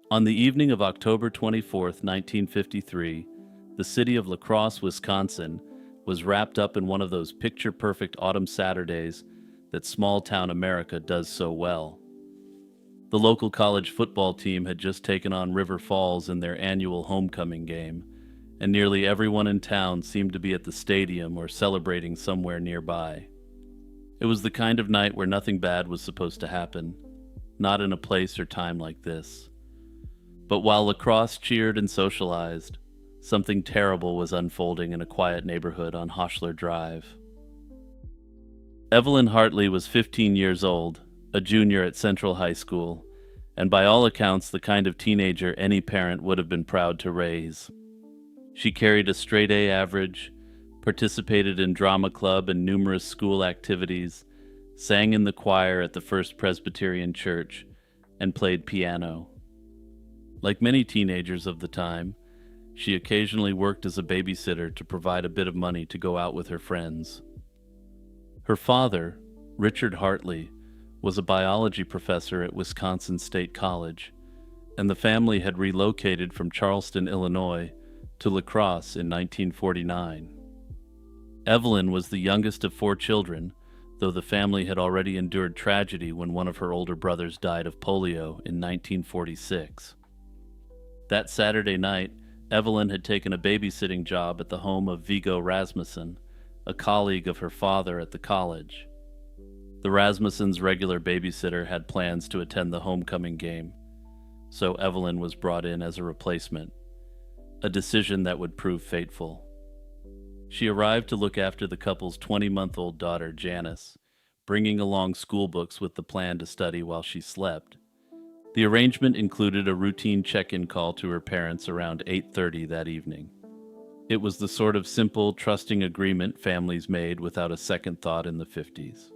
On the evening of October 24th, 1953, the city of La Crosse, Wisconsin, was wrapped up in one of those picture-perfect autumn Saturdays that small-town America does so well. The local college football team had just taken on River Falls in their annual homecoming game, and nearly everyone in town seemed to be at the stadium or celebrating somewhere nearby. It was the kind of night where nothing bad was supposed to happen, not in a place or time like this. But while La Crosse cheered and socialized, something terrible was unfolding in a quiet neighborhood on Hoschler Drive. Evelyn Hartley was 15 years old, a junior at Central High School, and by all accounts the kind of teenager any parent would have been proud to raise. She carried a straight-A average, participated in drama club and numerous school activities, sang in the choir at the First Presbyterian Church, and played piano. Like many teenagers of the time, she occasionally worked as a babysitter to provide a bit of money to go out with her friends. Her father, Richard Hartley, was a biology professor at Wisconsin State College, and the family had relocated from Charleston, Illinois, to La Crosse in 1949. Evelyn was the youngest of 4 children, though the family had already endured tragedy when one of her older brothers died of polio in 1946. That Saturday night, Evelyn had taken a babysitting job at the home of Viggo Rasmussen, a colleague of her father at the college. The Rasmussens' regular babysitter had plans to attend the homecoming game, so Evelyn was brought in as a replacement, a decision that would prove fateful. She arrived to look after the couple's 20-month-old daughter, Janice, bringing along school books with the plan to study while she slept. The arrangement included a routine check-in call to her parents around 8:30 that evening. It was the sort of simple, trusting agreement families made without a second thought in the 50s.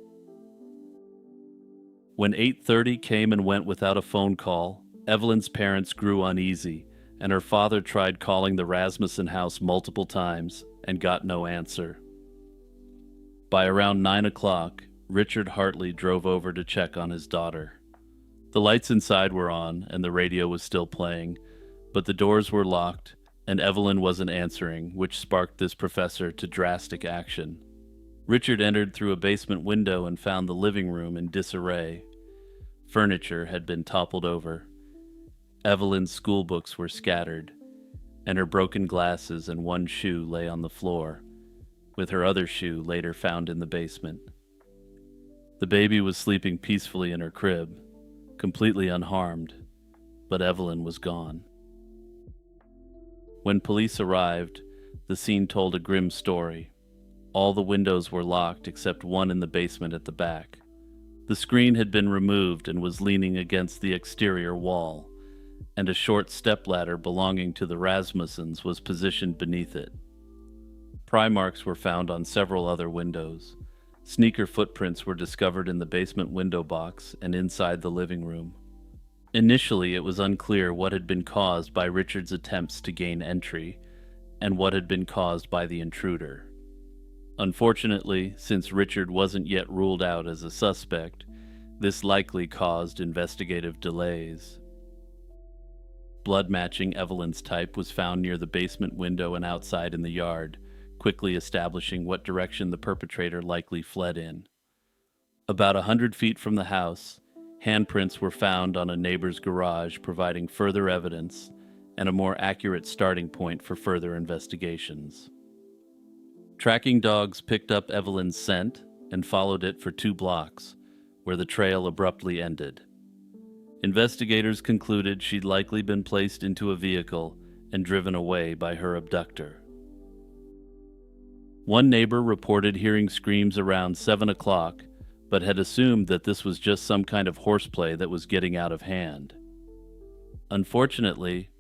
When 8:30 came and went without a phone call, Evelyn's parents grew uneasy, and her father tried calling the Rasmussen house multiple times and got no answer. By around 9 o'clock, Richard Hartley drove over to check on his daughter. The lights inside were on, and the radio was still playing, but the doors were locked, and Evelyn wasn't answering, which sparked this professor to drastic action. Richard entered through a basement window and found the living room in disarray. Furniture had been toppled over. Evelyn's school books were scattered, and her broken glasses and one shoe lay on the floor, with her other shoe later found in the basement. The baby was sleeping peacefully in her crib, completely unharmed, but Evelyn was gone. When police arrived, the scene told a grim story. All the windows were locked except one in the basement at the back. The screen had been removed and was leaning against the exterior wall, and a short stepladder belonging to the Rasmussens was positioned beneath it. Pry marks were found on several other windows. Sneaker footprints were discovered in the basement window box and inside the living room. Initially, it was unclear what had been caused by Richard's attempts to gain entry, and what had been caused by the intruder. Unfortunately, since Richard wasn't yet ruled out as a suspect, this likely caused investigative delays. Blood matching Evelyn's type was found near the basement window and outside in the yard, quickly establishing what direction the perpetrator likely fled in. About 100 feet from the house, handprints were found on a neighbor's garage, providing further evidence and a more accurate starting point for further investigations. Tracking dogs picked up Evelyn's scent and followed it for 2 blocks, where the trail abruptly ended. Investigators concluded she'd likely been placed into a vehicle and driven away by her abductor. One neighbor reported hearing screams around 7 o'clock, but had assumed that this was just some kind of horseplay that was getting out of hand. Unfortunately,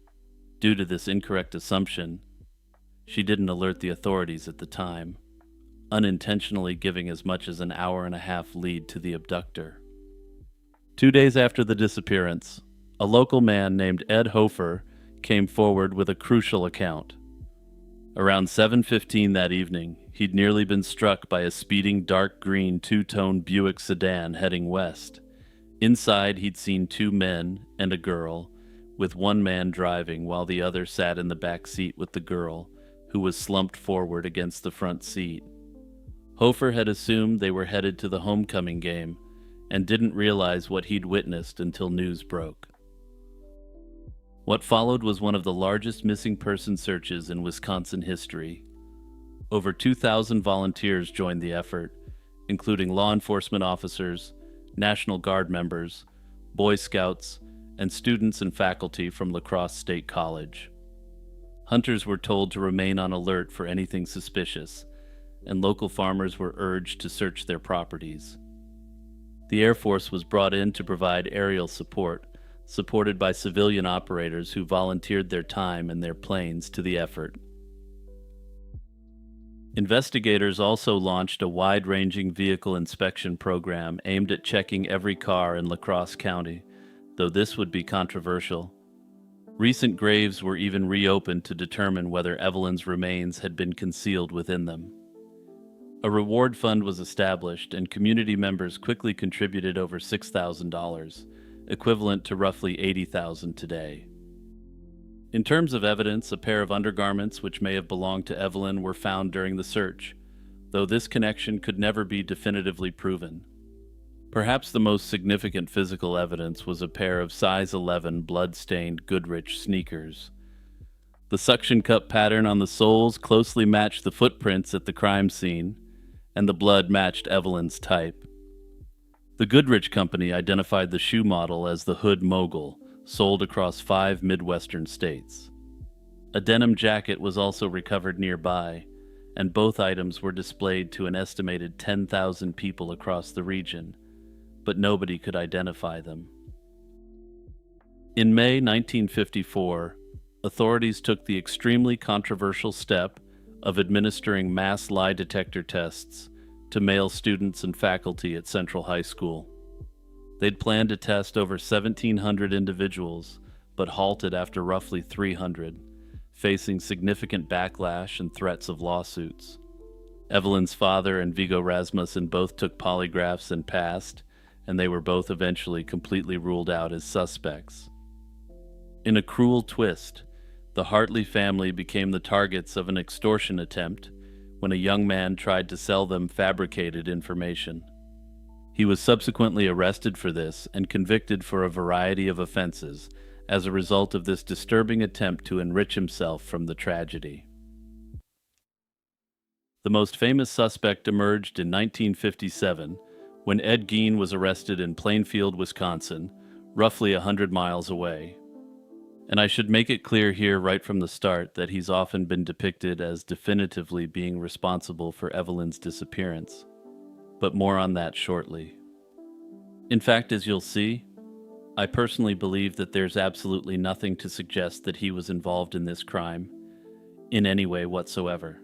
due to this incorrect assumption, she didn't alert the authorities at the time, unintentionally giving as much as an hour-and-a-half lead to the abductor. 2 days after the disappearance, a local man named Ed Hofer came forward with a crucial account. Around 7:15 that evening, he'd nearly been struck by a speeding dark green 2-tone Buick sedan heading west. Inside, he'd seen 2 men and a girl, with one man driving while the other sat in the back seat with the girl, who was slumped forward against the front seat. Hofer had assumed they were headed to the homecoming game and didn't realize what he'd witnessed until news broke. What followed was one of the largest missing person searches in Wisconsin history. Over 2,000 volunteers joined the effort, including law enforcement officers, National Guard members, Boy Scouts, and students and faculty from La Crosse State College. Hunters were told to remain on alert for anything suspicious, and local farmers were urged to search their properties. The Air Force was brought in to provide aerial support, supported by civilian operators who volunteered their time and their planes to the effort. Investigators also launched a wide-ranging vehicle inspection program aimed at checking every car in La Crosse County, though this would be controversial. Recent graves were even reopened to determine whether Evelyn's remains had been concealed within them. A reward fund was established, and community members quickly contributed over $6,000, equivalent to roughly $80,000 today. In terms of evidence, a pair of undergarments which may have belonged to Evelyn were found during the search, though this connection could never be definitively proven. Perhaps the most significant physical evidence was a pair of size 11 blood-stained Goodrich sneakers. The suction cup pattern on the soles closely matched the footprints at the crime scene, and the blood matched Evelyn's type. The Goodrich Company identified the shoe model as the Hood Mogul, sold across 5 Midwestern states. A denim jacket was also recovered nearby, and both items were displayed to an estimated 10,000 people across the region, but nobody could identify them. In May 1954, authorities took the extremely controversial step of administering mass lie detector tests to male students and faculty at Central High School. They'd planned to test over 1,700 individuals, but halted after roughly 300, facing significant backlash and threats of lawsuits. Evelyn's father and Viggo Rasmussen both took polygraphs and passed, and they were both eventually completely ruled out as suspects. In a cruel twist, the Hartley family became the targets of an extortion attempt when a young man tried to sell them fabricated information. He was subsequently arrested for this and convicted for a variety of offenses as a result of this disturbing attempt to enrich himself from the tragedy. The most famous suspect emerged in 1957 when Ed Gein was arrested in Plainfield, Wisconsin, roughly 100 miles away. And I should make it clear here right from the start that he's often been depicted as definitively being responsible for Evelyn's disappearance. But more on that shortly. In fact, as you'll see, I personally believe that there's absolutely nothing to suggest that he was involved in this crime, in any way whatsoever.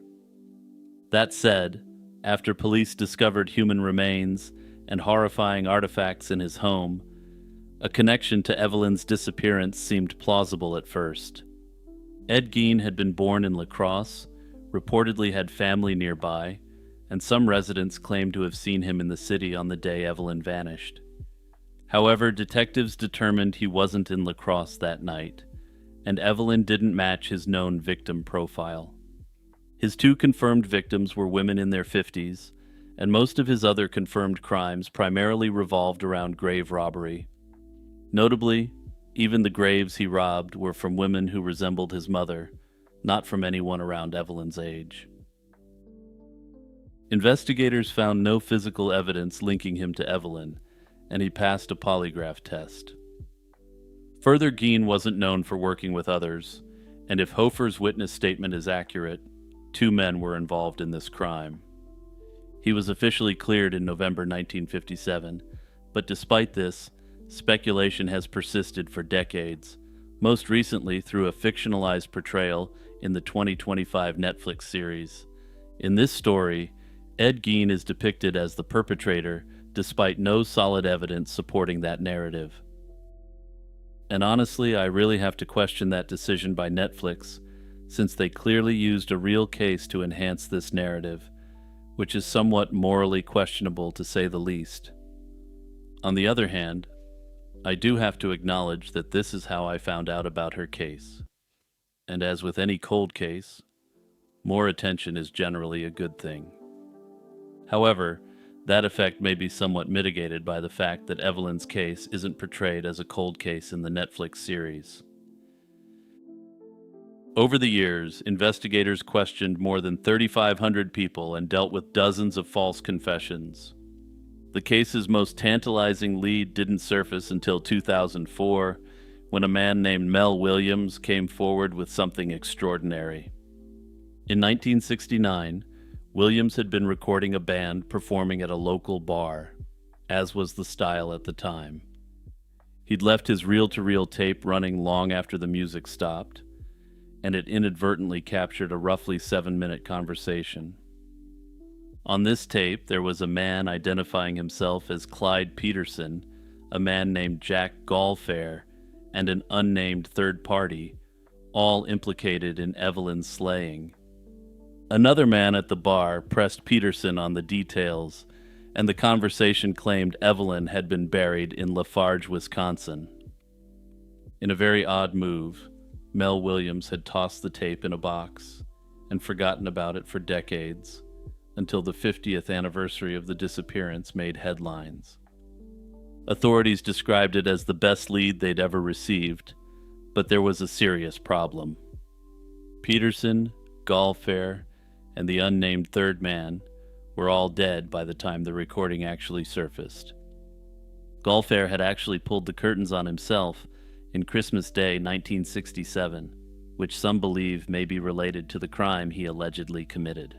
That said, after police discovered human remains and horrifying artifacts in his home, a connection to Evelyn's disappearance seemed plausible at first. Ed Gein had been born in La Crosse, reportedly had family nearby, and some residents claimed to have seen him in the city on the day Evelyn vanished. However, detectives determined he wasn't in La Crosse that night, and Evelyn didn't match his known victim profile. His 2 confirmed victims were women in their 50s, and most of his other confirmed crimes primarily revolved around grave robbery. Notably, even the graves he robbed were from women who resembled his mother, not from anyone around Evelyn's age. Investigators found no physical evidence linking him to Evelyn, and he passed a polygraph test. Further, Gein wasn't known for working with others, and if Hofer's witness statement is accurate, 2 men were involved in this crime. He was officially cleared in November 1957, but despite this, speculation has persisted for decades, most recently through a fictionalized portrayal in the 2025 Netflix series. In this story, Ed Gein is depicted as the perpetrator despite no solid evidence supporting that narrative. And honestly, I really have to question that decision by Netflix, since they clearly used a real case to enhance this narrative, which is somewhat morally questionable to say the least. On the other hand, I do have to acknowledge that this is how I found out about her case. And as with any cold case, more attention is generally a good thing. However, that effect may be somewhat mitigated by the fact that Evelyn's case isn't portrayed as a cold case in the Netflix series. Over the years, investigators questioned more than 3,500 people and dealt with dozens of false confessions. The case's most tantalizing lead didn't surface until 2004, when a man named Mel Williams came forward with something extraordinary. In 1969, Williams had been recording a band performing at a local bar, as was the style at the time. He'd left his reel-to-reel tape running long after the music stopped, and it inadvertently captured a roughly 7-minute conversation. On this tape, there was a man identifying himself as Clyde Peterson, a man named Jack Gallfair, and an unnamed third party, all implicated in Evelyn's slaying. Another man at the bar pressed Peterson on the details, and the conversation claimed Evelyn had been buried in Lafarge, Wisconsin. In a very odd move, Mel Williams had tossed the tape in a box and forgotten about it for decades, until the 50th anniversary of the disappearance made headlines. Authorities described it as the best lead they'd ever received, but there was a serious problem. Peterson, Gallfair, and the unnamed third man were all dead by the time the recording actually surfaced. Gallfair had actually pulled the curtains on himself in Christmas Day 1967, which some believe may be related to the crime he allegedly committed.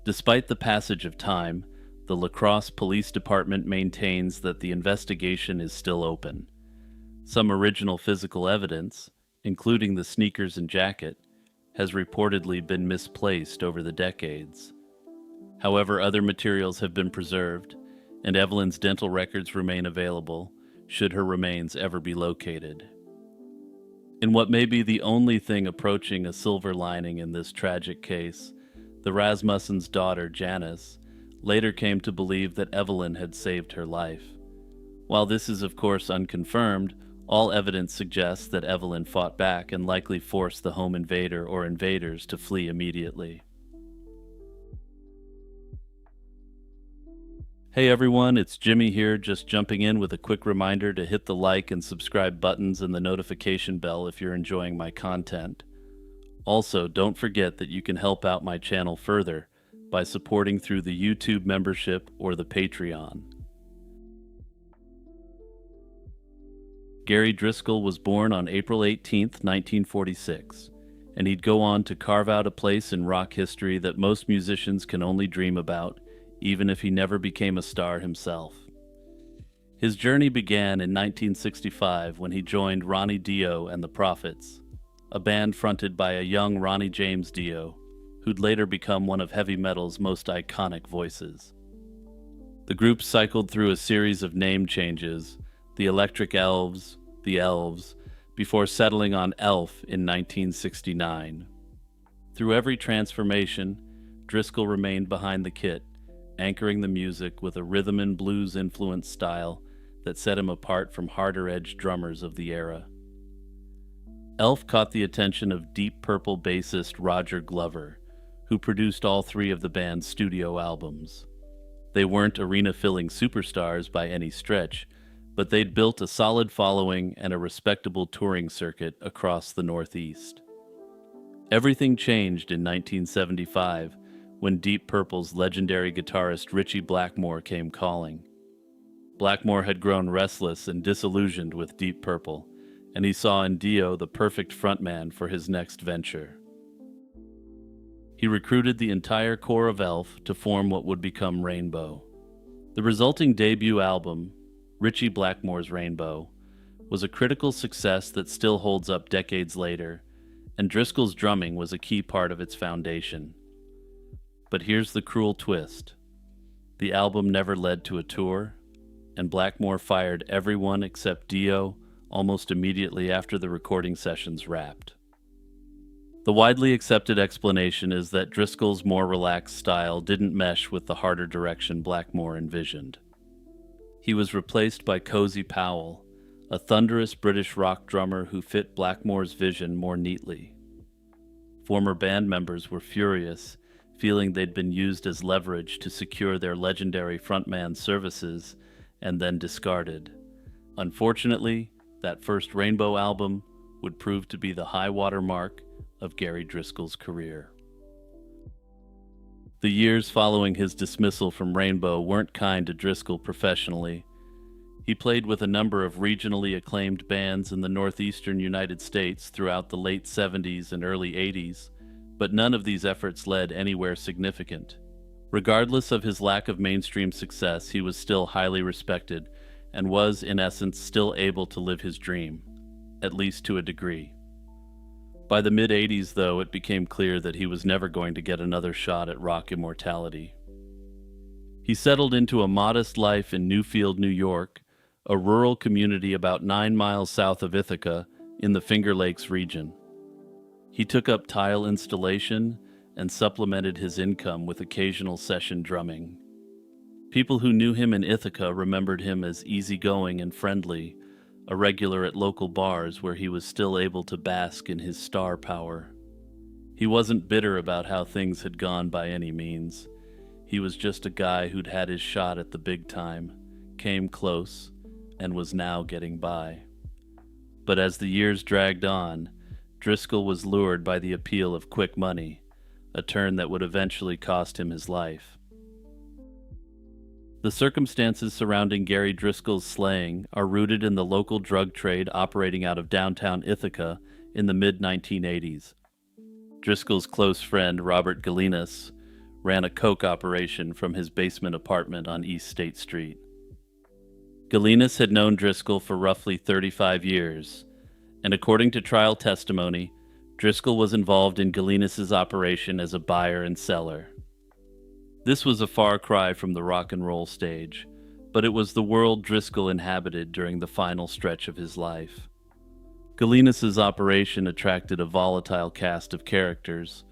Despite the passage of time, the La Crosse Police Department maintains that the investigation is still open. Some original physical evidence, including the sneakers and jacket, has reportedly been misplaced over the decades. However, other materials have been preserved, and Evelyn's dental records remain available should her remains ever be located. In what may be the only thing approaching a silver lining in this tragic case, the Rasmussen's daughter, Janice, later came to believe that Evelyn had saved her life. While this is of course unconfirmed, all evidence suggests that Evelyn fought back and likely forced the home invader or invaders to flee immediately. Hey everyone, it's Jimmy here, just jumping in with a quick reminder to hit the like and subscribe buttons and the notification bell if you're enjoying my content. Also, don't forget that you can help out my channel further by supporting through the YouTube membership or the Patreon. Gary Driscoll was born on April 18, 1946, and he'd go on to carve out a place in rock history that most musicians can only dream about, even if he never became a star himself. His journey began in 1965 when he joined Ronnie Dio and the Prophets, a band fronted by a young Ronnie James Dio, who'd later become one of heavy metal's most iconic voices. The group cycled through a series of name changes, the Electric Elves, the Elves, before settling on Elf in 1969. Through every transformation, Driscoll remained behind the kit, anchoring the music with a rhythm and blues-influenced style that set him apart from harder-edged drummers of the era. Elf caught the attention of Deep Purple bassist Roger Glover, who produced all 3 of the band's studio albums. They weren't arena-filling superstars by any stretch, but they'd built a solid following and a respectable touring circuit across the Northeast. Everything changed in 1975 when Deep Purple's legendary guitarist Ritchie Blackmore came calling. Blackmore had grown restless and disillusioned with Deep Purple, and he saw in Dio the perfect frontman for his next venture. He recruited the entire core of Elf to form what would become Rainbow. The resulting debut album, Ritchie Blackmore's Rainbow, was a critical success that still holds up decades later, and Driscoll's drumming was a key part of its foundation. But here's the cruel twist. The album never led to a tour, and Blackmore fired everyone except Dio almost immediately after the recording sessions wrapped. The widely accepted explanation is that Driscoll's more relaxed style didn't mesh with the harder direction Blackmore envisioned. He was replaced by Cozy Powell, a thunderous British rock drummer who fit Blackmore's vision more neatly. Former band members were furious, feeling they'd been used as leverage to secure their legendary frontman's services and then discarded. Unfortunately, that first Rainbow album would prove to be the high-water mark of Gary Driscoll's career. The years following his dismissal from Rainbow weren't kind to Driscoll professionally. He played with a number of regionally acclaimed bands in the northeastern United States throughout the late 70s and early 80s, but none of these efforts led anywhere significant. Regardless of his lack of mainstream success, he was still highly respected and was, in essence, still able to live his dream, at least to a degree. By the mid-80s, though, it became clear that he was never going to get another shot at rock immortality. He settled into a modest life in Newfield, New York, a rural community about 9 miles south of Ithaca in the Finger Lakes region. He took up tile installation and supplemented his income with occasional session drumming. People who knew him in Ithaca remembered him as easygoing and friendly, a regular at local bars where he was still able to bask in his star power. He wasn't bitter about how things had gone by any means. He was just a guy who'd had his shot at the big time, came close, and was now getting by. But as the years dragged on, Driscoll was lured by the appeal of quick money, a turn that would eventually cost him his life. The circumstances surrounding Gary Driscoll's slaying are rooted in the local drug trade operating out of downtown Ithaca in the mid-1980s. Driscoll's close friend, Robert Galinas, ran a coke operation from his basement apartment on East State Street. Galinas had known Driscoll for roughly 35 years, and according to trial testimony, Driscoll was involved in Galinas's operation as a buyer and seller. This was a far cry from the rock and roll stage, but it was the world Driscoll inhabited during the final stretch of his life. Galinas's operation attracted a volatile cast of characters,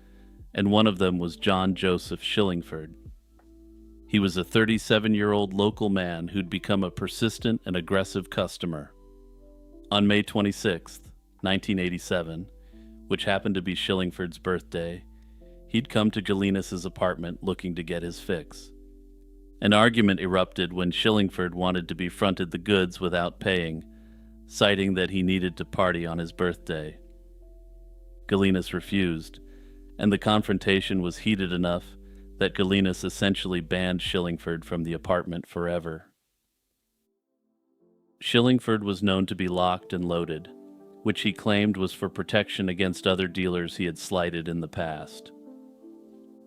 and one of them was John Joseph Shillingford. He was a 37-year-old local man who'd become a persistent and aggressive customer. On May 26, 1987, which happened to be Shillingford's birthday, he'd come to Galinas's apartment looking to get his fix. An argument erupted when Shillingford wanted to be fronted the goods without paying, citing that he needed to party on his birthday. Galinas refused, and the confrontation was heated enough that Galinas essentially banned Shillingford from the apartment forever. Shillingford was known to be locked and loaded, which he claimed was for protection against other dealers he had slighted in the past.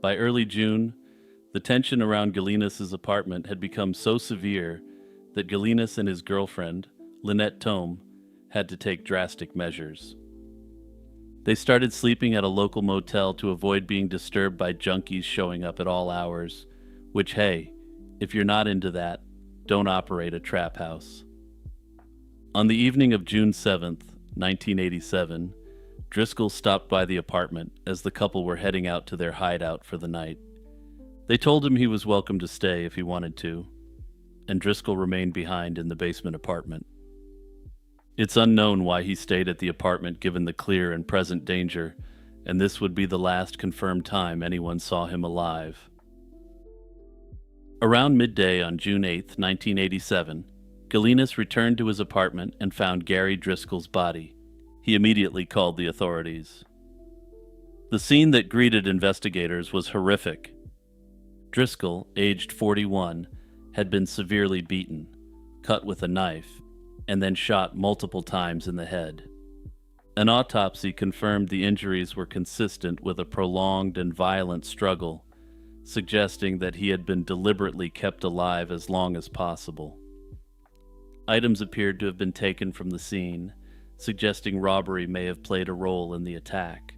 By early June, the tension around Galinas's apartment had become so severe that Galinas and his girlfriend, Lynette Tome, had to take drastic measures. They started sleeping at a local motel to avoid being disturbed by junkies showing up at all hours, which, hey, if you're not into that, don't operate a trap house. On the evening of June 7th, 1987, Driscoll stopped by the apartment as the couple were heading out to their hideout for the night. They told him he was welcome to stay if he wanted to, and Driscoll remained behind in the basement apartment. It's unknown why he stayed at the apartment given the clear and present danger, and this would be the last confirmed time anyone saw him alive. Around midday on June 8, 1987, Galinas returned to his apartment and found Gary Driscoll's body. He immediately called the authorities. The scene that greeted investigators was horrific. Driscoll, aged 41, had been severely beaten, cut with a knife, and then shot multiple times in the head. An autopsy confirmed the injuries were consistent with a prolonged and violent struggle, suggesting that he had been deliberately kept alive as long as possible. Items appeared to have been taken from the scene, suggesting robbery may have played a role in the attack.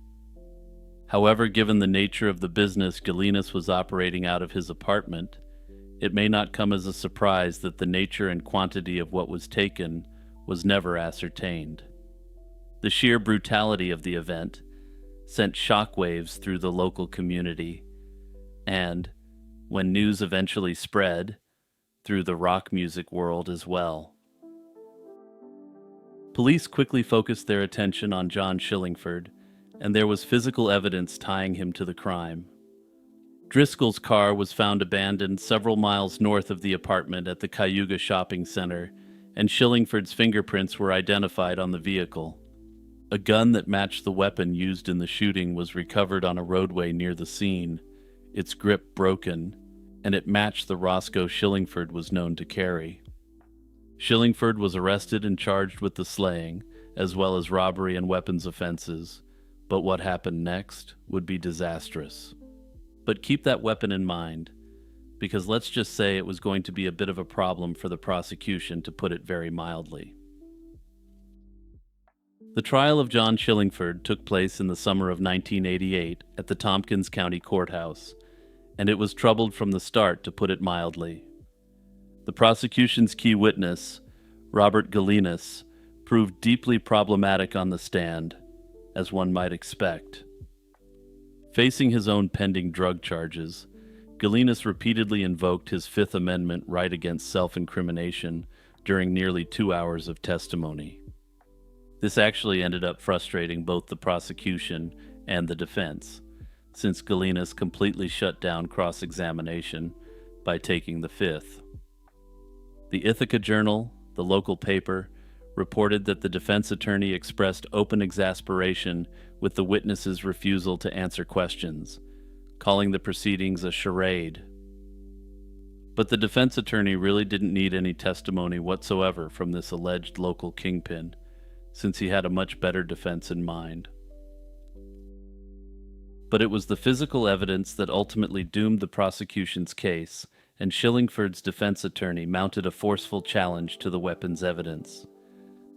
However, given the nature of the business Galinas was operating out of his apartment, it may not come as a surprise that the nature and quantity of what was taken was never ascertained. The sheer brutality of the event sent shockwaves through the local community, and, when news eventually spread, through the rock music world as well. Police quickly focused their attention on John Shillingford, and there was physical evidence tying him to the crime. Driscoll's car was found abandoned several miles north of the apartment at the Cayuga Shopping Center, and Shillingford's fingerprints were identified on the vehicle. A gun that matched the weapon used in the shooting was recovered on a roadway near the scene, its grip broken, and it matched the Roscoe Shillingford was known to carry. Shillingford was arrested and charged with the slaying, as well as robbery and weapons offenses, but what happened next would be disastrous. But keep that weapon in mind, because let's just say it was going to be a bit of a problem for the prosecution, to put it very mildly. The trial of John Shillingford took place in the summer of 1988 at the Tompkins County Courthouse, and it was troubled from the start, to put it mildly. The prosecution's key witness, Robert Galinas, proved deeply problematic on the stand, as one might expect. Facing his own pending drug charges, Galinas repeatedly invoked his Fifth Amendment right against self-incrimination during nearly 2 hours of testimony. This actually ended up frustrating both the prosecution and the defense, since Galinas completely shut down cross-examination by taking the Fifth. The Ithaca Journal, the local paper, reported that the defense attorney expressed open exasperation with the witness's refusal to answer questions, calling the proceedings a charade. But the defense attorney really didn't need any testimony whatsoever from this alleged local kingpin, since he had a much better defense in mind. But it was the physical evidence that ultimately doomed the prosecution's case, and Shillingford's defense attorney mounted a forceful challenge to the weapon's evidence.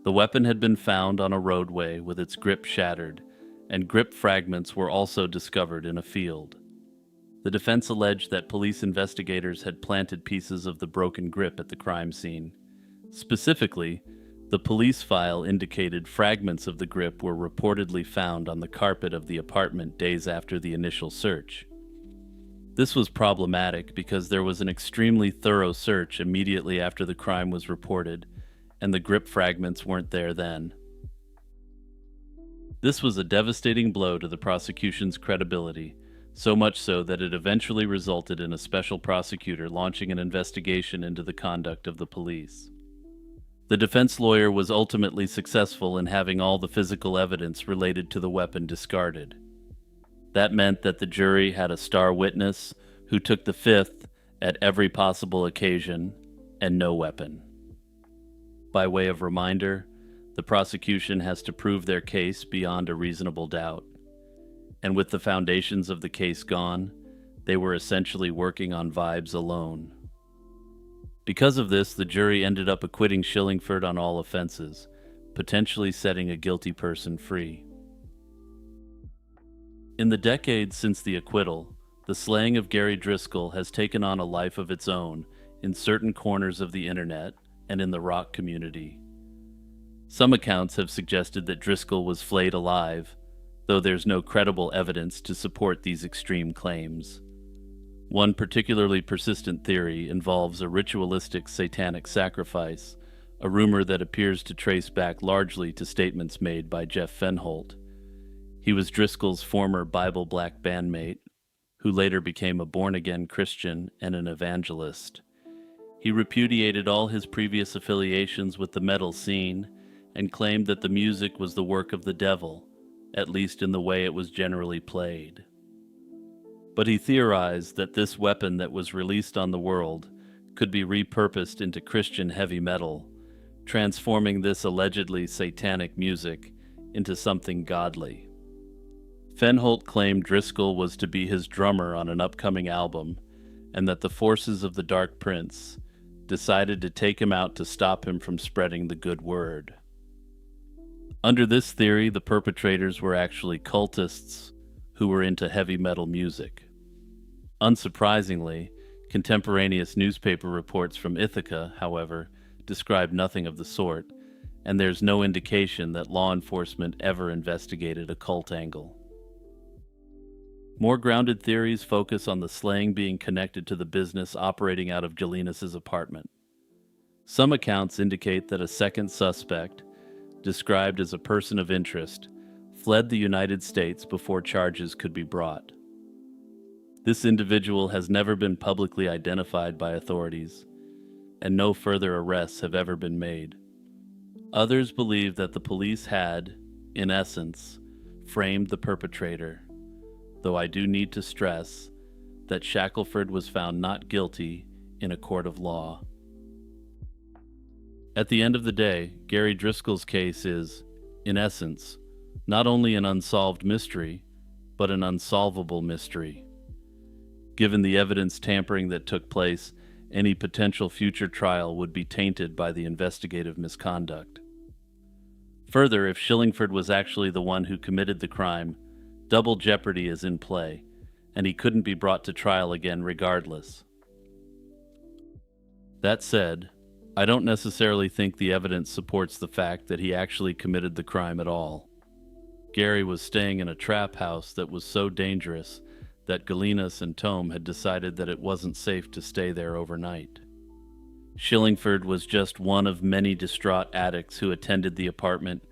The weapon had been found on a roadway with its grip shattered, and grip fragments were also discovered in a field. The defense alleged that police investigators had planted pieces of the broken grip at the crime scene. Specifically, the police file indicated fragments of the grip were reportedly found on the carpet of the apartment days after the initial search. This was problematic because there was an extremely thorough search immediately after the crime was reported, and the grip fragments weren't there then. This was a devastating blow to the prosecution's credibility, so much so that it eventually resulted in a special prosecutor launching an investigation into the conduct of the police. The defense lawyer was ultimately successful in having all the physical evidence related to the weapon discarded. That meant that the jury had a star witness who took the Fifth at every possible occasion, and no weapon. By way of reminder, the prosecution has to prove their case beyond a reasonable doubt. And with the foundations of the case gone, they were essentially working on vibes alone. Because of this, the jury ended up acquitting Shillingford on all offenses, potentially setting a guilty person free. In the decades since the acquittal, the slaying of Gary Driscoll has taken on a life of its own in certain corners of the internet and in the rock community. Some accounts have suggested that Driscoll was flayed alive, though there's no credible evidence to support these extreme claims. One particularly persistent theory involves a ritualistic satanic sacrifice, a rumor that appears to trace back largely to statements made by Jeff Fenholt. He was Driscoll's former Bible Black bandmate, who later became a born-again Christian and an evangelist. He repudiated all his previous affiliations with the metal scene and claimed that the music was the work of the devil, at least in the way it was generally played. But he theorized that this weapon that was released on the world could be repurposed into Christian heavy metal, transforming this allegedly satanic music into something godly. Fenholt claimed Driscoll was to be his drummer on an upcoming album, and that the forces of the Dark Prince decided to take him out to stop him from spreading the good word. Under this theory, the perpetrators were actually cultists who were into heavy metal music. Unsurprisingly, contemporaneous newspaper reports from Ithaca, however, describe nothing of the sort, and there's no indication that law enforcement ever investigated a cult angle. More grounded theories focus on the slaying being connected to the business operating out of Jelines's apartment. Some accounts indicate that a second suspect, described as a person of interest, fled the United States before charges could be brought. This individual has never been publicly identified by authorities, and no further arrests have ever been made. Others believe that the police had, in essence, framed the perpetrator, though I do need to stress that Shackelford was found not guilty in a court of law. At the end of the day, Gary Driscoll's case is, in essence, not only an unsolved mystery, but an unsolvable mystery. Given the evidence tampering that took place, any potential future trial would be tainted by the investigative misconduct. Further, if Shillingford was actually the one who committed the crime, double jeopardy is in play, and he couldn't be brought to trial again regardless. That said, I don't necessarily think the evidence supports the fact that he actually committed the crime at all. Gary was staying in a trap house that was so dangerous that Galinas and Tome had decided that it wasn't safe to stay there overnight. Shillingford was just one of many distraught addicts who attended the apartment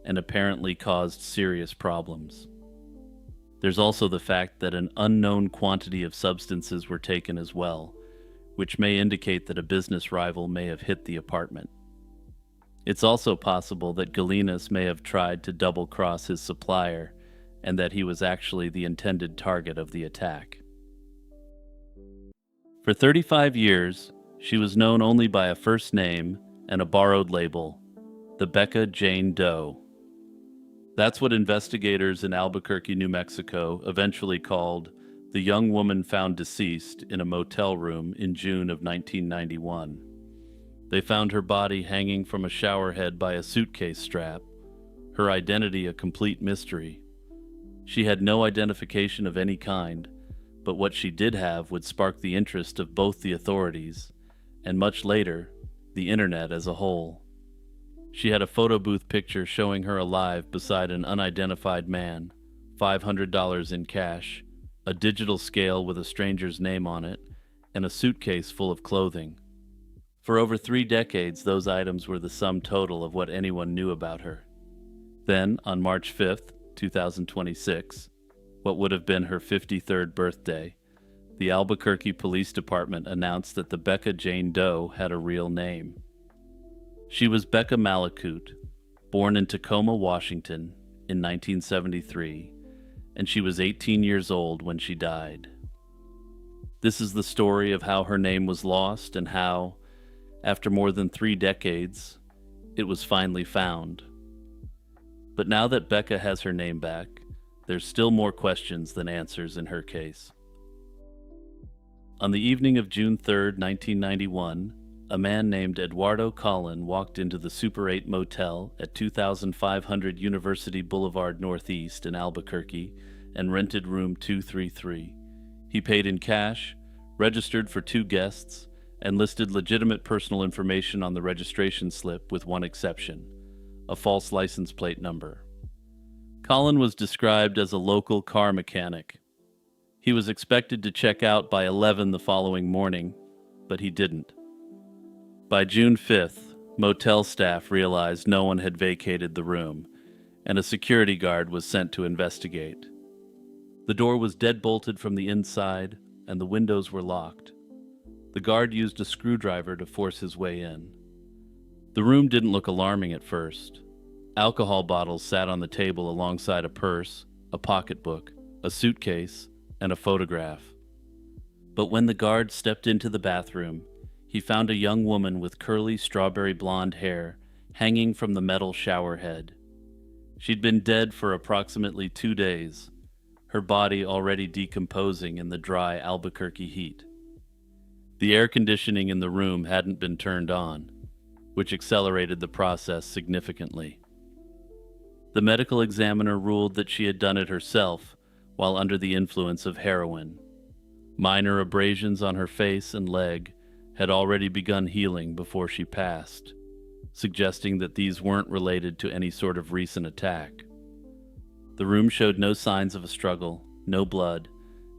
and apparently caused serious problems. There's also the fact that an unknown quantity of substances were taken as well, which may indicate that a business rival may have hit the apartment. It's also possible that Galinas may have tried to double-cross his supplier and that he was actually the intended target of the attack. For 35 years, she was known only by a first name and a borrowed label, the Becca Jane Doe. That's what investigators in Albuquerque, New Mexico, eventually called the young woman found deceased in a motel room in June of 1991. They found her body hanging from a shower head by a suitcase strap, her identity a complete mystery. She had no identification of any kind, but what she did have would spark the interest of both the authorities, and much later, the internet as a whole. She had a photo booth picture showing her alive beside an unidentified man, $500 in cash, a digital scale with a stranger's name on it, and a suitcase full of clothing. For over 3 decades, those items were the sum total of what anyone knew about her. Then, on March 5th, 2026, what would have been her 53rd birthday, the Albuquerque Police Department announced that the Becca Jane Doe had a real name. She was Becca Malakut, born in Tacoma, Washington, in 1973, and she was 18 years old when she died. This is the story of how her name was lost and how, after more than 3 decades, it was finally found. But now that Becca has her name back, there's still more questions than answers in her case. On the evening of June 3, 1991, a man named Eduardo Collin walked into the Super 8 Motel at 2500 University Boulevard Northeast in Albuquerque and rented room 233. He paid in cash, registered for 2 guests, and listed legitimate personal information on the registration slip with one exception: a false license plate number. Collin was described as a local car mechanic. He was expected to check out by 11 the following morning, but he didn't. By June 5th, motel staff realized no one had vacated the room, and a security guard was sent to investigate. The door was deadbolted from the inside, and the windows were locked. The guard used a screwdriver to force his way in. The room didn't look alarming at first. Alcohol bottles sat on the table alongside a purse, a pocketbook, a suitcase, and a photograph. But when the guard stepped into the bathroom, he found a young woman with curly strawberry blonde hair hanging from the metal shower head. She'd been dead for approximately 2 days, her body already decomposing in the dry Albuquerque heat. The air conditioning in the room hadn't been turned on, which accelerated the process significantly. The medical examiner ruled that she had done it herself while under the influence of heroin. Minor abrasions on her face and leg had already begun healing before she passed, suggesting that these weren't related to any sort of recent attack. The room showed no signs of a struggle, no blood,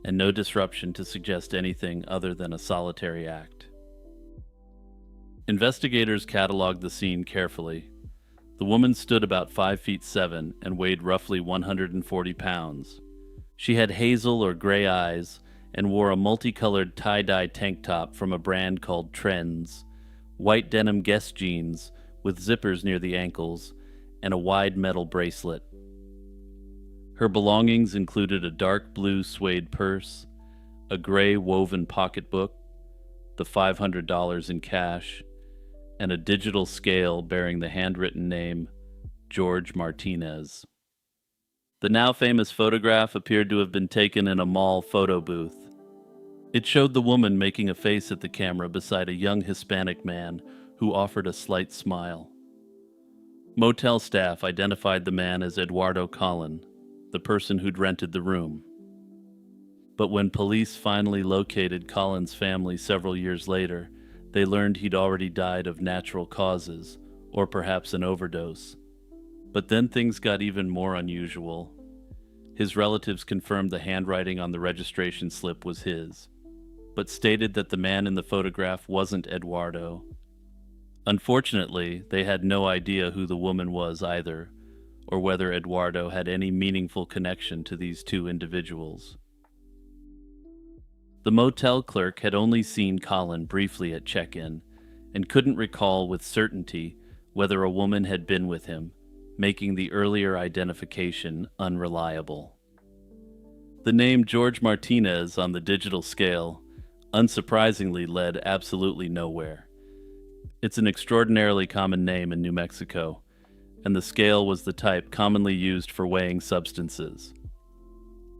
and no disruption to suggest anything other than a solitary act. Investigators cataloged the scene carefully. The woman stood about 5 feet 7 and weighed roughly 140 pounds. She had hazel or gray eyes and wore a multicolored tie-dye tank top from a brand called Trends, white denim Guess jeans with zippers near the ankles, and a wide metal bracelet. Her belongings included a dark blue suede purse, a gray woven pocketbook, the $500 in cash, and a digital scale bearing the handwritten name George Martinez. The now famous photograph appeared to have been taken in a mall photo booth. It showed the woman making a face at the camera beside a young Hispanic man who offered a slight smile. Motel staff identified the man as Eduardo Collin, the person who'd rented the room. But when police finally located Collin's family several years later, they learned he'd already died of natural causes, or perhaps an overdose. But then things got even more unusual. His relatives confirmed the handwriting on the registration slip was his, but stated that the man in the photograph wasn't Eduardo. Unfortunately, they had no idea who the woman was either, or whether Eduardo had any meaningful connection to these two individuals. The motel clerk had only seen Collin briefly at check-in and couldn't recall with certainty whether a woman had been with him, making the earlier identification unreliable. The name George Martinez on the digital scale, unsurprisingly, led absolutely nowhere. It's an extraordinarily common name in New Mexico, and the scale was the type commonly used for weighing substances.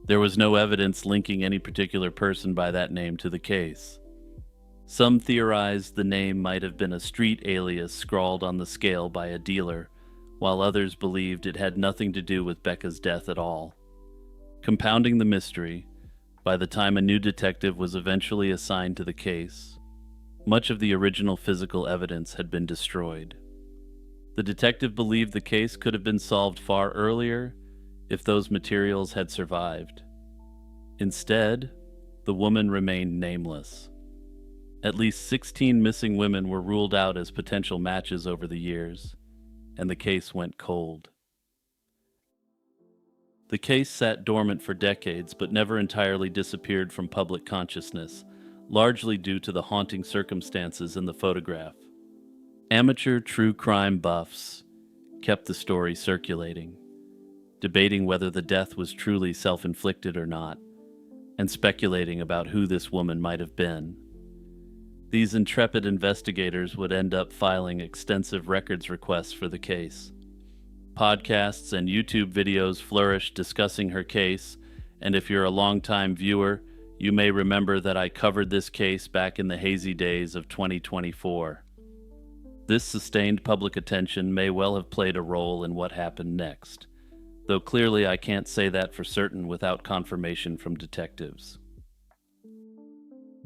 There was no evidence linking any particular person by that name to the case. Some theorized the name might have been a street alias scrawled on the scale by a dealer, while others believed it had nothing to do with Becca's death at all. Compounding the mystery, by the time a new detective was eventually assigned to the case, much of the original physical evidence had been destroyed. The detective believed the case could have been solved far earlier if those materials had survived. Instead, the woman remained nameless. At least 16 missing women were ruled out as potential matches over the years, and the case went cold. The case sat dormant for decades but never entirely disappeared from public consciousness, largely due to the haunting circumstances in the photograph. Amateur true crime buffs kept the story circulating, debating whether the death was truly self-inflicted or not, and speculating about who this woman might have been. These intrepid investigators would end up filing extensive records requests for the case. Podcasts and YouTube videos flourished discussing her case, and if you're a longtime viewer, you may remember that I covered this case back in the hazy days of 2024. This sustained public attention may well have played a role in what happened next, though clearly I can't say that for certain without confirmation from detectives.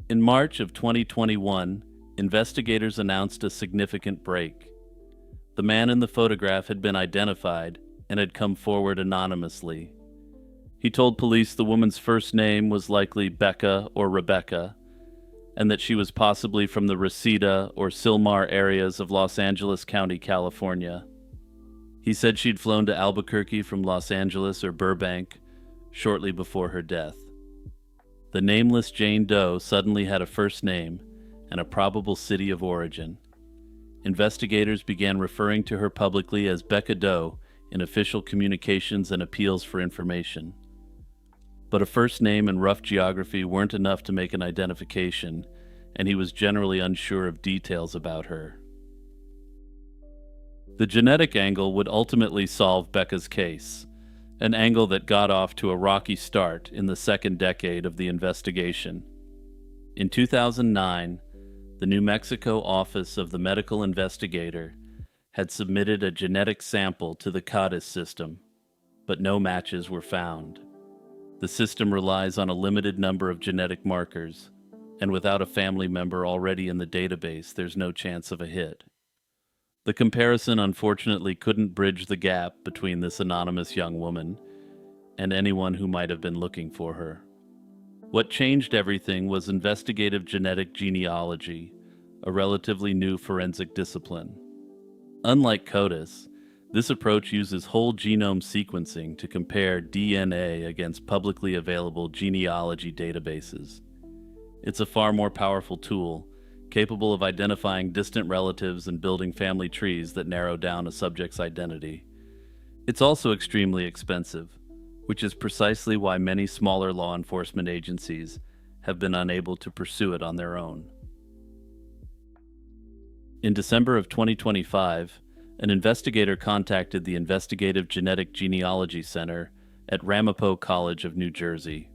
In March of 2021, investigators announced a significant break. The man in the photograph had been identified and had come forward anonymously. He told police the woman's first name was likely Becca or Rebecca, and that she was possibly from the Reseda or Sylmar areas of Los Angeles County, California. He said she'd flown to Albuquerque from Los Angeles or Burbank shortly before her death. The nameless Jane Doe suddenly had a first name and a probable city of origin. Investigators began referring to her publicly as Becca Doe in official communications and appeals for information. But a first name and rough geography weren't enough to make an identification, and he was generally unsure of details about her. The genetic angle would ultimately solve Becca's case, an angle that got off to a rocky start in the second decade of the investigation. In 2009, the New Mexico Office of the Medical Investigator had submitted a genetic sample to the CADIS system, but no matches were found. The system relies on a limited number of genetic markers, and without a family member already in the database, there's no chance of a hit. The comparison unfortunately couldn't bridge the gap between this anonymous young woman and anyone who might have been looking for her. What changed everything was investigative genetic genealogy, a relatively new forensic discipline. Unlike CODIS, this approach uses whole genome sequencing to compare DNA against publicly available genealogy databases. It's a far more powerful tool, capable of identifying distant relatives and building family trees that narrow down a subject's identity. It's also extremely expensive, which is precisely why many smaller law enforcement agencies have been unable to pursue it on their own. In December of 2025, an investigator contacted the Investigative Genetic Genealogy Center at Ramapo College of New Jersey.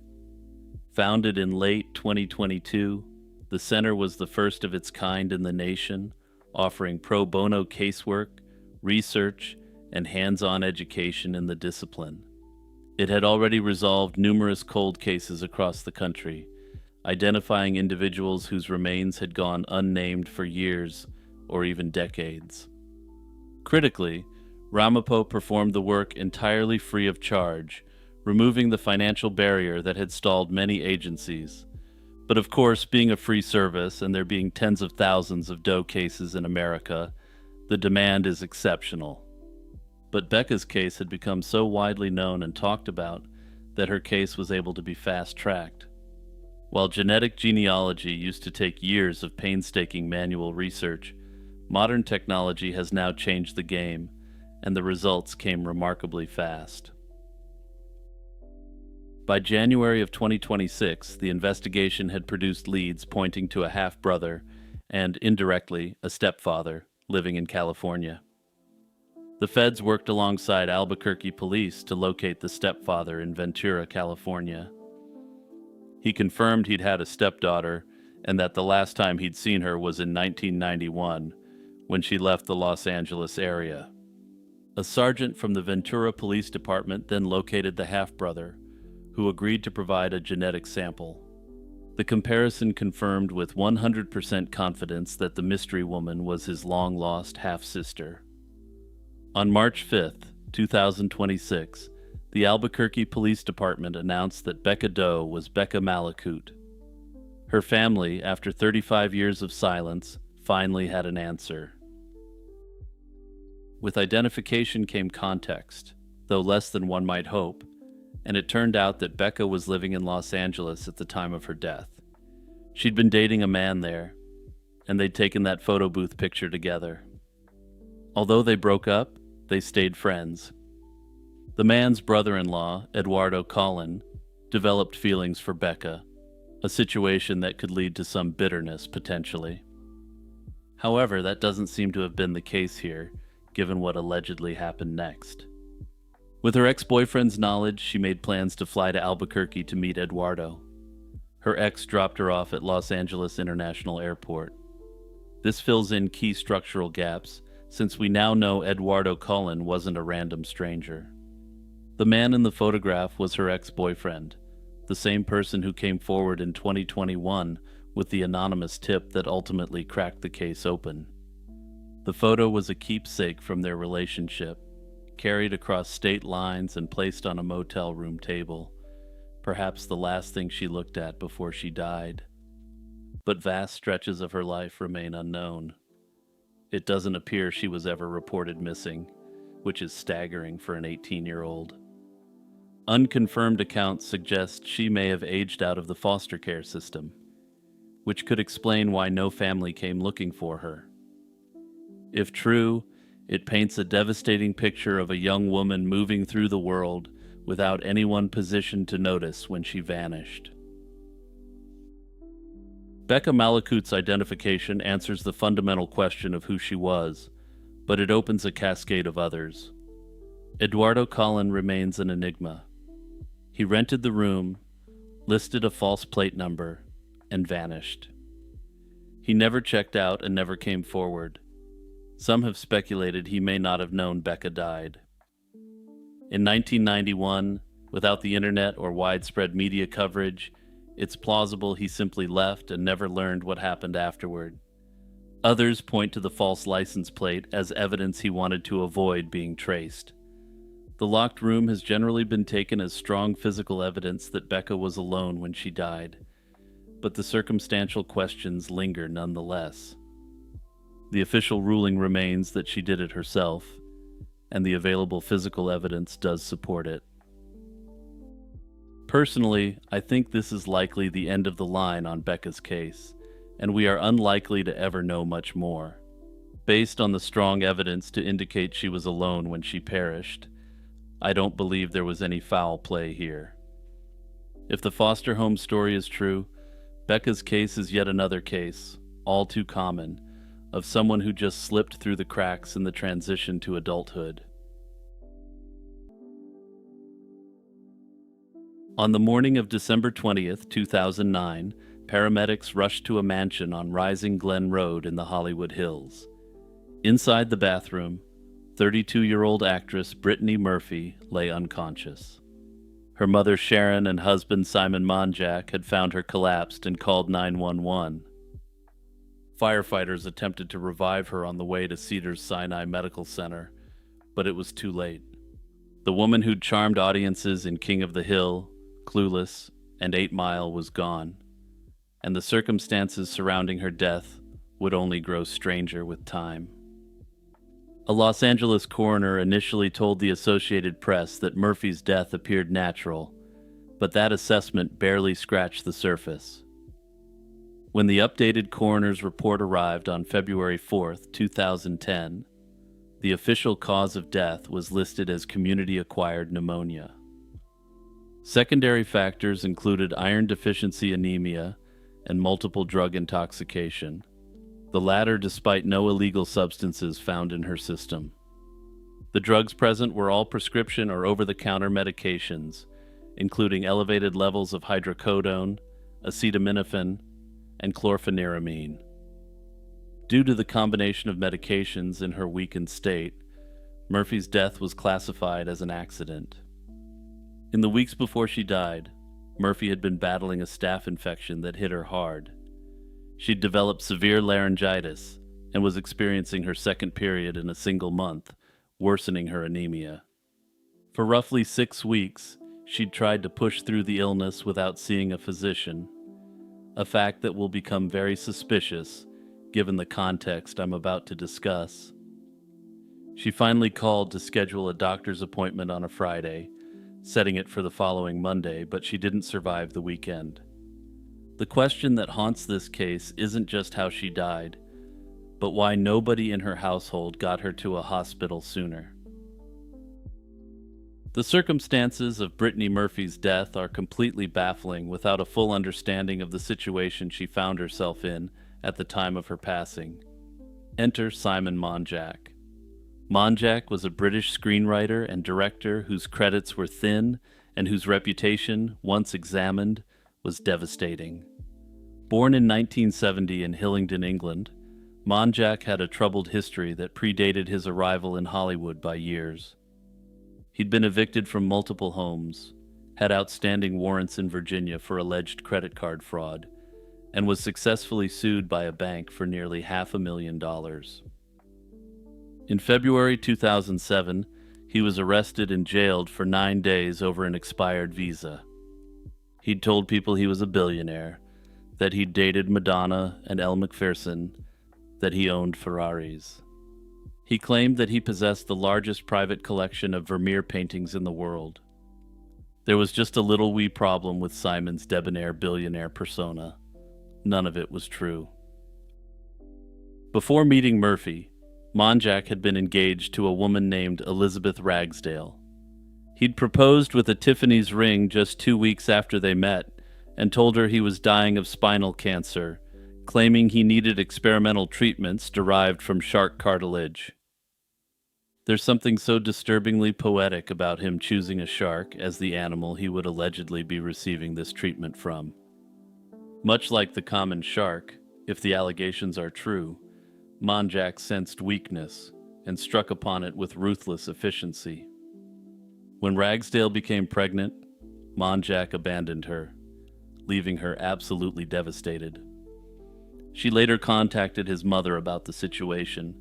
Founded in late 2022, the center was the first of its kind in the nation, offering pro bono casework, research, and hands-on education in the discipline. It had already resolved numerous cold cases across the country, identifying individuals whose remains had gone unnamed for years or even decades. Critically, Ramapo performed the work entirely free of charge, removing the financial barrier that had stalled many agencies. But of course, being a free service and there being tens of thousands of Doe cases in America, the demand is exceptional. But Becca's case had become so widely known and talked about that her case was able to be fast-tracked. While genetic genealogy used to take years of painstaking manual research, modern technology has now changed the game, and the results came remarkably fast. By January of 2026, the investigation had produced leads pointing to a half-brother and, indirectly, a stepfather living in California. The feds worked alongside Albuquerque police to locate the stepfather in Ventura, California. He confirmed he'd had a stepdaughter and that the last time he'd seen her was in 1991, when she left the Los Angeles area. A sergeant from the Ventura Police Department then located the half-brother, who agreed to provide a genetic sample. The comparison confirmed with 100% confidence that the mystery woman was his long-lost half-sister. On March 5th, 2026, the Albuquerque Police Department announced that Becca Doe was Becca Malakut. Her family, after 35 years of silence, finally had an answer. With identification came context, though less than one might hope, and it turned out that Becca was living in Los Angeles at the time of her death. She'd been dating a man there, and they'd taken that photo booth picture together. Although they broke up, they stayed friends. The man's brother-in-law, Eduardo Collin, developed feelings for Becca, a situation that could lead to some bitterness, potentially. However, that doesn't seem to have been the case here, given what allegedly happened next. With her ex-boyfriend's knowledge, she made plans to fly to Albuquerque to meet Eduardo. Her ex dropped her off at Los Angeles International Airport. This fills in key structural gaps, since we now know Eduardo Collin wasn't a random stranger. The man in the photograph was her ex-boyfriend, the same person who came forward in 2021 with the anonymous tip that ultimately cracked the case open. The photo was a keepsake from their relationship, carried across state lines and placed on a motel room table, perhaps the last thing she looked at before she died. But vast stretches of her life remain unknown. It doesn't appear she was ever reported missing, which is staggering for an 18-year-old. Unconfirmed accounts suggest she may have aged out of the foster care system, which could explain why no family came looking for her. If true, it paints a devastating picture of a young woman moving through the world without anyone positioned to notice when she vanished. Becca Malakut's identification answers the fundamental question of who she was, but it opens a cascade of others. Eduardo Collin remains an enigma. He rented the room, listed a false plate number, and vanished. He never checked out and never came forward. Some have speculated he may not have known Becca died. In 1991, without the internet or widespread media coverage, it's plausible he simply left and never learned what happened afterward. Others point to the false license plate as evidence he wanted to avoid being traced. The locked room has generally been taken as strong physical evidence that Becca was alone when she died, but the circumstantial questions linger nonetheless. The official ruling remains that she did it herself, and the available physical evidence does support it. Personally, I think this is likely the end of the line on Becca's case, and we are unlikely to ever know much more. Based on the strong evidence to indicate she was alone when she perished, I don't believe there was any foul play here. If the foster home story is true, Becca's case is yet another case, all too common, of someone who just slipped through the cracks in the transition to adulthood. On the morning of December 20th, 2009, paramedics rushed to a mansion on Rising Glen Road in the Hollywood Hills. Inside the bathroom, 32-year-old actress Brittany Murphy lay unconscious. Her mother Sharon and husband Simon Monjack had found her collapsed and called 911. Firefighters attempted to revive her on the way to Cedars-Sinai Medical Center, but it was too late. The woman who'd charmed audiences in King of the Hill, Clueless, and 8 Mile was gone, and the circumstances surrounding her death would only grow stranger with time. A Los Angeles coroner initially told the Associated Press that Murphy's death appeared natural, but that assessment barely scratched the surface. When the updated coroner's report arrived on February 4, 2010, the official cause of death was listed as community-acquired pneumonia. Secondary factors included iron deficiency anemia and multiple drug intoxication, the latter despite no illegal substances found in her system. The drugs present were all prescription or over-the-counter medications, including elevated levels of hydrocodone, acetaminophen, and chlorpheniramine. Due to the combination of medications in her weakened state, Murphy's death was classified as an accident. In the weeks before she died, Murphy had been battling a staph infection that hit her hard. She'd developed severe laryngitis and was experiencing her second period in a single month, worsening her anemia. For roughly 6 weeks, she'd tried to push through the illness without seeing a physician, a fact that will become very suspicious given the context I'm about to discuss. She finally called to schedule a doctor's appointment on a Friday, setting it for the following Monday, but she didn't survive the weekend. The question that haunts this case isn't just how she died, but why nobody in her household got her to a hospital sooner. The circumstances of Brittany Murphy's death are completely baffling without a full understanding of the situation she found herself in at the time of her passing. Enter Simon Monjack. Monjack was a British screenwriter and director whose credits were thin and whose reputation, once examined, was devastating. Born in 1970 in Hillingdon, England, Monjack had a troubled history that predated his arrival in Hollywood by years. He'd been evicted from multiple homes, had outstanding warrants in Virginia for alleged credit card fraud, and was successfully sued by a bank for nearly $500,000. In February 2007, he was arrested and jailed for 9 days over an expired visa. He'd told people he was a billionaire, that he'd dated Madonna and Elle Macpherson, that he owned Ferraris. He claimed that he possessed the largest private collection of Vermeer paintings in the world. There was just a little wee problem with Simon's debonair billionaire persona. None of it was true. Before meeting Murphy, Monjack had been engaged to a woman named Elizabeth Ragsdale. He'd proposed with a Tiffany's ring just 2 weeks after they met and told her he was dying of spinal cancer, claiming he needed experimental treatments derived from shark cartilage. There's something so disturbingly poetic about him choosing a shark as the animal he would allegedly be receiving this treatment from. Much like the common shark, if the allegations are true, Monjack sensed weakness and struck upon it with ruthless efficiency. When Ragsdale became pregnant, Monjack abandoned her, leaving her absolutely devastated. She later contacted his mother about the situation,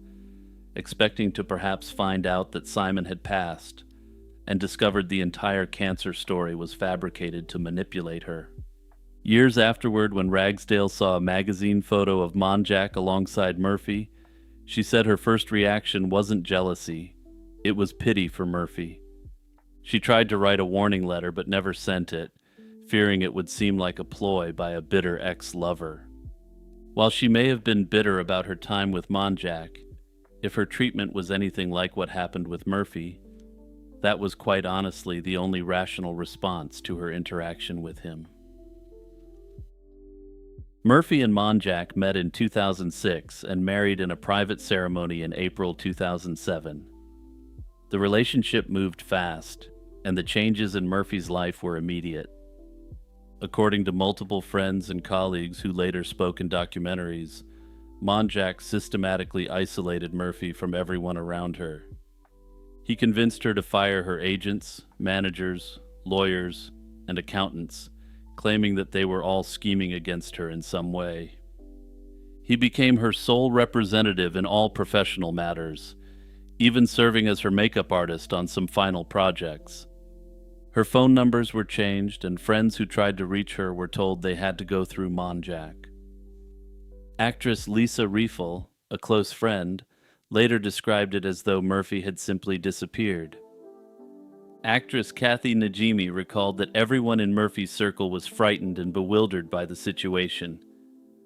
expecting to perhaps find out that Simon had passed and discovered the entire cancer story was fabricated to manipulate her. Years afterward, when Ragsdale saw a magazine photo of Monjack alongside Murphy, she said her first reaction wasn't jealousy, it was pity for Murphy. She tried to write a warning letter but never sent it, fearing it would seem like a ploy by a bitter ex-lover. While she may have been bitter about her time with Monjack, if her treatment was anything like what happened with Murphy, that was quite honestly the only rational response to her interaction with him. Murphy and Monjack met in 2006 and married in a private ceremony in April 2007. The relationship moved fast, and the changes in Murphy's life were immediate. According to multiple friends and colleagues who later spoke in documentaries, Monjack systematically isolated Murphy from everyone around her. He convinced her to fire her agents, managers, lawyers, and accountants, claiming that they were all scheming against her in some way. He became her sole representative in all professional matters, even serving as her makeup artist on some final projects. Her phone numbers were changed, and friends who tried to reach her were told they had to go through Monjack. Actress Lisa Riefel, a close friend, later described it as though Murphy had simply disappeared. Actress Kathy Najimy recalled that everyone in Murphy's circle was frightened and bewildered by the situation.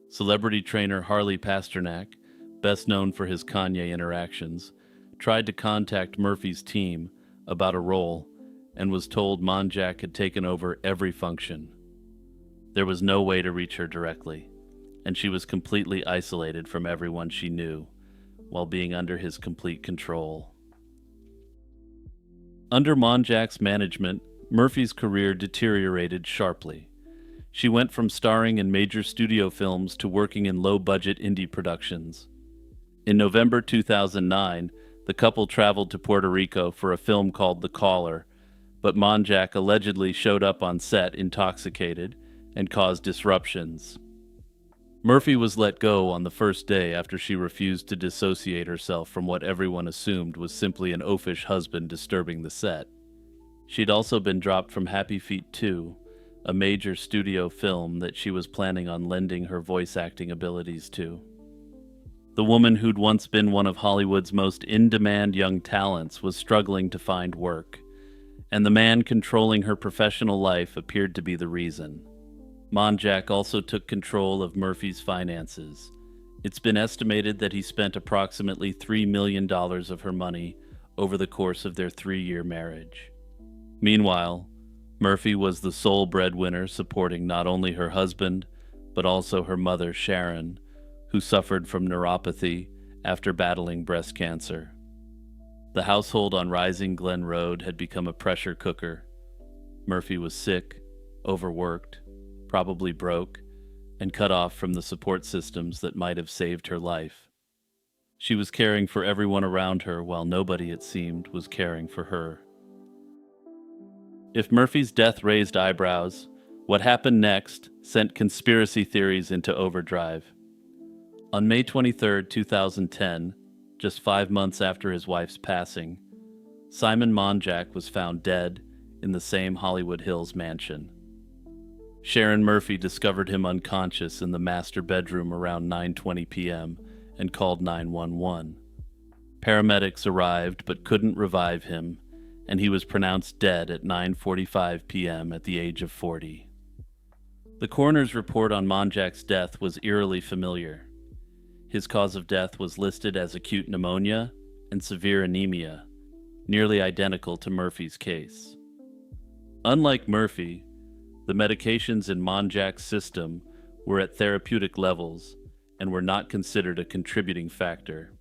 Celebrity trainer Harley Pasternak, best known for his Kanye interactions, tried to contact Murphy's team about a role and was told Monjack had taken over every function. There was no way to reach her directly, and she was completely isolated from everyone she knew, while being under his complete control. Under Monjack's management, Murphy's career deteriorated sharply. She went from starring in major studio films to working in low-budget indie productions. In November 2009, the couple traveled to Puerto Rico for a film called The Caller, but Monjack allegedly showed up on set intoxicated and caused disruptions. Murphy was let go on the first day after she refused to dissociate herself from what everyone assumed was simply an oafish husband disturbing the set. She'd also been dropped from Happy Feet 2, a major studio film that she was planning on lending her voice acting abilities to. The woman who'd once been one of Hollywood's most in-demand young talents was struggling to find work, and the man controlling her professional life appeared to be the reason. Monjack also took control of Murphy's finances. It's been estimated that he spent approximately $3 million of her money over the course of their 3-year marriage. Meanwhile, Murphy was the sole breadwinner supporting not only her husband, but also her mother, Sharon, who suffered from neuropathy after battling breast cancer. The household on Rising Glen Road had become a pressure cooker. Murphy was sick, overworked, probably broke, and cut off from the support systems that might have saved her life. She was caring for everyone around her while nobody, it seemed, was caring for her. If Murphy's death raised eyebrows, what happened next sent conspiracy theories into overdrive. On May 23, 2010, just 5 months after his wife's passing, Simon Monjack was found dead in the same Hollywood Hills mansion. Sharon Murphy discovered him unconscious in the master bedroom around 9:20 p.m. and called 911. Paramedics arrived but couldn't revive him, and he was pronounced dead at 9:45 p.m. at the age of 40. The coroner's report on Monjack's death was eerily familiar. His cause of death was listed as acute pneumonia and severe anemia, nearly identical to Murphy's case. Unlike Murphy, the medications in Monjack's system were at therapeutic levels and were not considered a contributing factor.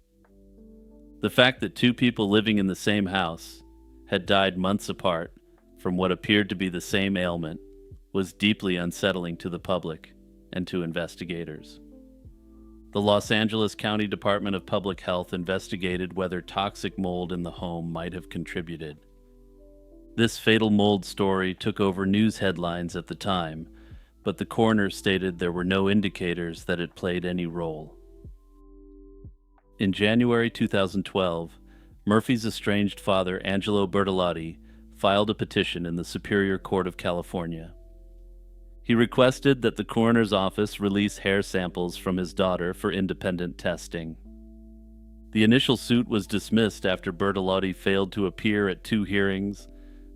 The fact that 2 people living in the same house had died months apart from what appeared to be the same ailment was deeply unsettling to the public and to investigators. The Los Angeles County Department of Public Health investigated whether toxic mold in the home might have contributed. This fatal mold story took over news headlines at the time, but the coroner stated there were no indicators that it played any role. In January 2012, Murphy's estranged father, Angelo Bertolotti, filed a petition in the Superior Court of California. He requested that the coroner's office release hair samples from his daughter for independent testing. The initial suit was dismissed after Bertolotti failed to appear at 2 hearings,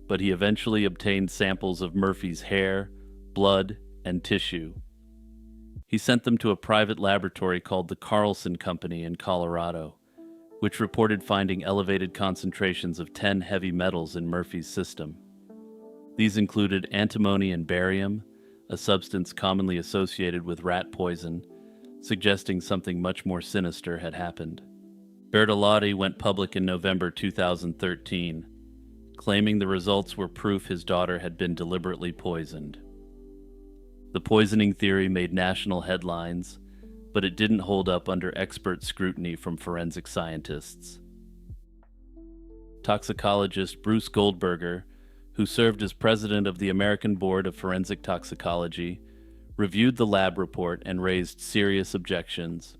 but he eventually obtained samples of Murphy's hair, blood, and tissue. He sent them to a private laboratory called the Carlson Company in Colorado, which reported finding elevated concentrations of 10 heavy metals in Murphy's system. These included antimony and barium, a substance commonly associated with rat poison, suggesting something much more sinister had happened. Bertolotti went public in November 2013, claiming the results were proof his daughter had been deliberately poisoned. The poisoning theory made national headlines, but it didn't hold up under expert scrutiny from forensic scientists. Toxicologist Bruce Goldberger, who served as president of the American Board of Forensic Toxicology, reviewed the lab report and raised serious objections.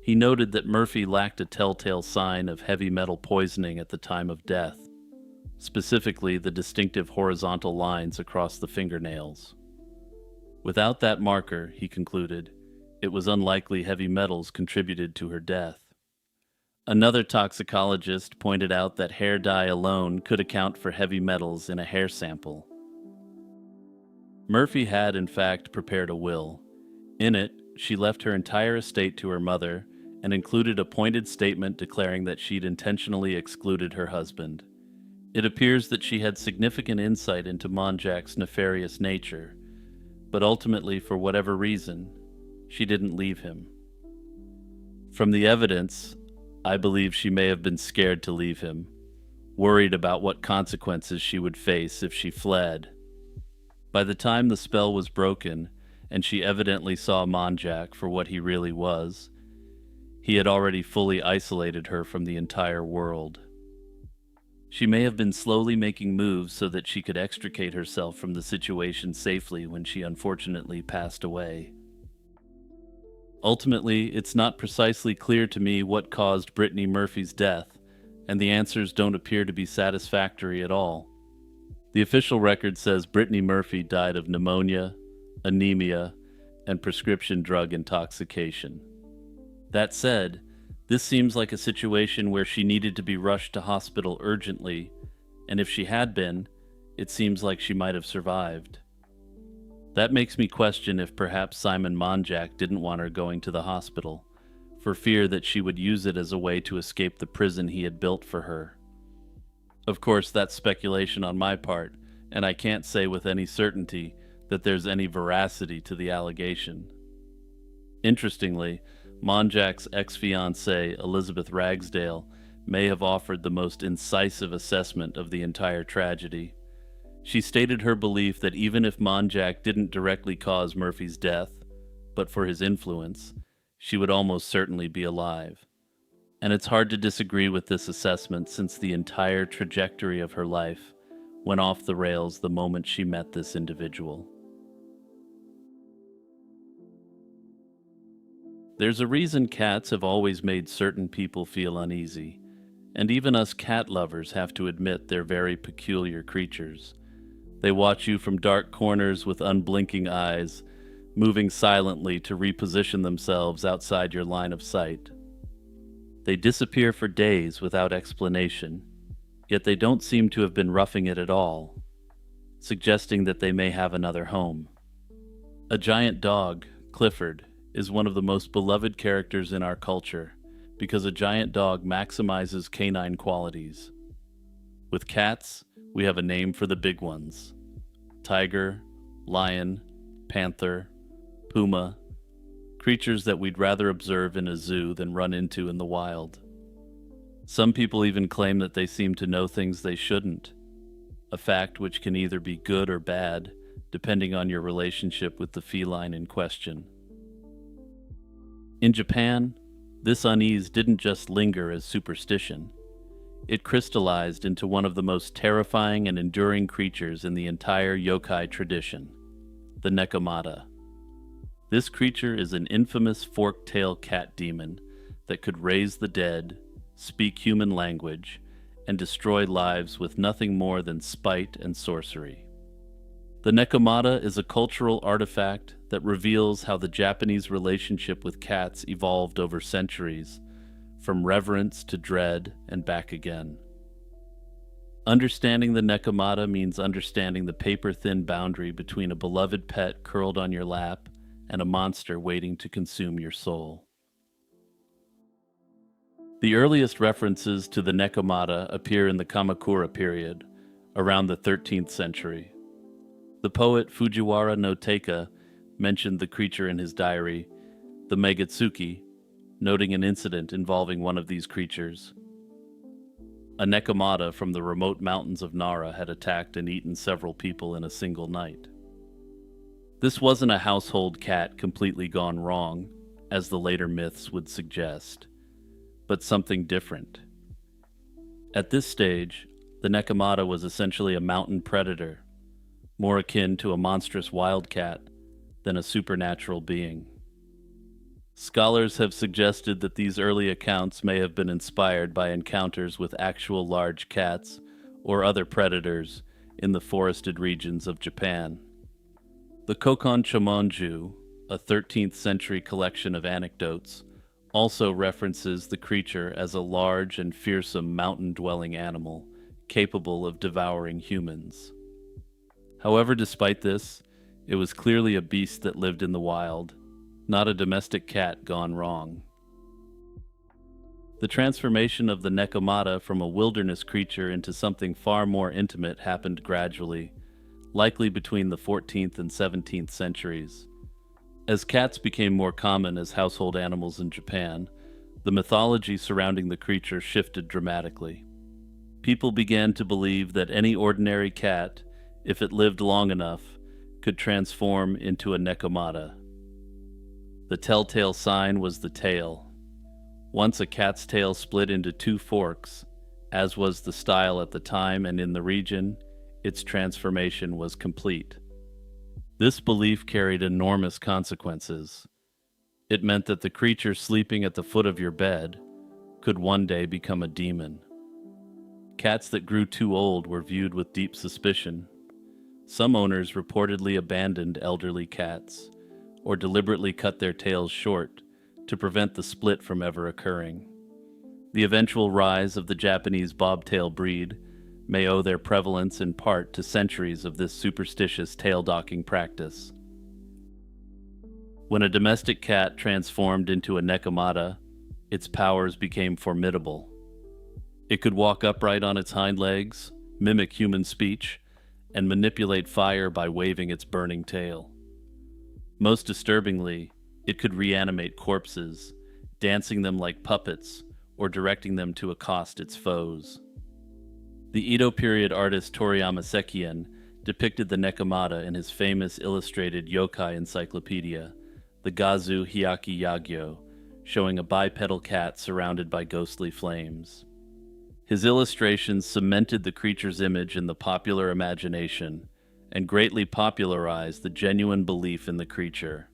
He noted that Murphy lacked a telltale sign of heavy metal poisoning at the time of death, specifically the distinctive horizontal lines across the fingernails. Without that marker, he concluded, it was unlikely heavy metals contributed to her death. Another toxicologist pointed out that hair dye alone could account for heavy metals in a hair sample. Murphy had, in fact, prepared a will. In it, she left her entire estate to her mother and included a pointed statement declaring that she'd intentionally excluded her husband. It appears that she had significant insight into Monjack's nefarious nature, but ultimately, for whatever reason, she didn't leave him. From the evidence, I believe she may have been scared to leave him, worried about what consequences she would face if she fled. By the time the spell was broken, and she evidently saw Monjack for what he really was, he had already fully isolated her from the entire world. She may have been slowly making moves so that she could extricate herself from the situation safely when she unfortunately passed away. Ultimately, it's not precisely clear to me what caused Brittany Murphy's death, and the answers don't appear to be satisfactory at all. The official record says Brittany Murphy died of pneumonia, anemia, and prescription drug intoxication. That said, this seems like a situation where she needed to be rushed to hospital urgently, and if she had been, it seems like she might have survived. That makes me question if perhaps Simon Monjack didn't want her going to the hospital, for fear that she would use it as a way to escape the prison he had built for her. Of course, that's speculation on my part, and I can't say with any certainty that there's any veracity to the allegation. Interestingly, Monjack's ex-fiancée, Elizabeth Ragsdale, may have offered the most incisive assessment of the entire tragedy. She stated her belief that even if Monjack didn't directly cause Murphy's death, but for his influence, she would almost certainly be alive. And it's hard to disagree with this assessment since the entire trajectory of her life went off the rails the moment she met this individual. There's a reason cats have always made certain people feel uneasy, and even us cat lovers have to admit they're very peculiar creatures. They watch you from dark corners with unblinking eyes, moving silently to reposition themselves outside your line of sight. They disappear for days without explanation, yet they don't seem to have been roughing it at all, suggesting that they may have another home. A giant dog, Clifford, is one of the most beloved characters in our culture because a giant dog maximizes canine qualities. With cats, we have a name for the big ones: tiger, lion, panther, puma, creatures that we'd rather observe in a zoo than run into in the wild. Some people even claim that they seem to know things they shouldn't, a fact which can either be good or bad, depending on your relationship with the feline in question. In Japan, this unease didn't just linger as superstition. It crystallized into one of the most terrifying and enduring creatures in the entire yokai tradition, the Nekomata. This creature is an infamous fork-tailed cat demon that could raise the dead, speak human language, and destroy lives with nothing more than spite and sorcery. The Nekomata is a cultural artifact that reveals how the Japanese relationship with cats evolved over centuries, from reverence to dread and back again. Understanding the Nekomata means understanding the paper-thin boundary between a beloved pet curled on your lap and a monster waiting to consume your soul. The earliest references to the Nekomata appear in the Kamakura period, around the 13th century. The poet Fujiwara no Teika mentioned the creature in his diary, the Megatsuki, noting an incident involving one of these creatures. A Nekomata from the remote mountains of Nara had attacked and eaten several people in a single night. This wasn't a household cat completely gone wrong, as the later myths would suggest, but something different. At this stage, the Nekomata was essentially a mountain predator, more akin to a monstrous wildcat than a supernatural being. Scholars have suggested that these early accounts may have been inspired by encounters with actual large cats or other predators in the forested regions of Japan. The Kokon Chomonju, a 13th century collection of anecdotes, also references the creature as a large and fearsome mountain-dwelling animal capable of devouring humans. However, despite this, it was clearly a beast that lived in the wild, not a domestic cat gone wrong. The transformation of the Nekomata from a wilderness creature into something far more intimate happened gradually, likely between the 14th and 17th centuries. As cats became more common as household animals in Japan, the mythology surrounding the creature shifted dramatically. People began to believe that any ordinary cat, if it lived long enough, could transform into a Nekomata. The telltale sign was the tail. Once a cat's tail split into two forks, as was the style at the time and in the region, its transformation was complete. This belief carried enormous consequences. It meant that the creature sleeping at the foot of your bed could one day become a demon. Cats that grew too old were viewed with deep suspicion. Some owners reportedly abandoned elderly cats, or deliberately cut their tails short to prevent the split from ever occurring. The eventual rise of the Japanese bobtail breed may owe their prevalence in part to centuries of this superstitious tail-docking practice. When a domestic cat transformed into a Nekomata, its powers became formidable. It could walk upright on its hind legs, mimic human speech, and manipulate fire by waving its burning tail. Most disturbingly, it could reanimate corpses, dancing them like puppets or directing them to accost its foes. The Edo period artist Toriyama Sekien depicted the Nekomata in his famous illustrated yokai encyclopedia, the Gazu Hyaki Yagyo, showing a bipedal cat surrounded by ghostly flames. His illustrations cemented the creature's image in the popular imagination and greatly popularized the genuine belief in the creature.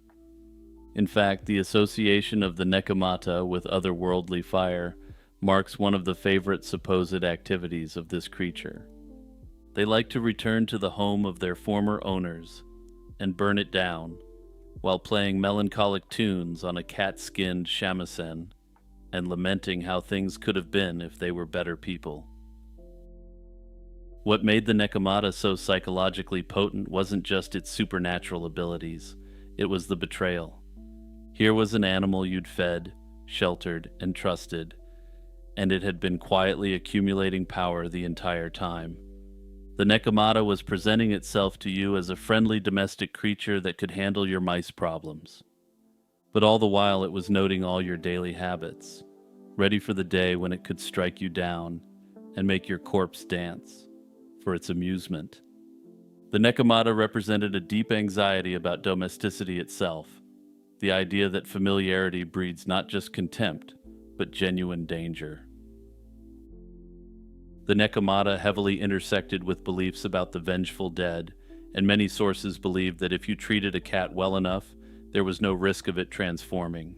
In fact, the association of the Nekomata with otherworldly fire marks one of the favorite supposed activities of this creature. They like to return to the home of their former owners and burn it down, while playing melancholic tunes on a cat-skinned shamisen and lamenting how things could have been if they were better people. What made the Nekomata so psychologically potent wasn't just its supernatural abilities, it was the betrayal. Here was an animal you'd fed, sheltered, and trusted, and it had been quietly accumulating power the entire time. The Nekomata was presenting itself to you as a friendly domestic creature that could handle your mice problems. But all the while it was noting all your daily habits, ready for the day when it could strike you down and make your corpse dance for its amusement. The Nekomata represented a deep anxiety about domesticity itself, the idea that familiarity breeds not just contempt, but genuine danger. The Nekomata heavily intersected with beliefs about the vengeful dead, and many sources believed that if you treated a cat well enough, there was no risk of it transforming.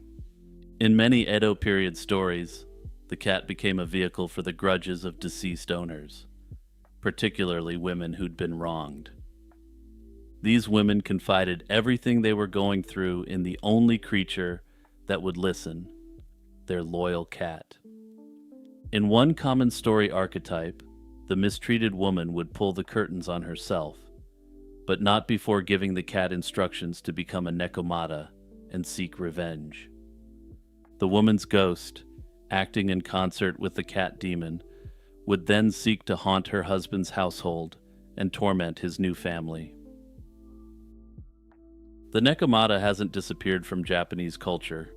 In many Edo period stories, the the cat became a vehicle for the grudges of deceased owners, particularly women who'd been wronged. These women confided everything they were going through in the only creature that would listen, their loyal cat. In one common story archetype, the mistreated woman would pull the curtains on herself, but not before giving the cat instructions to become a nekomata and seek revenge. The woman's ghost, acting in concert with the cat demon, would then seek to haunt her husband's household and torment his new family. The nekomata hasn't disappeared from Japanese culture,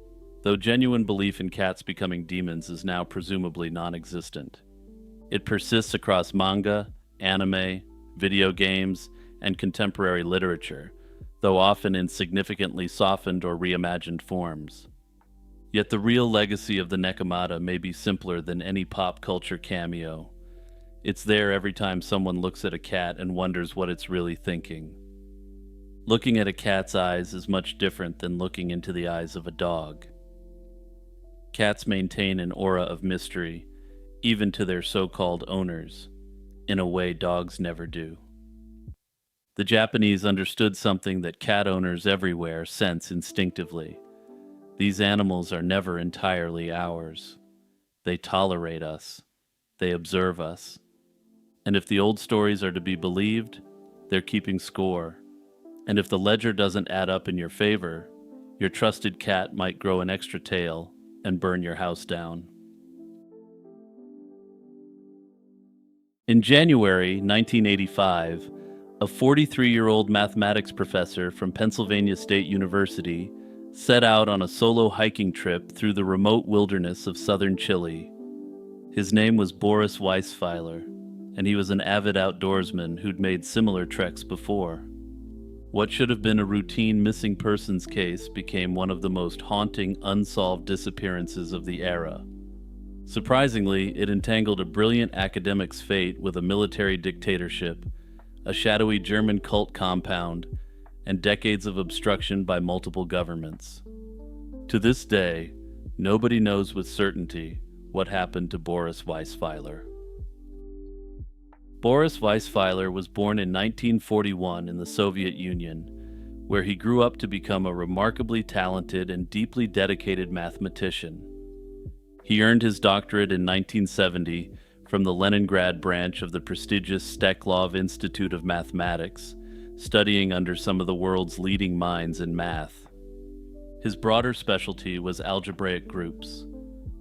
though genuine belief in cats becoming demons is now presumably non-existent. It persists across manga, anime, video games, and contemporary literature, though often in significantly softened or reimagined forms. Yet the real legacy of the nekomata may be simpler than any pop culture cameo. It's there every time someone looks at a cat and wonders what it's really thinking. Looking at a cat's eyes is much different than looking into the eyes of a dog. Cats maintain an aura of mystery, even to their so-called owners, in a way dogs never do. The Japanese understood something that cat owners everywhere sense instinctively. These animals are never entirely ours. They tolerate us. They observe us. And if the old stories are to be believed, they're keeping score. And if the ledger doesn't add up in your favor, your trusted cat might grow an extra tail and burn your house down. In January 1985, a 43-year-old mathematics professor from Pennsylvania State University set out on a solo hiking trip through the remote wilderness of southern Chile. His name was Boris Weisfeiler, and he was an avid outdoorsman who'd made similar treks before. What should have been a routine missing persons case became one of the most haunting unsolved disappearances of the era. Surprisingly, it entangled a brilliant academic's fate with a military dictatorship, a shadowy German cult compound, and decades of obstruction by multiple governments. To this day, nobody knows with certainty what happened to Boris Weisfeiler. Boris Weisfeiler was born in 1941 in the Soviet Union, where he grew up to become a remarkably talented and deeply dedicated mathematician. He earned his doctorate in 1970 from the Leningrad branch of the prestigious Steklov Institute of Mathematics, studying under some of the world's leading minds in math. His broader specialty was algebraic groups,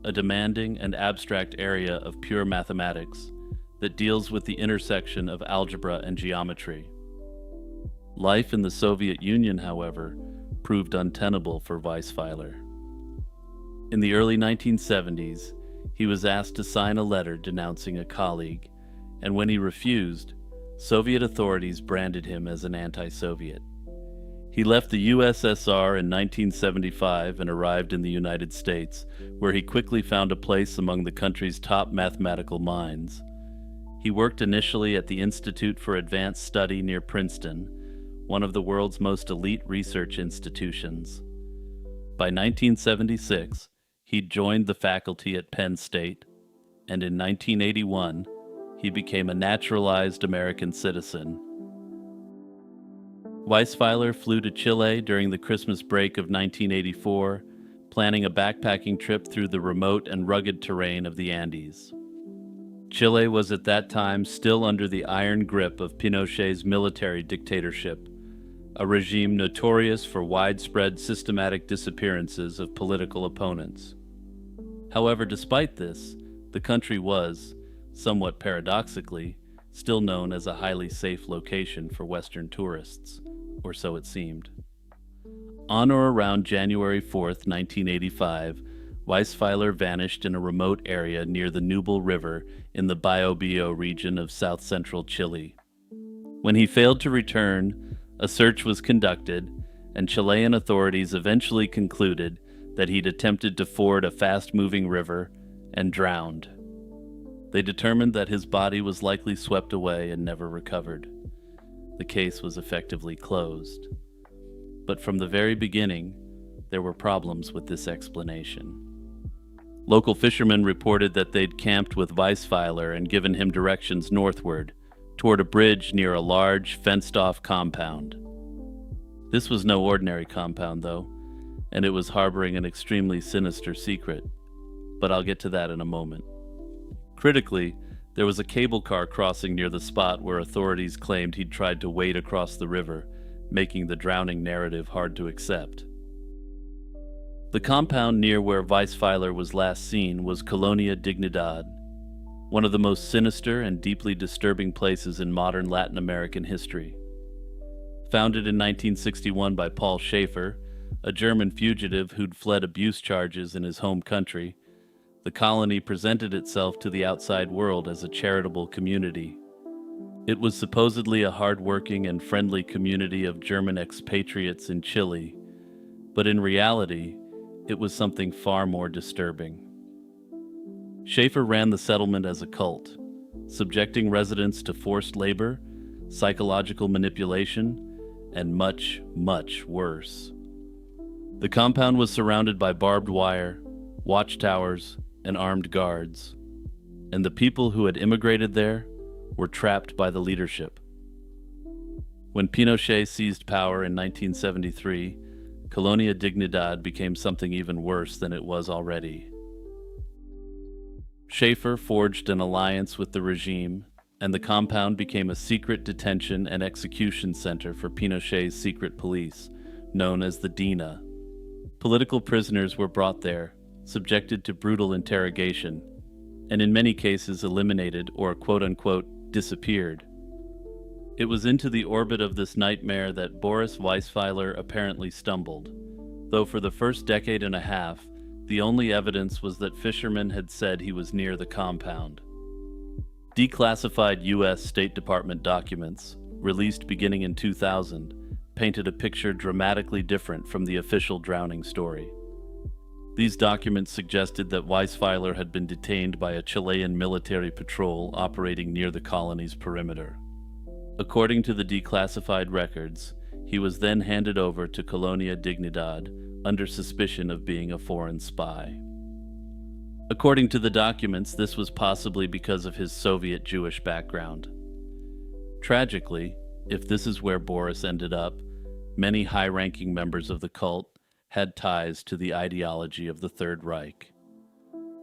a demanding and abstract area of pure mathematics that deals with the intersection of algebra and geometry. Life in the Soviet Union, however, proved untenable for Weisfeiler. In the early 1970s, he was asked to sign a letter denouncing a colleague, and when he refused, Soviet authorities branded him as an anti-Soviet. He left the USSR in 1975 and arrived in the United States, where he quickly found a place among the country's top mathematical minds. He worked initially at the Institute for Advanced Study near Princeton, one of the world's most elite research institutions. By 1976, he'd joined the faculty at Penn State, and in 1981, he became a naturalized American citizen. Weisfeiler flew to Chile during the Christmas break of 1984, planning a backpacking trip through the remote and rugged terrain of the Andes. Chile was at that time still under the iron grip of Pinochet's military dictatorship, a regime notorious for widespread systematic disappearances of political opponents. However, despite this, the country was, somewhat paradoxically, still known as a highly safe location for Western tourists, or so it seemed. On or around January 4th, 1985, Weisfeiler vanished in a remote area near the Nubel River in the Biobío region of south-central Chile. When he failed to return, a search was conducted, and Chilean authorities eventually concluded that he'd attempted to ford a fast-moving river and drowned. They determined that his body was likely swept away and never recovered. The case was effectively closed. But from the very beginning, there were problems with this explanation. Local fishermen reported that they'd camped with Weisweiler and given him directions northward, toward a bridge near a large, fenced-off compound. This was no ordinary compound, though, and it was harboring an extremely sinister secret. But I'll get to that in a moment. Critically, there was a cable car crossing near the spot where authorities claimed he'd tried to wade across the river, making the drowning narrative hard to accept. The compound near where Weisweiler was last seen was Colonia Dignidad, one of the most sinister and deeply disturbing places in modern Latin American history. Founded in 1961 by Paul Schaefer, a German fugitive who'd fled abuse charges in his home country, the colony presented itself to the outside world as a charitable community. It was supposedly a hard-working and friendly community of German expatriates in Chile, but in reality, it was something far more disturbing. Schaefer ran the settlement as a cult, subjecting residents to forced labor, psychological manipulation, and much, much worse. The compound was surrounded by barbed wire, watchtowers, and armed guards, and the people who had immigrated there were trapped by the leadership. When Pinochet seized power in 1973, Colonia Dignidad became something even worse than it was already. Schaefer forged an alliance with the regime, and the compound became a secret detention and execution center for Pinochet's secret police, known as the DINA. Political prisoners were brought there, subjected to brutal interrogation, and in many cases eliminated or quote-unquote disappeared. It was into the orbit of this nightmare that Boris Weisweiler apparently stumbled, though for the first decade and a half, the only evidence was that fishermen had said he was near the compound. Declassified U.S. State Department documents, released beginning in 2000, painted a picture dramatically different from the official drowning story. These documents suggested that Weisweiler had been detained by a Chilean military patrol operating near the colony's perimeter. According to the declassified records, he was then handed over to Colonia Dignidad under suspicion of being a foreign spy. According to the documents, this was possibly because of his Soviet Jewish background. Tragically, if this is where Boris ended up, many high-ranking members of the cult had ties to the ideology of the Third Reich.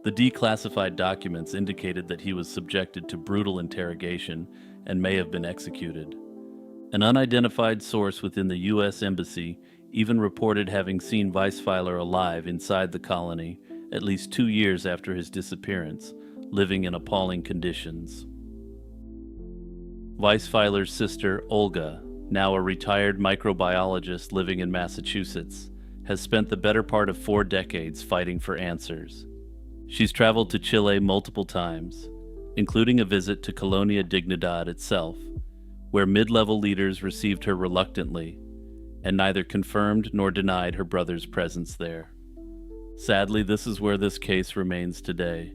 The declassified documents indicated that he was subjected to brutal interrogation and may have been executed. An unidentified source within the U.S. Embassy even reported having seen Weisweiler alive inside the colony at least 2 years after his disappearance, living in appalling conditions. Weisweiler's sister, Olga, now a retired microbiologist living in Massachusetts, has spent the better part of 4 decades fighting for answers. She's traveled to Chile multiple times, including a visit to Colonia Dignidad itself, where mid-level leaders received her reluctantly and neither confirmed nor denied her brother's presence there. Sadly, this is where this case remains today,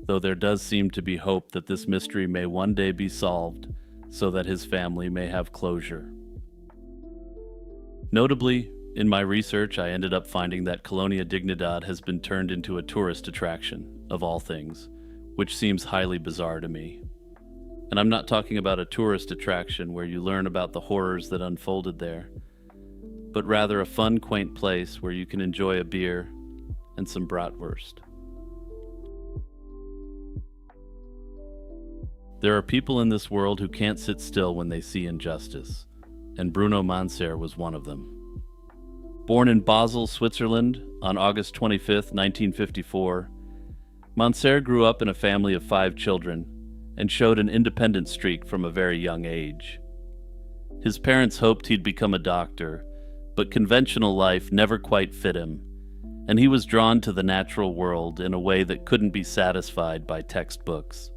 though there does seem to be hope that this mystery may one day be solved so that his family may have closure. Notably, in my research, I ended up finding that Colonia Dignidad has been turned into a tourist attraction, of all things, which seems highly bizarre to me. And I'm not talking about a tourist attraction where you learn about the horrors that unfolded there, but rather a fun, quaint place where you can enjoy a beer and some bratwurst. There are people in this world who can't sit still when they see injustice, and Bruno Manser was one of them. Born in Basel, Switzerland, on August 25, 1954, Manser grew up in a family of 5 children and showed an independent streak from a very young age. His parents hoped he'd become a doctor, but conventional life never quite fit him, and he was drawn to the natural world in a way that couldn't be satisfied by textbooks.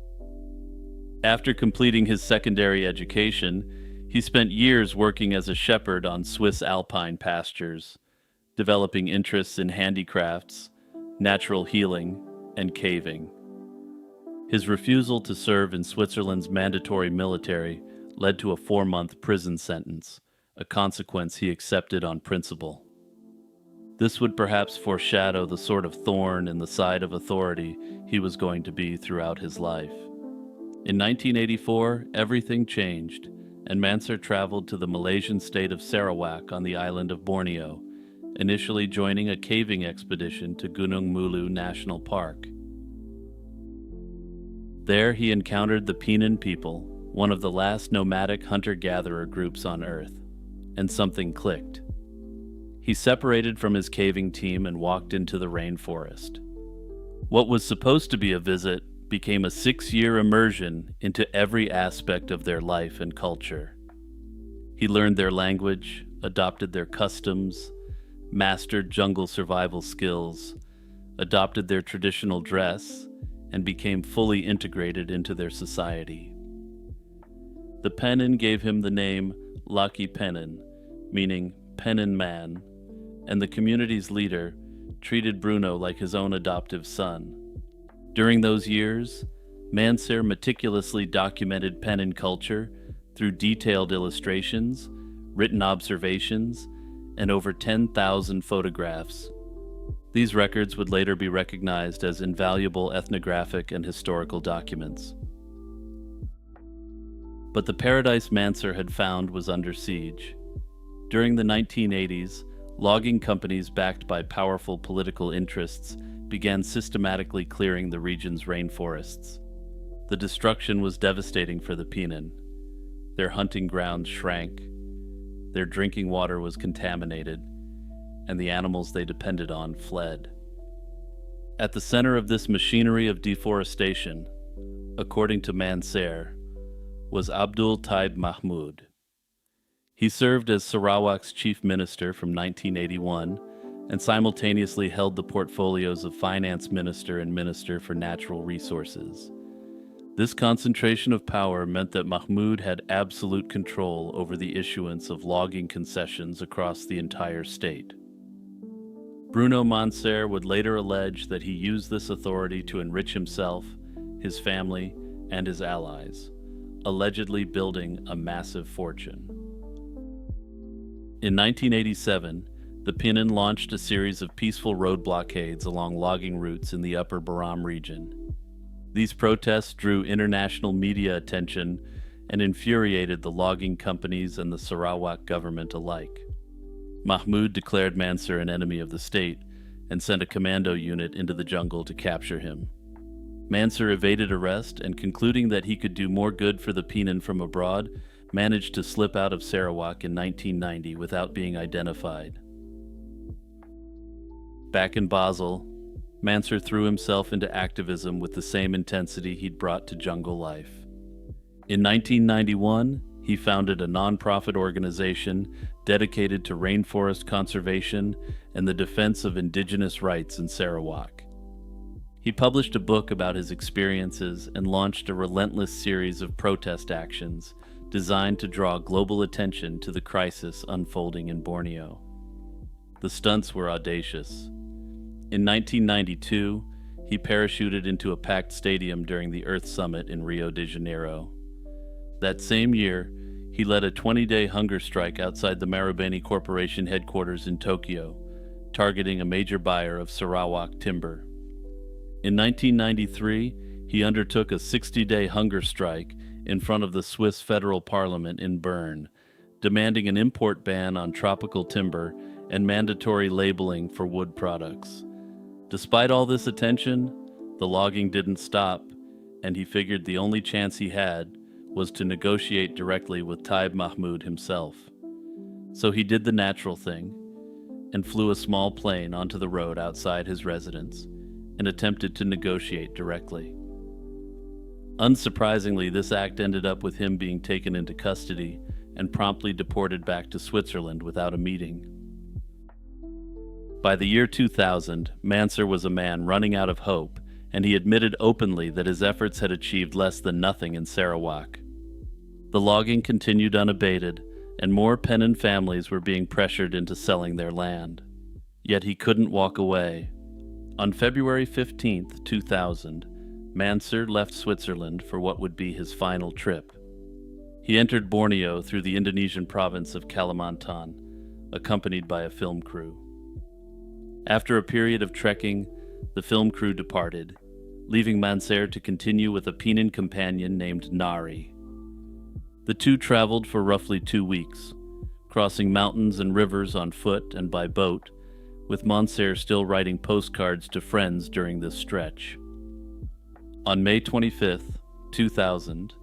After completing his secondary education, he spent years working as a shepherd on Swiss alpine pastures, developing interests in handicrafts, natural healing, and caving. His refusal to serve in Switzerland's mandatory military led to a 4-month prison sentence, a consequence he accepted on principle. This would perhaps foreshadow the sort of thorn in the side of authority he was going to be throughout his life. In 1984, everything changed, and Mansur traveled to the Malaysian state of Sarawak on the island of Borneo, initially joining a caving expedition to Gunung Mulu National Park. There he encountered the Penan people, one of the last nomadic hunter-gatherer groups on Earth, and something clicked. He separated from his caving team and walked into the rainforest. What was supposed to be a visit became a 6-year immersion into every aspect of their life and culture. He learned their language, adopted their customs, mastered jungle survival skills, adopted their traditional dress, and became fully integrated into their society. The Penan gave him the name Laki Penan, meaning Penan man, and the community's leader treated Bruno like his own adoptive son. During those years, Mansur meticulously documented Penan culture through detailed illustrations, written observations, and over 10,000 photographs. These records would later be recognized as invaluable ethnographic and historical documents. But the paradise Mansur had found was under siege. During the 1980s, logging companies backed by powerful political interests began systematically clearing the region's rainforests. The destruction was devastating for the Penan. Their hunting grounds shrank, their drinking water was contaminated, and the animals they depended on fled. At the center of this machinery of deforestation, according to Mansur, was Abdul Taib Mahmud. He served as Sarawak's chief minister from 1981 and simultaneously held the portfolios of finance minister and minister for natural resources. This concentration of power meant that Mahmud had absolute control over the issuance of logging concessions across the entire state. Bruno Mansur would later allege that he used this authority to enrich himself, his family, and his allies, allegedly building a massive fortune. In 1987, the Penan launched a series of peaceful road blockades along logging routes in the Upper Baram region. These protests drew international media attention and infuriated the logging companies and the Sarawak government alike. Mahmud declared Mansur an enemy of the state and sent a commando unit into the jungle to capture him. Mansur evaded arrest and, concluding that he could do more good for the Penan from abroad, managed to slip out of Sarawak in 1990 without being identified. Back in Basel, Mansur threw himself into activism with the same intensity he'd brought to jungle life. In 1991, he founded a non-profit organization dedicated to rainforest conservation and the defense of indigenous rights in Sarawak. He published a book about his experiences and launched a relentless series of protest actions designed to draw global attention to the crisis unfolding in Borneo. The stunts were audacious. In 1992, he parachuted into a packed stadium during the Earth Summit in Rio de Janeiro. That same year, he led a 20-day hunger strike outside the Marubeni Corporation headquarters in Tokyo, targeting a major buyer of Sarawak timber. In 1993, he undertook a 60-day hunger strike in front of the Swiss Federal Parliament in Bern, demanding an import ban on tropical timber and mandatory labeling for wood products. Despite all this attention, the logging didn't stop, and he figured the only chance he had was to negotiate directly with Taib Mahmud himself. So he did the natural thing and flew a small plane onto the road outside his residence and attempted to negotiate directly. Unsurprisingly, this act ended up with him being taken into custody and promptly deported back to Switzerland without a meeting. By the year 2000, Mansur was a man running out of hope, and he admitted openly that his efforts had achieved less than nothing in Sarawak. The logging continued unabated, and more Penan families were being pressured into selling their land. Yet he couldn't walk away. On February 15, 2000, Mansur left Switzerland for what would be his final trip. He entered Borneo through the Indonesian province of Kalimantan, accompanied by a film crew. After a period of trekking, the film crew departed, leaving Manser to continue with a Peenan companion named Nari. The two traveled for roughly 2 weeks, crossing mountains and rivers on foot and by boat, with Manser still writing postcards to friends during this stretch. On May 25th, 2000,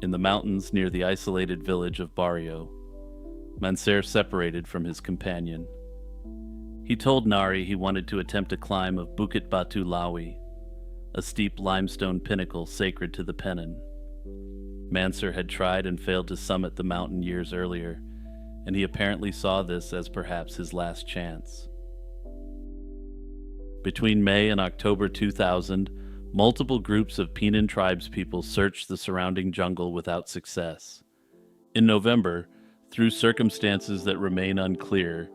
in the mountains near the isolated village of Barrio, Manser separated from his companion. He told Nari he wanted to attempt a climb of Bukit Batu Lawi, a steep limestone pinnacle sacred to the Penan. Manser had tried and failed to summit the mountain years earlier, and he apparently saw this as perhaps his last chance. Between May and October 2000, multiple groups of Peenan tribespeople searched the surrounding jungle without success. In November, through circumstances that remain unclear,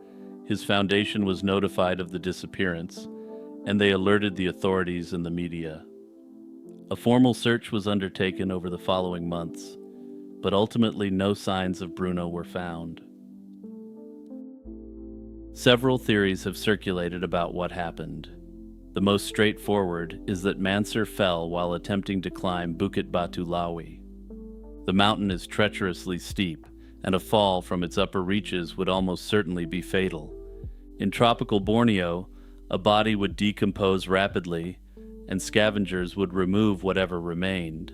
his foundation was notified of the disappearance, and they alerted the authorities and the media. A formal search was undertaken over the following months, but ultimately no signs of Bruno were found. Several theories have circulated about what happened. The most straightforward is that Manser fell while attempting to climb Bukit Batu Lawi. The mountain is treacherously steep, and a fall from its upper reaches would almost certainly be fatal. In tropical Borneo, a body would decompose rapidly, and scavengers would remove whatever remained.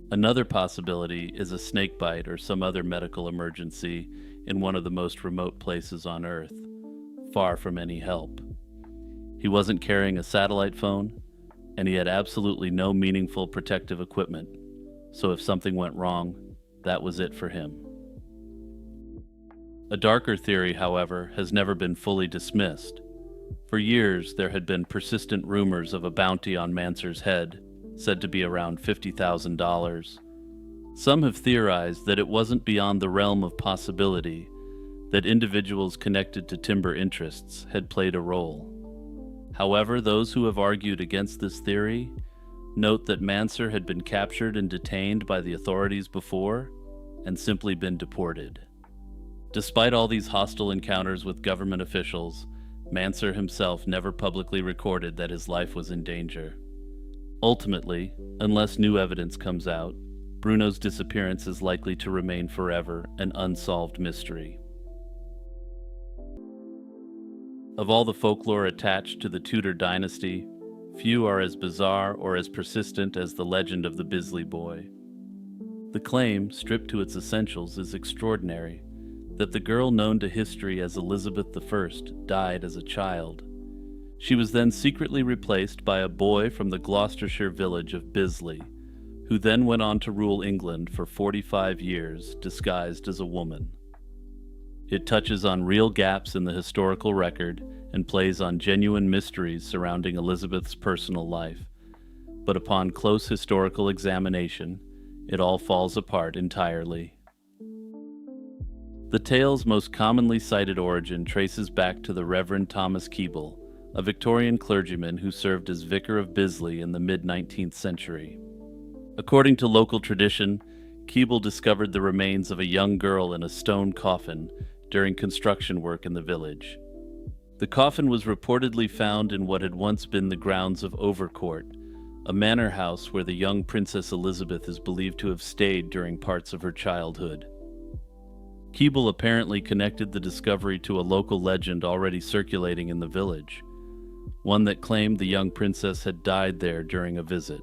Another possibility is a snakebite or some other medical emergency in one of the most remote places on Earth, far from any help. He wasn't carrying a satellite phone, and he had absolutely no meaningful protective equipment, so if something went wrong, that was it for him. A darker theory, however, has never been fully dismissed. For years, there had been persistent rumors of a bounty on Manser's head, said to be around $50,000. Some have theorized that it wasn't beyond the realm of possibility that individuals connected to timber interests had played a role. However, those who have argued against this theory note that Manser had been captured and detained by the authorities before and simply been deported. Despite all these hostile encounters with government officials, Manser himself never publicly recorded that his life was in danger. Ultimately, unless new evidence comes out, Bruno's disappearance is likely to remain forever an unsolved mystery. Of all the folklore attached to the Tudor dynasty, few are as bizarre or as persistent as the legend of the Bisley Boy. The claim, stripped to its essentials, is extraordinary, that the girl known to history as Elizabeth I died as a child. She was then secretly replaced by a boy from the Gloucestershire village of Bisley, who then went on to rule England for 45 years, disguised as a woman. It touches on real gaps in the historical record and plays on genuine mysteries surrounding Elizabeth's personal life. But upon close historical examination, it all falls apart entirely. The tale's most commonly cited origin traces back to the Reverend Thomas Keble, a Victorian clergyman who served as vicar of Bisley in the mid-19th century. According to local tradition, Keble discovered the remains of a young girl in a stone coffin during construction work in the village. The coffin was reportedly found in what had once been the grounds of Overcourt, a manor house where the young Princess Elizabeth is believed to have stayed during parts of her childhood. Keble apparently connected the discovery to a local legend already circulating in the village, one that claimed the young princess had died there during a visit.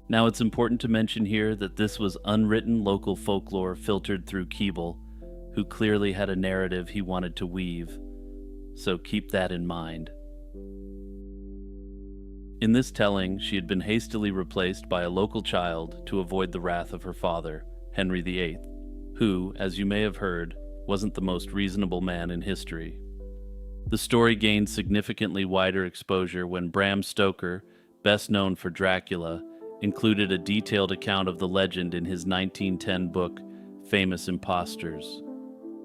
Now, it's important to mention here that this was unwritten local folklore filtered through Keble, who clearly had a narrative he wanted to weave, so keep that in mind. In this telling, she had been hastily replaced by a local child to avoid the wrath of her father, Henry VIII, who, as you may have heard, wasn't the most reasonable man in history. The story gained significantly wider exposure when Bram Stoker, best known for Dracula, included a detailed account of the legend in his 1910 book, Famous Impostors.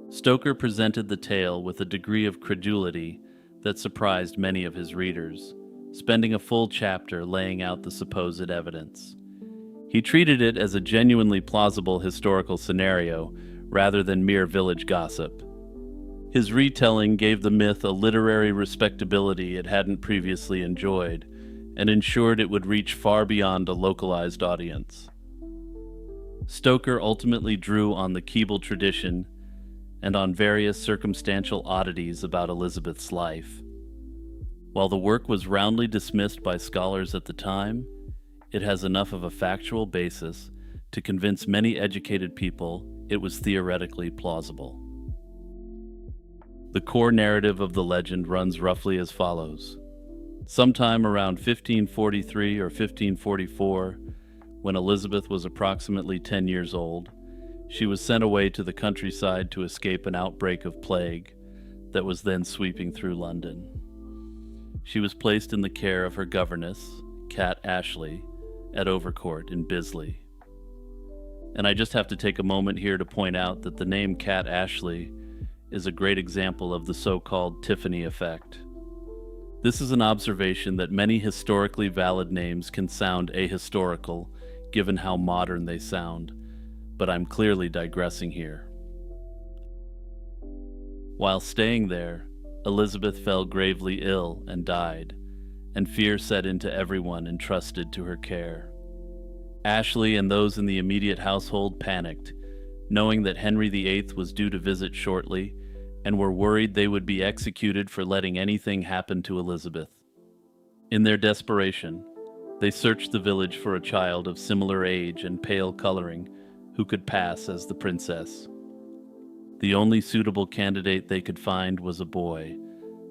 Stoker presented the tale with a degree of credulity that surprised many of his readers, spending a full chapter laying out the supposed evidence. He treated it as a genuinely plausible historical scenario rather than mere village gossip. His retelling gave the myth a literary respectability it hadn't previously enjoyed, and ensured it would reach far beyond a localized audience. Stoker ultimately drew on the Keble tradition and on various circumstantial oddities about Elizabeth's life. While the work was roundly dismissed by scholars at the time, it has enough of a factual basis to convince many educated people it was theoretically plausible. The core narrative of the legend runs roughly as follows. Sometime around 1543 or 1544, when Elizabeth was approximately 10 years old, she was sent away to the countryside to escape an outbreak of plague that was then sweeping through London. She was placed in the care of her governess, Cat Ashley, at Overcourt in Bisley. And I just have to take a moment here to point out that the name Cat Ashley is a great example of the so-called Tiffany effect. This is an observation that many historically valid names can sound ahistorical, given how modern they sound, but I'm clearly digressing here. While staying there, Elizabeth fell gravely ill and died, and fear set into everyone entrusted to her care. Ashley and those in the immediate household panicked, knowing that Henry VIII was due to visit shortly, and were worried they would be executed for letting anything happen to Elizabeth. In their desperation, they searched the village for a child of similar age and pale coloring who could pass as the princess. The only suitable candidate they could find was a boy,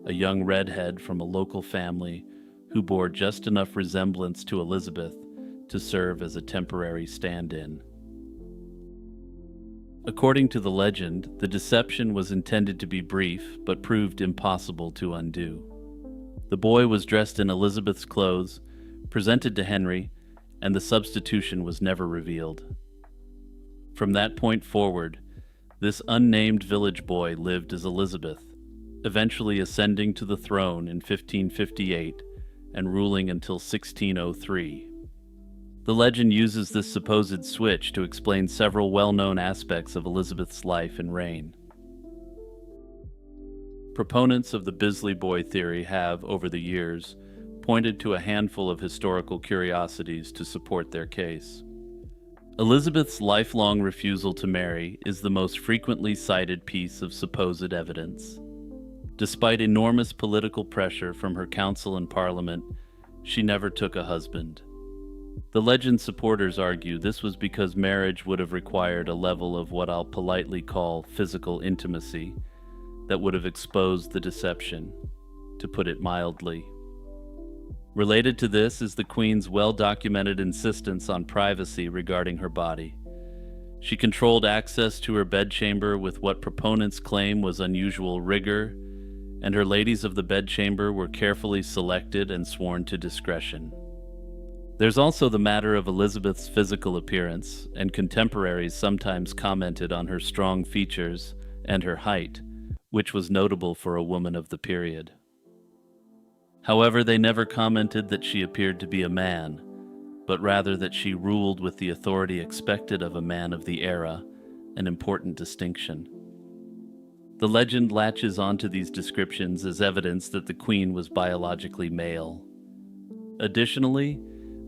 a young redhead from a local family who bore just enough resemblance to Elizabeth to serve as a temporary stand-in. According to the legend, the deception was intended to be brief, but proved impossible to undo. The boy was dressed in Elizabeth's clothes, presented to Henry, and the substitution was never revealed. From that point forward, this unnamed village boy lived as Elizabeth, eventually ascending to the throne in 1558 and ruling until 1603. The legend uses this supposed switch to explain several well-known aspects of Elizabeth's life and reign. Proponents of the Bisley Boy theory have, over the years, pointed to a handful of historical curiosities to support their case. Elizabeth's lifelong refusal to marry is the most frequently cited piece of supposed evidence. Despite enormous political pressure from her council and parliament, she never took a husband. The legend's supporters argue this was because marriage would have required a level of what I'll politely call physical intimacy that would have exposed the deception, to put it mildly. Related to this is the Queen's well-documented insistence on privacy regarding her body. She controlled access to her bedchamber with what proponents claim was unusual rigor, and her ladies of the bedchamber were carefully selected and sworn to discretion. There's also the matter of Elizabeth's physical appearance, and contemporaries sometimes commented on her strong features and her height, which was notable for a woman of the period. However, they never commented that she appeared to be a man, but rather that she ruled with the authority expected of a man of the era, an important distinction. The legend latches onto these descriptions as evidence that the Queen was biologically male. Additionally,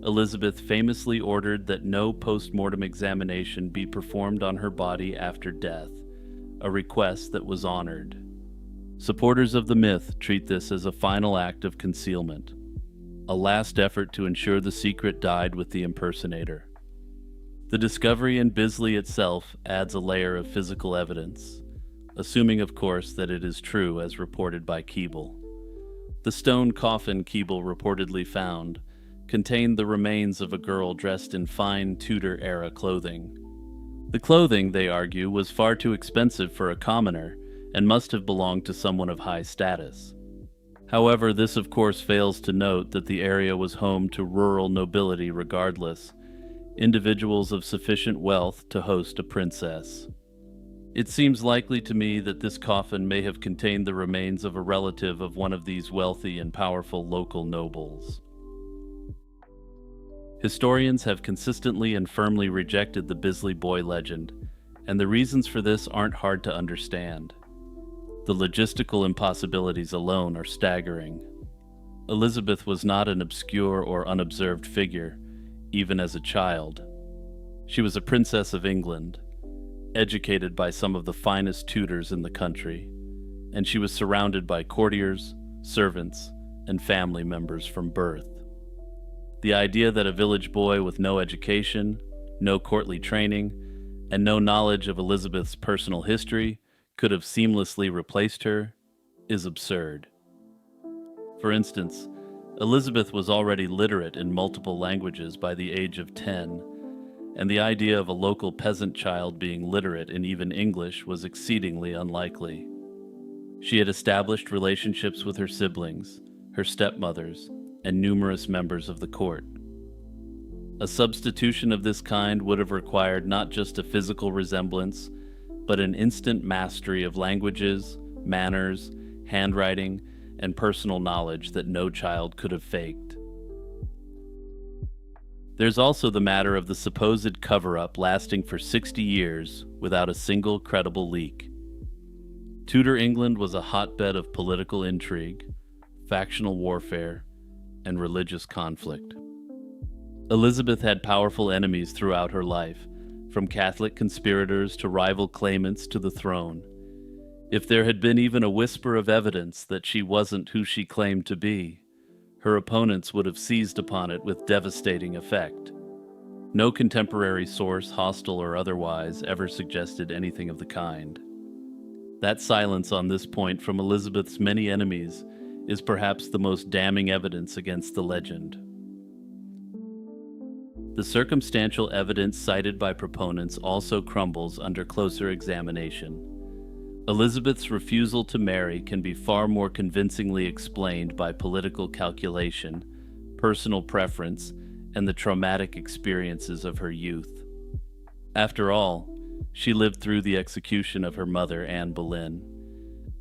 Elizabeth famously ordered that no post-mortem examination be performed on her body after death, a request that was honored. Supporters of the myth treat this as a final act of concealment, a last effort to ensure the secret died with the impersonator. The discovery in Bisley itself adds a layer of physical evidence, assuming of course that it is true as reported by Keble. The stone coffin Keble reportedly found contained the remains of a girl dressed in fine Tudor-era clothing. The clothing, they argue, was far too expensive for a commoner and must have belonged to someone of high status. However, this of course fails to note that the area was home to rural nobility regardless, individuals of sufficient wealth to host a princess. It seems likely to me that this coffin may have contained the remains of a relative of one of these wealthy and powerful local nobles. Historians have consistently and firmly rejected the Bisley Boy legend, and the reasons for this aren't hard to understand. The logistical impossibilities alone are staggering. Elizabeth was not an obscure or unobserved figure, even as a child. She was a princess of England, educated by some of the finest tutors in the country, and she was surrounded by courtiers, servants, and family members from birth. The idea that a village boy with no education, no courtly training, and no knowledge of Elizabeth's personal history could have seamlessly replaced her is absurd. For instance, Elizabeth was already literate in multiple languages by the age of 10, and the idea of a local peasant child being literate in even English was exceedingly unlikely. She had established relationships with her siblings, her stepmothers, and numerous members of the court. A substitution of this kind would have required not just a physical resemblance, but an instant mastery of languages, manners, handwriting, and personal knowledge that no child could have faked. There's also the matter of the supposed cover-up lasting for 60 years without a single credible leak. Tudor England was a hotbed of political intrigue, factional warfare, and religious conflict. Elizabeth had powerful enemies throughout her life, from Catholic conspirators to rival claimants to the throne. If there had been even a whisper of evidence that she wasn't who she claimed to be, her opponents would have seized upon it with devastating effect. No contemporary source, hostile or otherwise, ever suggested anything of the kind. That silence on this point from Elizabeth's many enemies is perhaps the most damning evidence against the legend. The circumstantial evidence cited by proponents also crumbles under closer examination. Elizabeth's refusal to marry can be far more convincingly explained by political calculation, personal preference, and the traumatic experiences of her youth. After all, she lived through the execution of her mother, Anne Boleyn,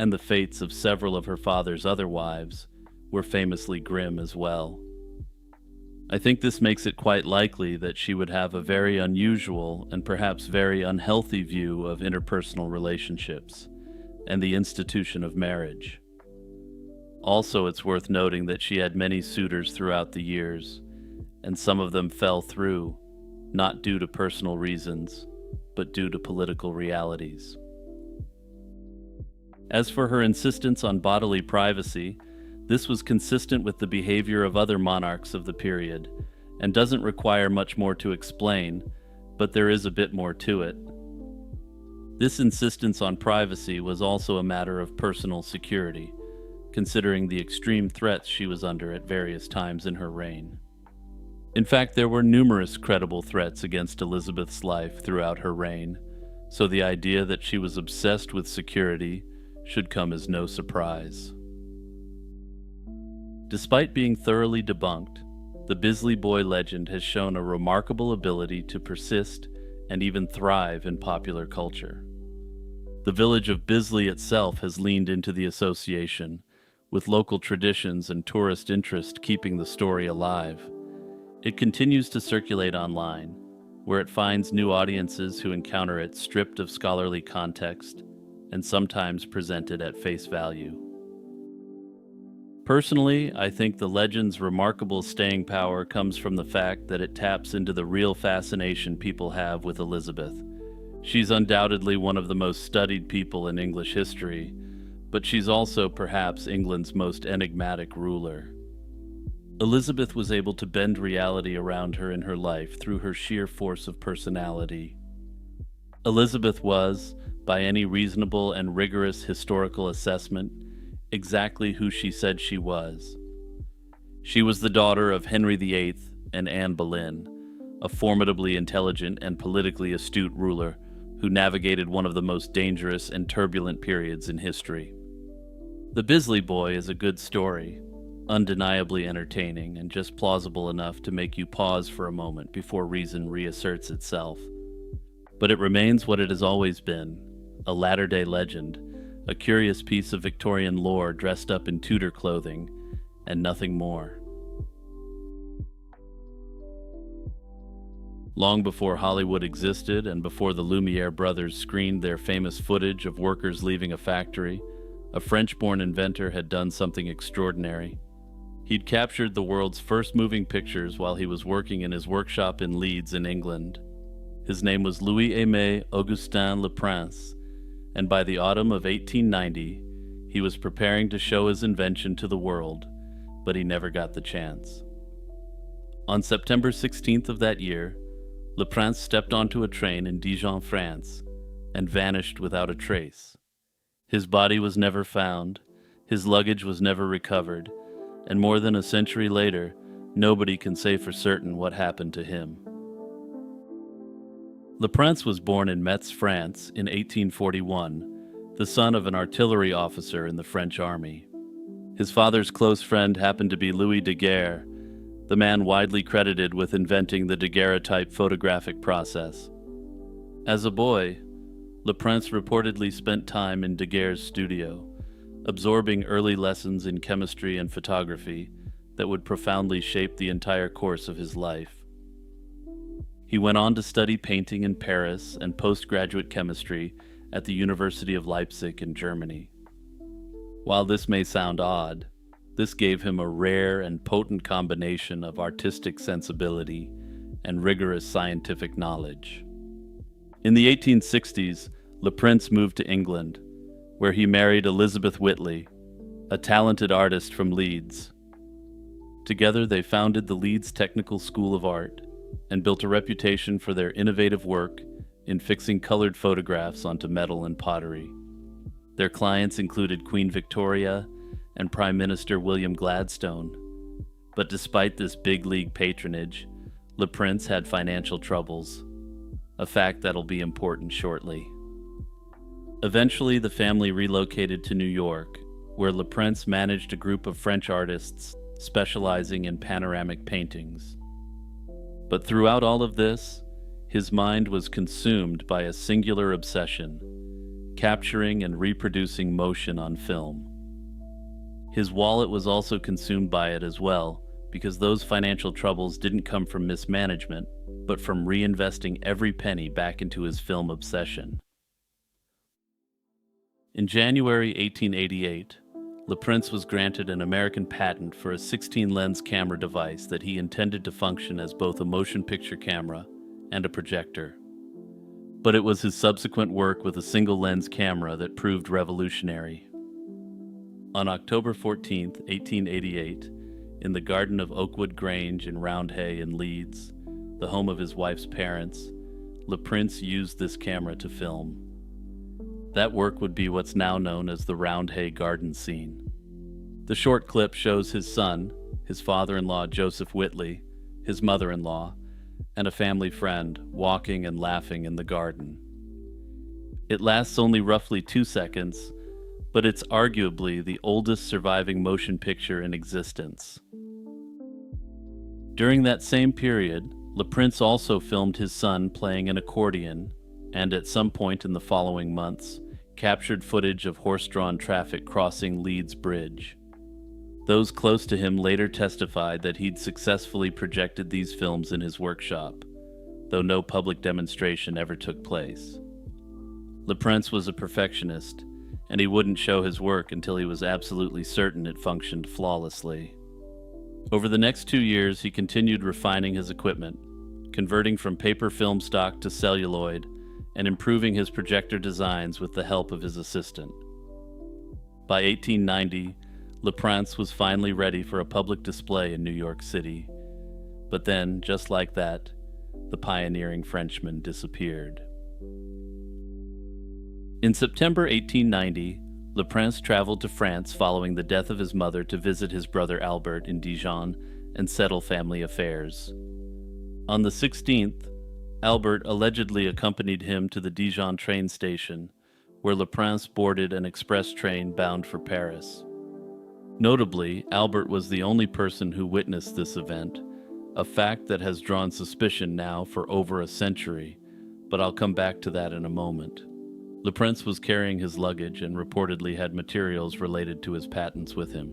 and the fates of several of her father's other wives were famously grim as well. I think this makes it quite likely that she would have a very unusual and perhaps very unhealthy view of interpersonal relationships and the institution of marriage. Also, it's worth noting that she had many suitors throughout the years, and some of them fell through, not due to personal reasons, but due to political realities. As for her insistence on bodily privacy, this was consistent with the behavior of other monarchs of the period, and doesn't require much more to explain, but there is a bit more to it. This insistence on privacy was also a matter of personal security, considering the extreme threats she was under at various times in her reign. In fact, there were numerous credible threats against Elizabeth's life throughout her reign, so the idea that she was obsessed with security should come as no surprise. Despite being thoroughly debunked, the Bisley Boy legend has shown a remarkable ability to persist and even thrive in popular culture. The village of Bisley itself has leaned into the association, with local traditions and tourist interest keeping the story alive. It continues to circulate online, where it finds new audiences who encounter it stripped of scholarly context and sometimes presented at face value. Personally, I think the legend's remarkable staying power comes from the fact that it taps into the real fascination people have with Elizabeth. She's undoubtedly one of the most studied people in English history, but she's also perhaps England's most enigmatic ruler. Elizabeth was able to bend reality around her in her life through her sheer force of personality. Elizabeth was, by any reasonable and rigorous historical assessment, exactly who she said she was. She was the daughter of Henry VIII and Anne Boleyn, a formidably intelligent and politically astute ruler who navigated one of the most dangerous and turbulent periods in history. The Bisley Boy is a good story, undeniably entertaining and just plausible enough to make you pause for a moment before reason reasserts itself. But it remains what it has always been, a latter-day legend, a curious piece of Victorian lore dressed up in Tudor clothing, and nothing more. Long before Hollywood existed and before the Lumiere brothers screened their famous footage of workers leaving a factory, a French-born inventor had done something extraordinary. He'd captured the world's first moving pictures while he was working in his workshop in Leeds in England. His name was Louis-Aimé Augustin Leprince, and by the autumn of 1890, he was preparing to show his invention to the world, but he never got the chance. On September 16th of that year, Leprince stepped onto a train in Dijon, France, and vanished without a trace. His body was never found, his luggage was never recovered, and more than a century later, nobody can say for certain what happened to him. Leprince was born in Metz, France in 1841, the son of an artillery officer in the French army. His father's close friend happened to be Louis Daguerre, the man widely credited with inventing the daguerreotype photographic process. As a boy, Leprince reportedly spent time in Daguerre's studio, absorbing early lessons in chemistry and photography that would profoundly shape the entire course of his life. He went on to study painting in Paris and postgraduate chemistry at the University of Leipzig in Germany. While this may sound odd, this gave him a rare and potent combination of artistic sensibility and rigorous scientific knowledge. In the 1860s, Leprince moved to England, where he married Elizabeth Whitley, a talented artist from Leeds. Together they founded the Leeds Technical School of Art and built a reputation for their innovative work in fixing colored photographs onto metal and pottery. Their clients included Queen Victoria and Prime Minister William Gladstone. But despite this big league patronage, Leprince had financial troubles, a fact that'll be important shortly. Eventually, the family relocated to New York, where Leprince managed a group of French artists specializing in panoramic paintings. But throughout all of this, his mind was consumed by a singular obsession: capturing and reproducing motion on film. His wallet was also consumed by it as well, because those financial troubles didn't come from mismanagement, but from reinvesting every penny back into his film obsession. In January 1888, Leprince was granted an American patent for a 16-lens camera device that he intended to function as both a motion picture camera and a projector. But it was his subsequent work with a single-lens camera that proved revolutionary. On October 14, 1888, in the garden of Oakwood Grange in Roundhay in Leeds, the home of his wife's parents, Leprince used this camera to film. That work would be what's now known as the Roundhay garden scene. The short clip shows his son, his father-in-law Joseph Whitley, his mother-in-law, and a family friend walking and laughing in the garden. It lasts only roughly 2 seconds, but it's arguably the oldest surviving motion picture in existence. During that same period, Leprince also filmed his son playing an accordion, and at some point in the following months, captured footage of horse-drawn traffic crossing Leeds Bridge. Those close to him later testified that he'd successfully projected these films in his workshop, though no public demonstration ever took place. Leprince was a perfectionist, and he wouldn't show his work until he was absolutely certain it functioned flawlessly. Over the next 2 years, he continued refining his equipment, converting from paper film stock to celluloid, and improving his projector designs with the help of his assistant. By 1890, Leprince was finally ready for a public display in New York City. But then, just like that, the pioneering Frenchman disappeared. In September 1890, Leprince traveled to France following the death of his mother to visit his brother Albert in Dijon and settle family affairs. On the 16th, Albert allegedly accompanied him to the Dijon train station, where Leprince boarded an express train bound for Paris. Notably, Albert was the only person who witnessed this event, a fact that has drawn suspicion now for over a century, but I'll come back to that in a moment. Leprince was carrying his luggage and reportedly had materials related to his patents with him,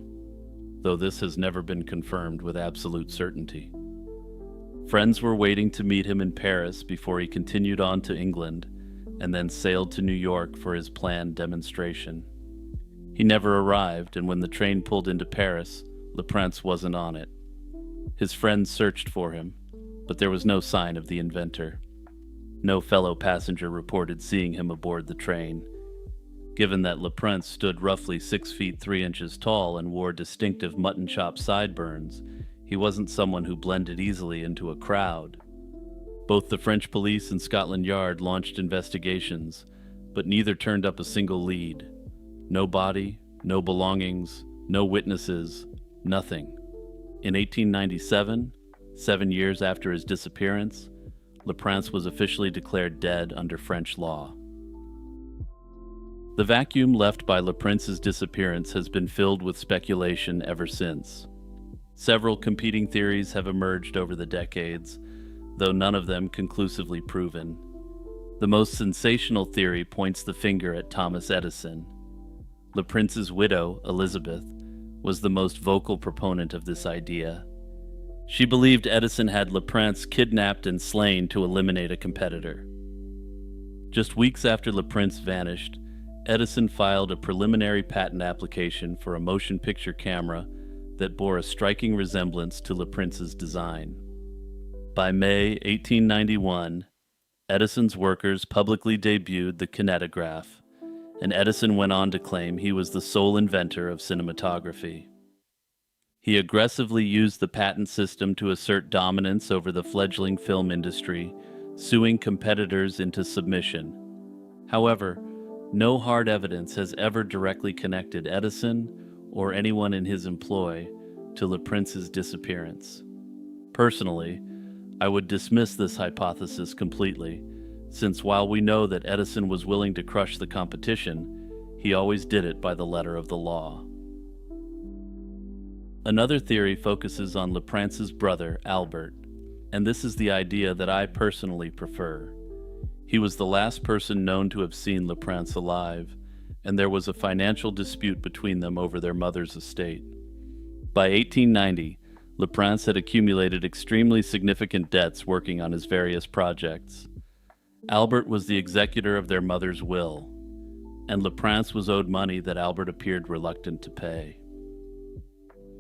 though this has never been confirmed with absolute certainty. Friends were waiting to meet him in Paris before he continued on to England and then sailed to New York for his planned demonstration. He never arrived, and when the train pulled into Paris, Le Prince wasn't on it. His friends searched for him, but there was no sign of the inventor. No fellow passenger reported seeing him aboard the train. Given that Le Prince stood roughly 6 feet 3 inches tall and wore distinctive mutton chop sideburns, he wasn't someone who blended easily into a crowd. Both the French police and Scotland Yard launched investigations, but neither turned up a single lead. No body, no belongings, no witnesses, nothing. In 1897, 7 years after his disappearance, Le Prince was officially declared dead under French law. The vacuum left by Le Prince's disappearance has been filled with speculation ever since. Several competing theories have emerged over the decades, though none of them conclusively proven. The most sensational theory points the finger at Thomas Edison. Le Prince's widow, Elizabeth, was the most vocal proponent of this idea. She believed Edison had Le Prince kidnapped and slain to eliminate a competitor. Just weeks after Le Prince vanished, Edison filed a preliminary patent application for a motion picture camera that bore a striking resemblance to Le Prince's design. By May 1891, Edison's workers publicly debuted the kinetograph, and Edison went on to claim he was the sole inventor of cinematography. He aggressively used the patent system to assert dominance over the fledgling film industry, suing competitors into submission. However, no hard evidence has ever directly connected Edison or anyone in his employ to Le Prince's disappearance. Personally, I would dismiss this hypothesis completely, since while we know that Edison was willing to crush the competition, he always did it by the letter of the law. Another theory focuses on Le Prince's brother, Albert, and this is the idea that I personally prefer. He was the last person known to have seen Le Prince alive, and there was a financial dispute between them over their mother's estate. By 1890, Le Prince had accumulated extremely significant debts working on his various projects. Albert was the executor of their mother's will, and Le Prince was owed money that Albert appeared reluctant to pay.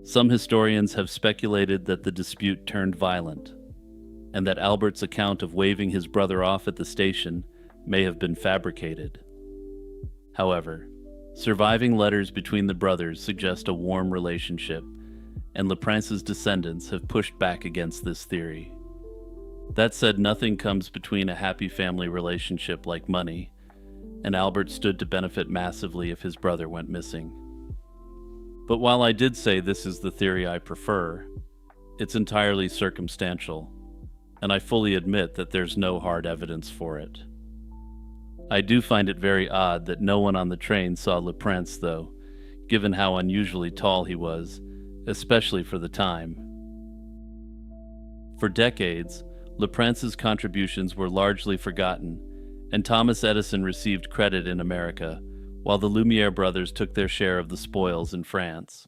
Some historians have speculated that the dispute turned violent, and that Albert's account of waving his brother off at the station may have been fabricated. However, surviving letters between the brothers suggest a warm relationship, and Le Prince's descendants have pushed back against this theory. That said, nothing comes between a happy family relationship like money, and Albert stood to benefit massively if his brother went missing. But while I did say this is the theory I prefer, it's entirely circumstantial, and I fully admit that there's no hard evidence for it. I do find it very odd that no one on the train saw Le Prince, though, given how unusually tall he was, especially for the time. For decades, Le Prince's contributions were largely forgotten, and Thomas Edison received credit in America, while the Lumiere brothers took their share of the spoils in France.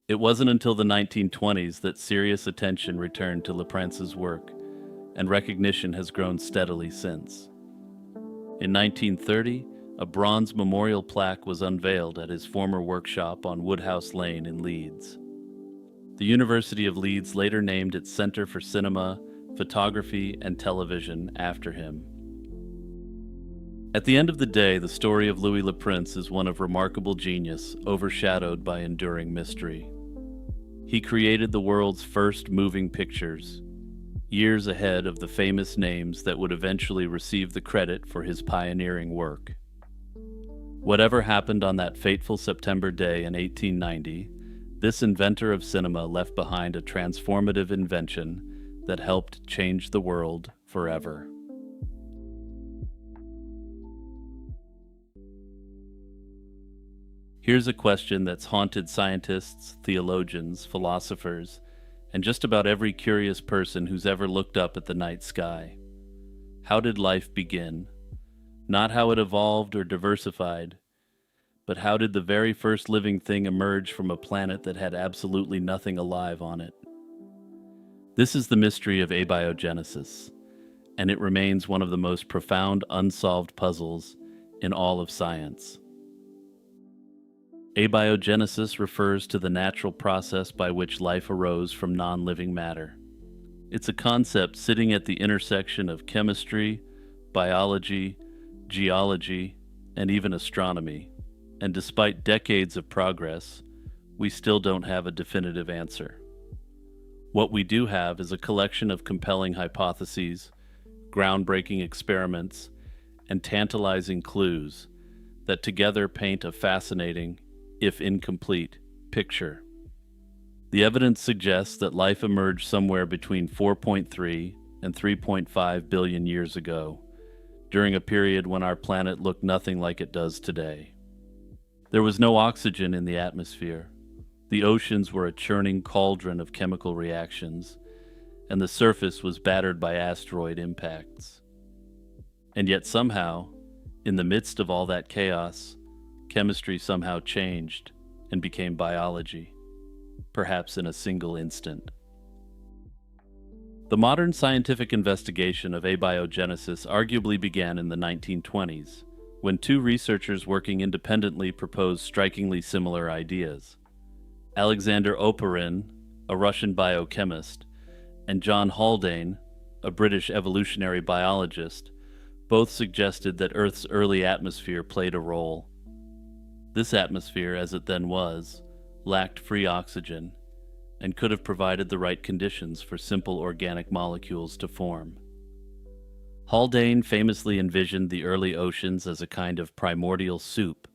It wasn't until the 1920s that serious attention returned to Le Prince's work, and recognition has grown steadily since. In 1930, a bronze memorial plaque was unveiled at his former workshop on Woodhouse Lane in Leeds. The University of Leeds later named its Center for Cinema, Photography, and Television after him. At the end of the day, the story of Louis Le Prince is one of remarkable genius, overshadowed by enduring mystery. He created the world's first moving pictures, years ahead of the famous names that would eventually receive the credit for his pioneering work. Whatever happened on that fateful September day in 1890, this inventor of cinema left behind a transformative invention that helped change the world forever. Here's a question that's haunted scientists, theologians, philosophers, and just about every curious person who's ever looked up at the night sky. How did life begin? Not how it evolved or diversified, but how did the very first living thing emerge from a planet that had absolutely nothing alive on it? This is the mystery of abiogenesis, and it remains one of the most profound unsolved puzzles in all of science. Abiogenesis refers to the natural process by which life arose from non-living matter. It's a concept sitting at the intersection of chemistry, biology, geology, and even astronomy. And despite decades of progress, we still don't have a definitive answer. What we do have is a collection of compelling hypotheses, groundbreaking experiments, and tantalizing clues that together paint a fascinating, if incomplete, picture. The evidence suggests that life emerged somewhere between 4.3 and 3.5 billion years ago, during a period when our planet looked nothing like it does today. There was no oxygen in the atmosphere. The oceans were a churning cauldron of chemical reactions, and the surface was battered by asteroid impacts. And yet somehow, in the midst of all that chaos, chemistry somehow changed and became biology, perhaps in a single instant. The modern scientific investigation of abiogenesis arguably began in the 1920s, when two researchers working independently proposed strikingly similar ideas. Alexander Oparin, a Russian biochemist, and John Haldane, a British evolutionary biologist, both suggested that Earth's early atmosphere played a role. This atmosphere, as it then was, lacked free oxygen and could have provided the right conditions for simple organic molecules to form. Haldane famously envisioned the early oceans as a kind of primordial soup,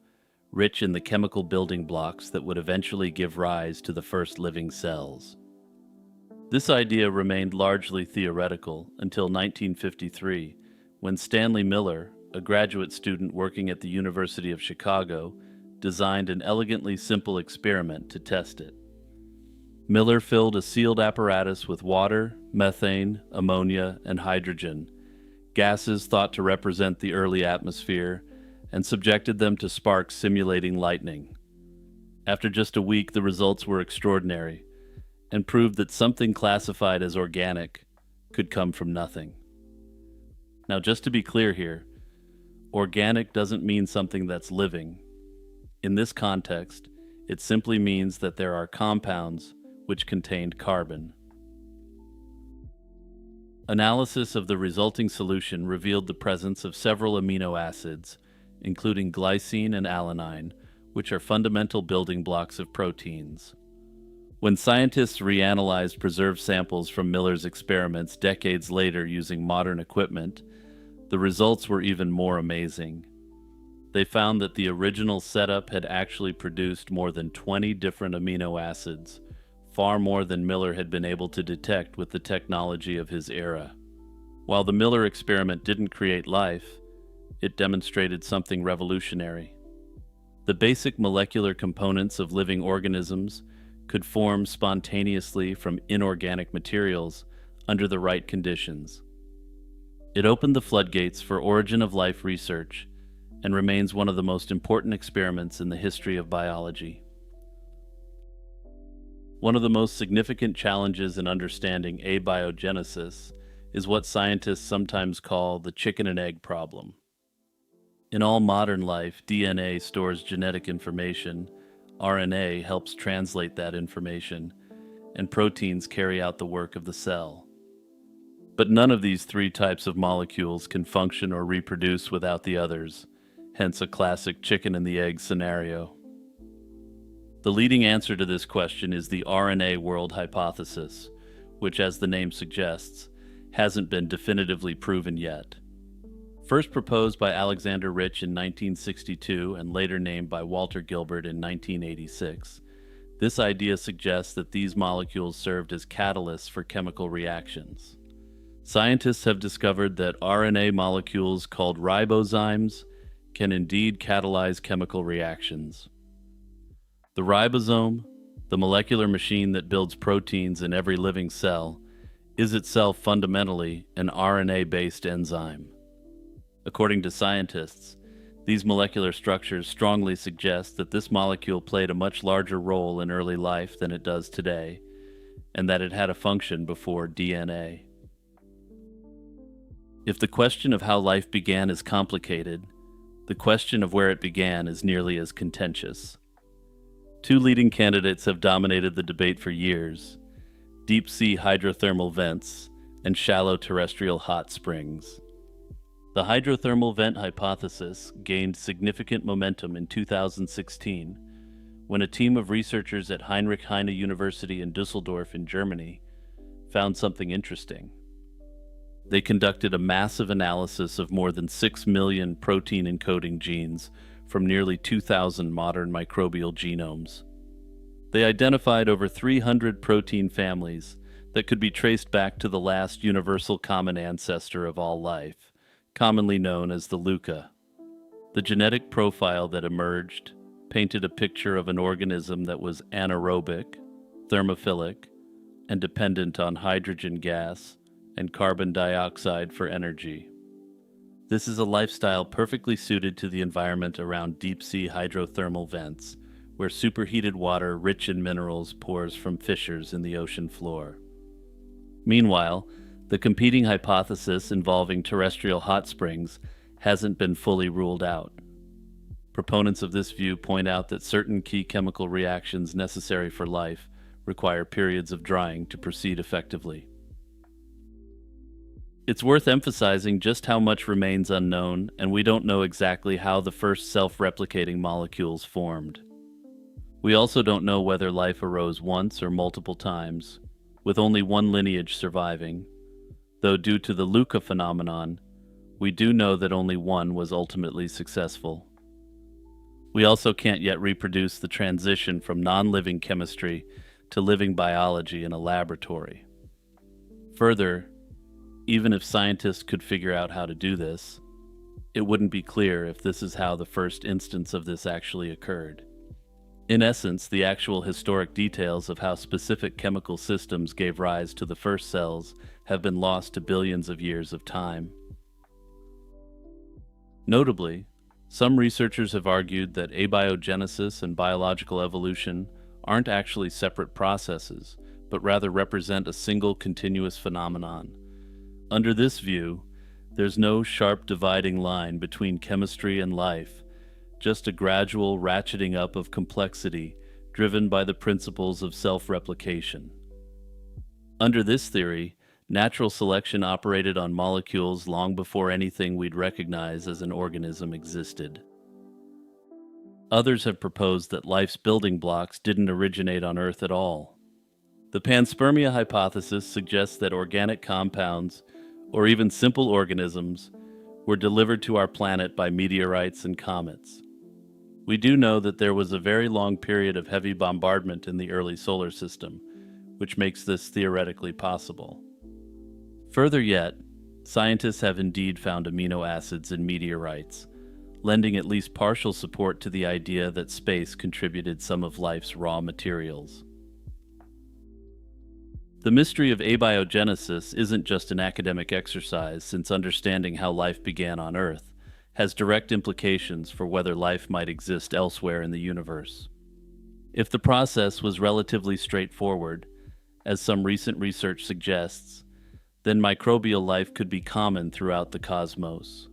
rich in the chemical building blocks that would eventually give rise to the first living cells. This idea remained largely theoretical until 1953, when Stanley Miller, a graduate student working at the University of Chicago, designed an elegantly simple experiment to test it. Miller filled a sealed apparatus with water, methane, ammonia, and hydrogen, gases thought to represent the early atmosphere, and subjected them to sparks simulating lightning. After just a week, the results were extraordinary and proved that something classified as organic could come from nothing. Now, just to be clear here, organic doesn't mean something that's living. In this context, it simply means that there are compounds which contained carbon. Analysis of the resulting solution revealed the presence of several amino acids, including glycine and alanine, which are fundamental building blocks of proteins. When scientists reanalyzed preserved samples from Miller's experiments decades later using modern equipment, the results were even more amazing. They found that the original setup had actually produced more than 20 different amino acids, far more than Miller had been able to detect with the technology of his era. While the Miller experiment didn't create life, it demonstrated something revolutionary. The basic molecular components of living organisms could form spontaneously from inorganic materials under the right conditions. It opened the floodgates for origin of life research and remains one of the most important experiments in the history of biology. One of the most significant challenges in understanding abiogenesis is what scientists sometimes call the chicken and egg problem. In all modern life, DNA stores genetic information, RNA helps translate that information, and proteins carry out the work of the cell. But none of these three types of molecules can function or reproduce without the others, hence a classic chicken and the egg scenario. The leading answer to this question is the RNA world hypothesis, which, as the name suggests, hasn't been definitively proven yet. First proposed by Alexander Rich in 1962 and later named by Walter Gilbert in 1986, this idea suggests that these molecules served as catalysts for chemical reactions. Scientists have discovered that RNA molecules called ribozymes can indeed catalyze chemical reactions. The ribosome, the molecular machine that builds proteins in every living cell, is itself fundamentally an RNA-based enzyme. According to scientists, these molecular structures strongly suggest that this molecule played a much larger role in early life than it does today, and that it had a function before DNA. If the question of how life began is complicated, the question of where it began is nearly as contentious. Two leading candidates have dominated the debate for years: deep-sea hydrothermal vents and shallow terrestrial hot springs. The hydrothermal vent hypothesis gained significant momentum in 2016 when a team of researchers at Heinrich Heine University in Düsseldorf in Germany found something interesting. They conducted a massive analysis of more than 6 million protein-encoding genes from nearly 2,000 modern microbial genomes. They identified over 300 protein families that could be traced back to the last universal common ancestor of all life, commonly known as the LUCA. The genetic profile that emerged painted a picture of an organism that was anaerobic, thermophilic, and dependent on hydrogen gas and carbon dioxide for energy. This is a lifestyle perfectly suited to the environment around deep-sea hydrothermal vents, where superheated water rich in minerals pours from fissures in the ocean floor. Meanwhile, the competing hypothesis involving terrestrial hot springs hasn't been fully ruled out. Proponents of this view point out that certain key chemical reactions necessary for life require periods of drying to proceed effectively. It's worth emphasizing just how much remains unknown, and we don't know exactly how the first self-replicating molecules formed. We also don't know whether life arose once or multiple times, with only one lineage surviving, though due to the LUCA phenomenon, we do know that only one was ultimately successful. We also can't yet reproduce the transition from non-living chemistry to living biology in a laboratory. Further, even if scientists could figure out how to do this, it wouldn't be clear if this is how the first instance of this actually occurred. In essence, the actual historic details of how specific chemical systems gave rise to the first cells have been lost to billions of years of time. Notably, some researchers have argued that abiogenesis and biological evolution aren't actually separate processes, but rather represent a single continuous phenomenon. Under this view, there's no sharp dividing line between chemistry and life, just a gradual ratcheting up of complexity driven by the principles of self-replication. Under this theory, natural selection operated on molecules long before anything we'd recognize as an organism existed. Others have proposed that life's building blocks didn't originate on Earth at all. The panspermia hypothesis suggests that organic compounds, or even simple organisms, were delivered to our planet by meteorites and comets. We do know that there was a very long period of heavy bombardment in the early solar system, which makes this theoretically possible. Further yet, scientists have indeed found amino acids in meteorites, lending at least partial support to the idea that space contributed some of life's raw materials. The mystery of abiogenesis isn't just an academic exercise, since understanding how life began on Earth has direct implications for whether life might exist elsewhere in the universe. If the process was relatively straightforward, as some recent research suggests, then microbial life could be common throughout the cosmos.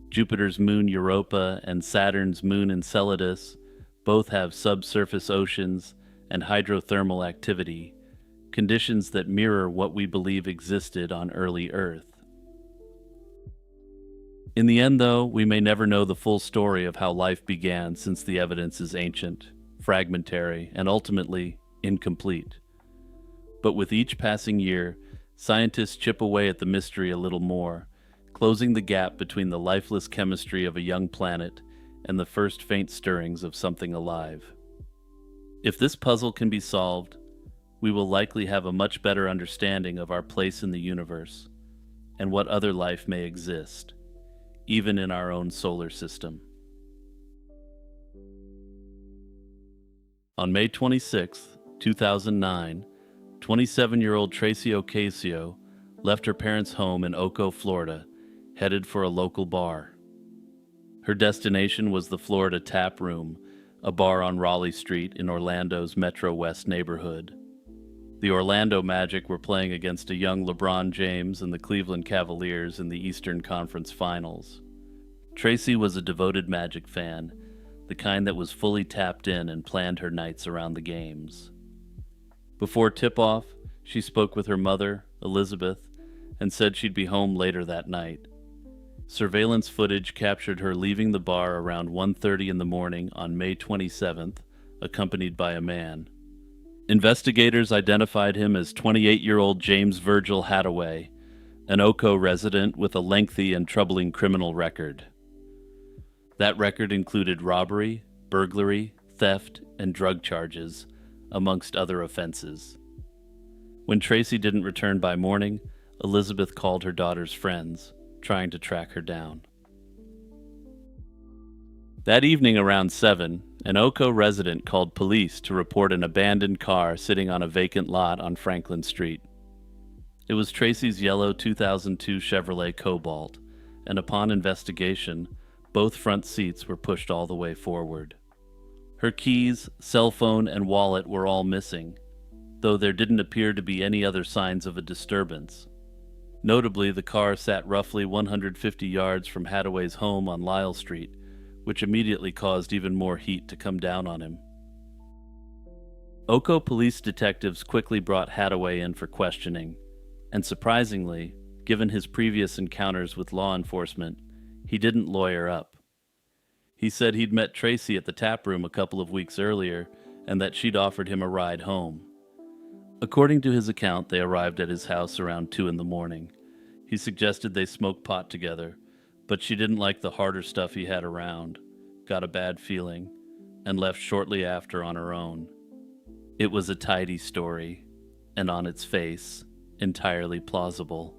Jupiter's moon Europa and Saturn's moon Enceladus both have subsurface oceans and hydrothermal activity, conditions that mirror what we believe existed on early Earth. In the end, though, we may never know the full story of how life began, since the evidence is ancient, fragmentary, and ultimately incomplete. But with each passing year, scientists chip away at the mystery a little more, closing the gap between the lifeless chemistry of a young planet and the first faint stirrings of something alive. If this puzzle can be solved, we will likely have a much better understanding of our place in the universe and what other life may exist, even in our own solar system. On May 26, 2009, 27-year-old Tracy Ocasio left her parents' home in Oco, Florida, headed for a local bar. Her destination was the Florida Tap Room, a bar on Raleigh Street in Orlando's Metro West neighborhood. The Orlando Magic were playing against a young LeBron James and the Cleveland Cavaliers in the Eastern Conference Finals. Tracy was a devoted Magic fan, the kind that was fully tapped in and planned her nights around the games. Before tip-off, she spoke with her mother, Elizabeth, and said she'd be home later that night. Surveillance footage captured her leaving the bar around 1:30 in the morning on May 27th, accompanied by a man. Investigators identified him as 28-year-old James Virgil Hadaway, an Oco resident with a lengthy and troubling criminal record. That record included robbery, burglary, theft, and drug charges, amongst other offenses. When Tracy didn't return by morning, Elizabeth called her daughter's friends, trying to track her down. That evening around 7, an Oco resident called police to report an abandoned car sitting on a vacant lot on Franklin Street. It was Tracy's yellow 2002 Chevrolet Cobalt, and upon investigation, both front seats were pushed all the way forward. Her keys, cell phone, and wallet were all missing, though there didn't appear to be any other signs of a disturbance. Notably, the car sat roughly 150 yards from Hadaway's home on Lyle Street, which immediately caused even more heat to come down on him. Oco police detectives quickly brought Hadaway in for questioning, and surprisingly, given his previous encounters with law enforcement, he didn't lawyer up. He said he'd met Tracy at the tap room a couple of weeks earlier and that she'd offered him a ride home. According to his account, they arrived at his house around 2 in the morning. He suggested they smoke pot together, but she didn't like the harder stuff he had around, got a bad feeling, and left shortly after on her own. It was a tidy story, and on its face, entirely plausible.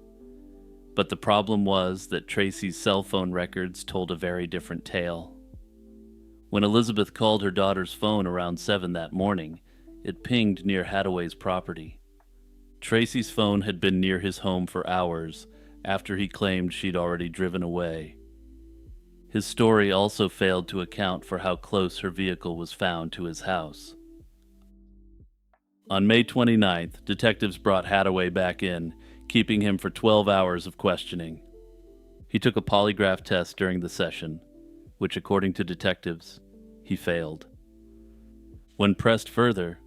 But the problem was that Tracy's cell phone records told a very different tale. When Elizabeth called her daughter's phone around 7 that morning, it pinged near Hadaway's property. Tracy's phone had been near his home for hours after he claimed she'd already driven away. His story also failed to account for how close her vehicle was found to his house. On May 29th, detectives brought Hadaway back in, keeping him for 12 hours of questioning. He took a polygraph test during the session, which, according to detectives, he failed. When pressed further,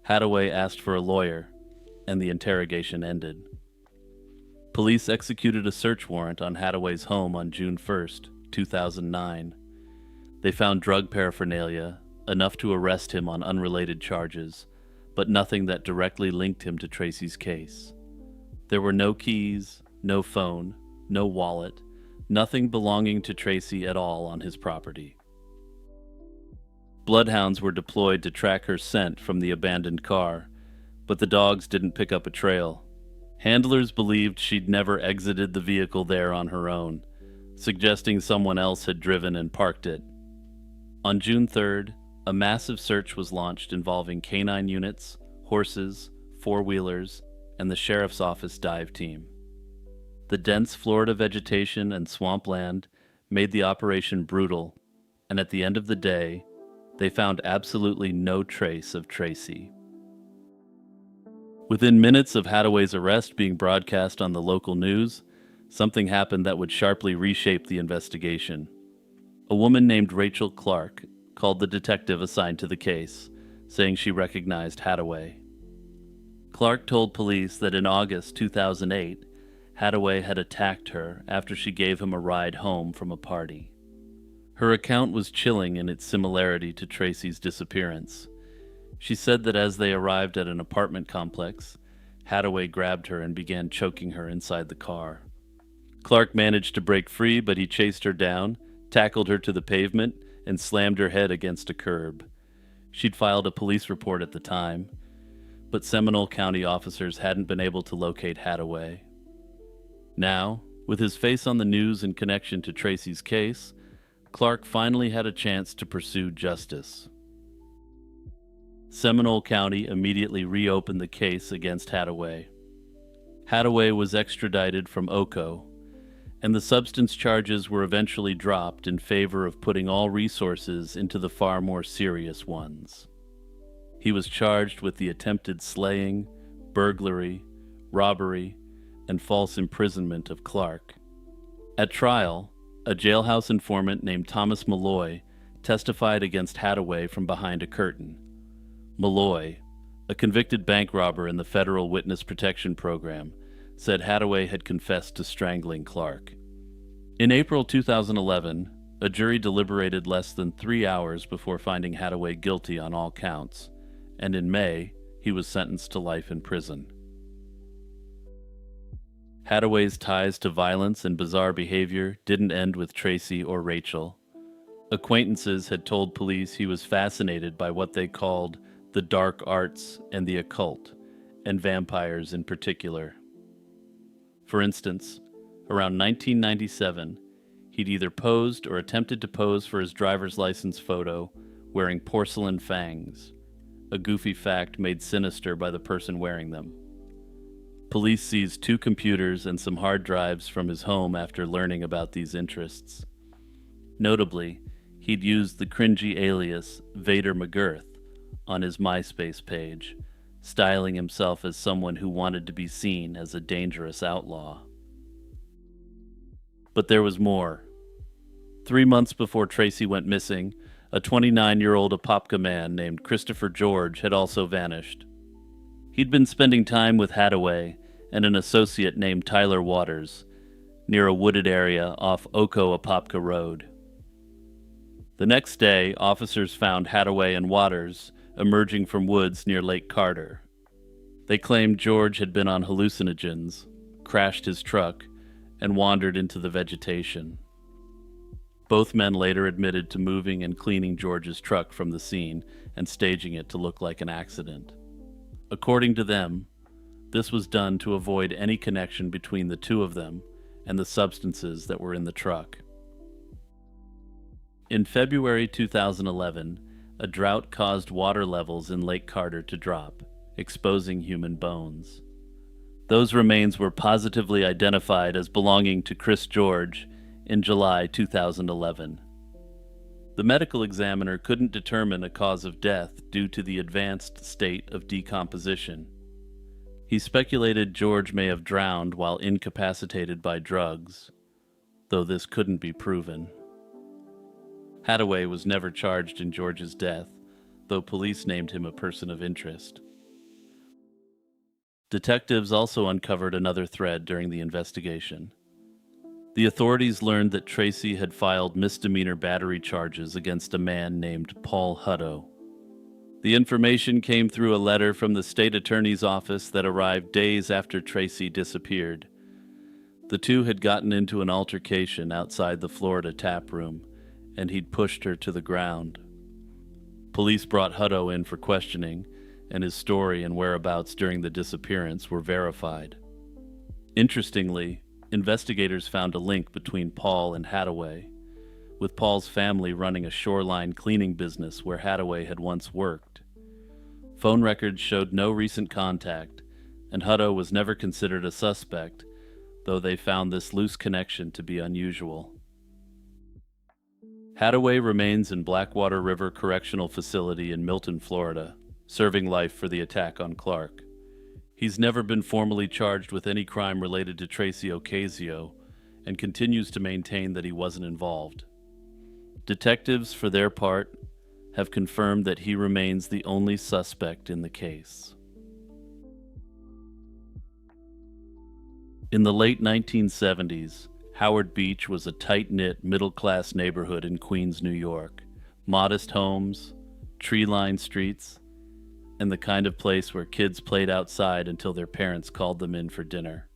Hadaway asked for a lawyer, and the interrogation ended. Police executed a search warrant on Hadaway's home on June 1st, 2009. They found drug paraphernalia, enough to arrest him on unrelated charges, but nothing that directly linked him to Tracy's case. There were no keys, no phone, no wallet, nothing belonging to Tracy at all on his property. Bloodhounds were deployed to track her scent from the abandoned car, but the dogs didn't pick up a trail. Handlers believed she'd never exited the vehicle there on her own, suggesting someone else had driven and parked it. On June 3rd, a massive search was launched involving canine units, horses, four-wheelers, and the sheriff's office dive team. The dense Florida vegetation and swampland made the operation brutal, and at the end of the day, they found absolutely no trace of Tracy. Within minutes of Hadaway's arrest being broadcast on the local news, something happened that would sharply reshape the investigation. A woman named Rachel Clark called the detective assigned to the case, saying she recognized Hadaway. Clark told police that in August 2008, Hadaway had attacked her after she gave him a ride home from a party. Her account was chilling in its similarity to Tracy's disappearance. She said that as they arrived at an apartment complex, Hadaway grabbed her and began choking her inside the car. Clark managed to break free, but he chased her down, tackled her to the pavement, and slammed her head against a curb. She'd filed a police report at the time, but Seminole County officers hadn't been able to locate Hadaway. Now, with his face on the news in connection to Tracy's case, Clark finally had a chance to pursue justice. Seminole County immediately reopened the case against Hadaway. Hadaway was extradited from Oco, and the substance charges were eventually dropped in favor of putting all resources into the far more serious ones. He was charged with the attempted slaying, burglary, robbery, and false imprisonment of Clark. At trial, a jailhouse informant named Thomas Malloy testified against Hadaway from behind a curtain. Malloy, a convicted bank robber in the Federal Witness Protection Program, said Hadaway had confessed to strangling Clark. In April 2011, a jury deliberated less than 3 hours before finding Hadaway guilty on all counts, and in May, he was sentenced to life in prison. Hadaway's ties to violence and bizarre behavior didn't end with Tracy or Rachel. Acquaintances had told police he was fascinated by what they called the dark arts and the occult, and vampires in particular. For instance, around 1997, he'd either posed or attempted to pose for his driver's license photo wearing porcelain fangs, a goofy fact made sinister by the person wearing them. Police seized 2 computers and some hard drives from his home after learning about these interests. Notably, he'd used the cringy alias Vader McGirth on his MySpace page, styling himself as someone who wanted to be seen as a dangerous outlaw. But there was more. 3 months before Tracy went missing, a 29-year-old Apopka man named Christopher George had also vanished. He'd been spending time with Hadaway and an associate named Tyler Waters near a wooded area off Oko-Apopka Road. The next day, officers found Hadaway and Waters emerging from woods near Lake Carter. They claimed George had been on hallucinogens, crashed his truck, and wandered into the vegetation. Both men later admitted to moving and cleaning George's truck from the scene and staging it to look like an accident. According to them, this was done to avoid any connection between the two of them and the substances that were in the truck. In February 2011, a drought caused water levels in Lake Carter to drop, exposing human bones. Those remains were positively identified as belonging to Chris George in July 2011. The medical examiner couldn't determine a cause of death due to the advanced state of decomposition. He speculated George may have drowned while incapacitated by drugs, though this couldn't be proven. Hadaway was never charged in George's death, though police named him a person of interest. Detectives also uncovered another thread during the investigation. The authorities learned that Tracy had filed misdemeanor battery charges against a man named Paul Hutto. The information came through a letter from the state attorney's office that arrived days after Tracy disappeared. The two had gotten into an altercation outside the Florida tap room, and he'd pushed her to the ground. Police brought Hutto in for questioning, and his story and whereabouts during the disappearance were verified. Interestingly, investigators found a link between Paul and Hadaway, with Paul's family running a shoreline cleaning business where Hadaway had once worked. Phone records showed no recent contact, and Hutto was never considered a suspect, though they found this loose connection to be unusual. Hadaway remains in Blackwater River Correctional Facility in Milton, Florida, serving life for the attack on Clark. He's never been formally charged with any crime related to Tracy Ocasio and continues to maintain that he wasn't involved. Detectives, for their part, have confirmed that he remains the only suspect in the case. In the late 1970s, Howard Beach was a tight-knit, middle-class neighborhood in Queens, New York. Modest homes, tree-lined streets, and the kind of place where kids played outside until their parents called them in for dinner.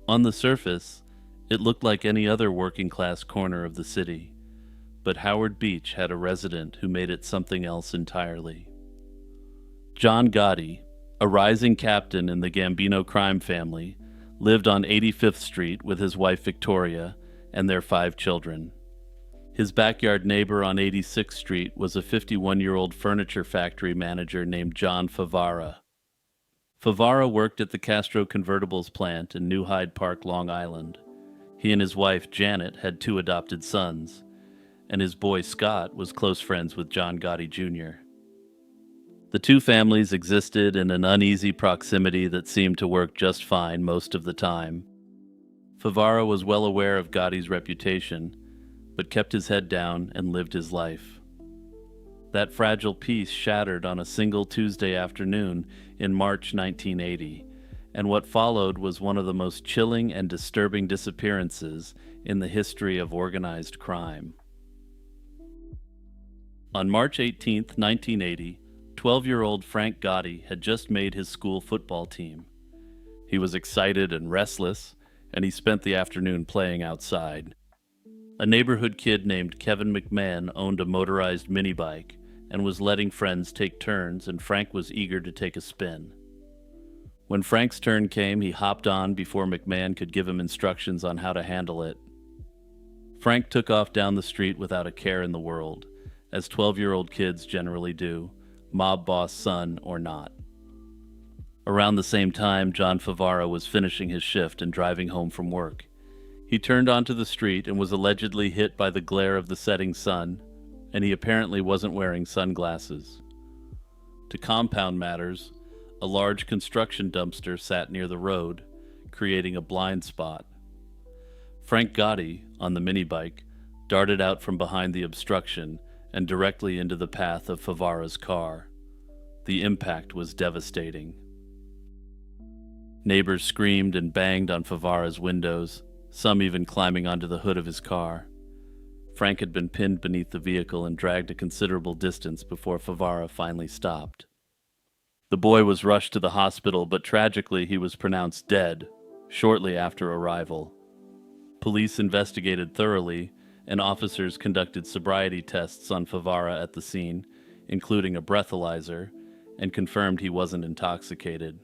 On the surface, it looked like any other working-class corner of the city, but Howard Beach had a resident who made it something else entirely. John Gotti, a rising captain in the Gambino crime family, lived on 85th Street with his wife Victoria and their 5 children. His backyard neighbor on 86th Street was a 51-year-old furniture factory manager named John Favara. Favara worked at the Castro Convertibles plant in New Hyde Park, Long Island. He and his wife Janet had 2 adopted sons, and his boy Scott was close friends with John Gotti Jr. The 2 families existed in an uneasy proximity that seemed to work just fine most of the time. Favara was well aware of Gotti's reputation, but kept his head down and lived his life. That fragile peace shattered on a single Tuesday afternoon in March 1980, and what followed was one of the most chilling and disturbing disappearances in the history of organized crime. On March 18, 1980, 12-year-old Frank Gotti had just made his school football team. He was excited and restless, and he spent the afternoon playing outside. A neighborhood kid named Kevin McMahon owned a motorized minibike and was letting friends take turns, and Frank was eager to take a spin. When Frank's turn came, he hopped on before McMahon could give him instructions on how to handle it. Frank took off down the street without a care in the world, as 12-year-old kids generally do, mob boss son or not. Around the same time, John Favara was finishing his shift and driving home from work. He turned onto the street and was allegedly hit by the glare of the setting sun, and he apparently wasn't wearing sunglasses. To compound matters, a large construction dumpster sat near the road, creating a blind spot. Frank Gotti, on the minibike, darted out from behind the obstruction and directly into the path of Favara's car. The impact was devastating. Neighbors screamed and banged on Favara's windows, some even climbing onto the hood of his car. Frank had been pinned beneath the vehicle and dragged a considerable distance before Favara finally stopped. The boy was rushed to the hospital, but tragically he was pronounced dead shortly after arrival. Police investigated thoroughly, and officers conducted sobriety tests on Favara at the scene, including a breathalyzer, and confirmed he wasn't intoxicated.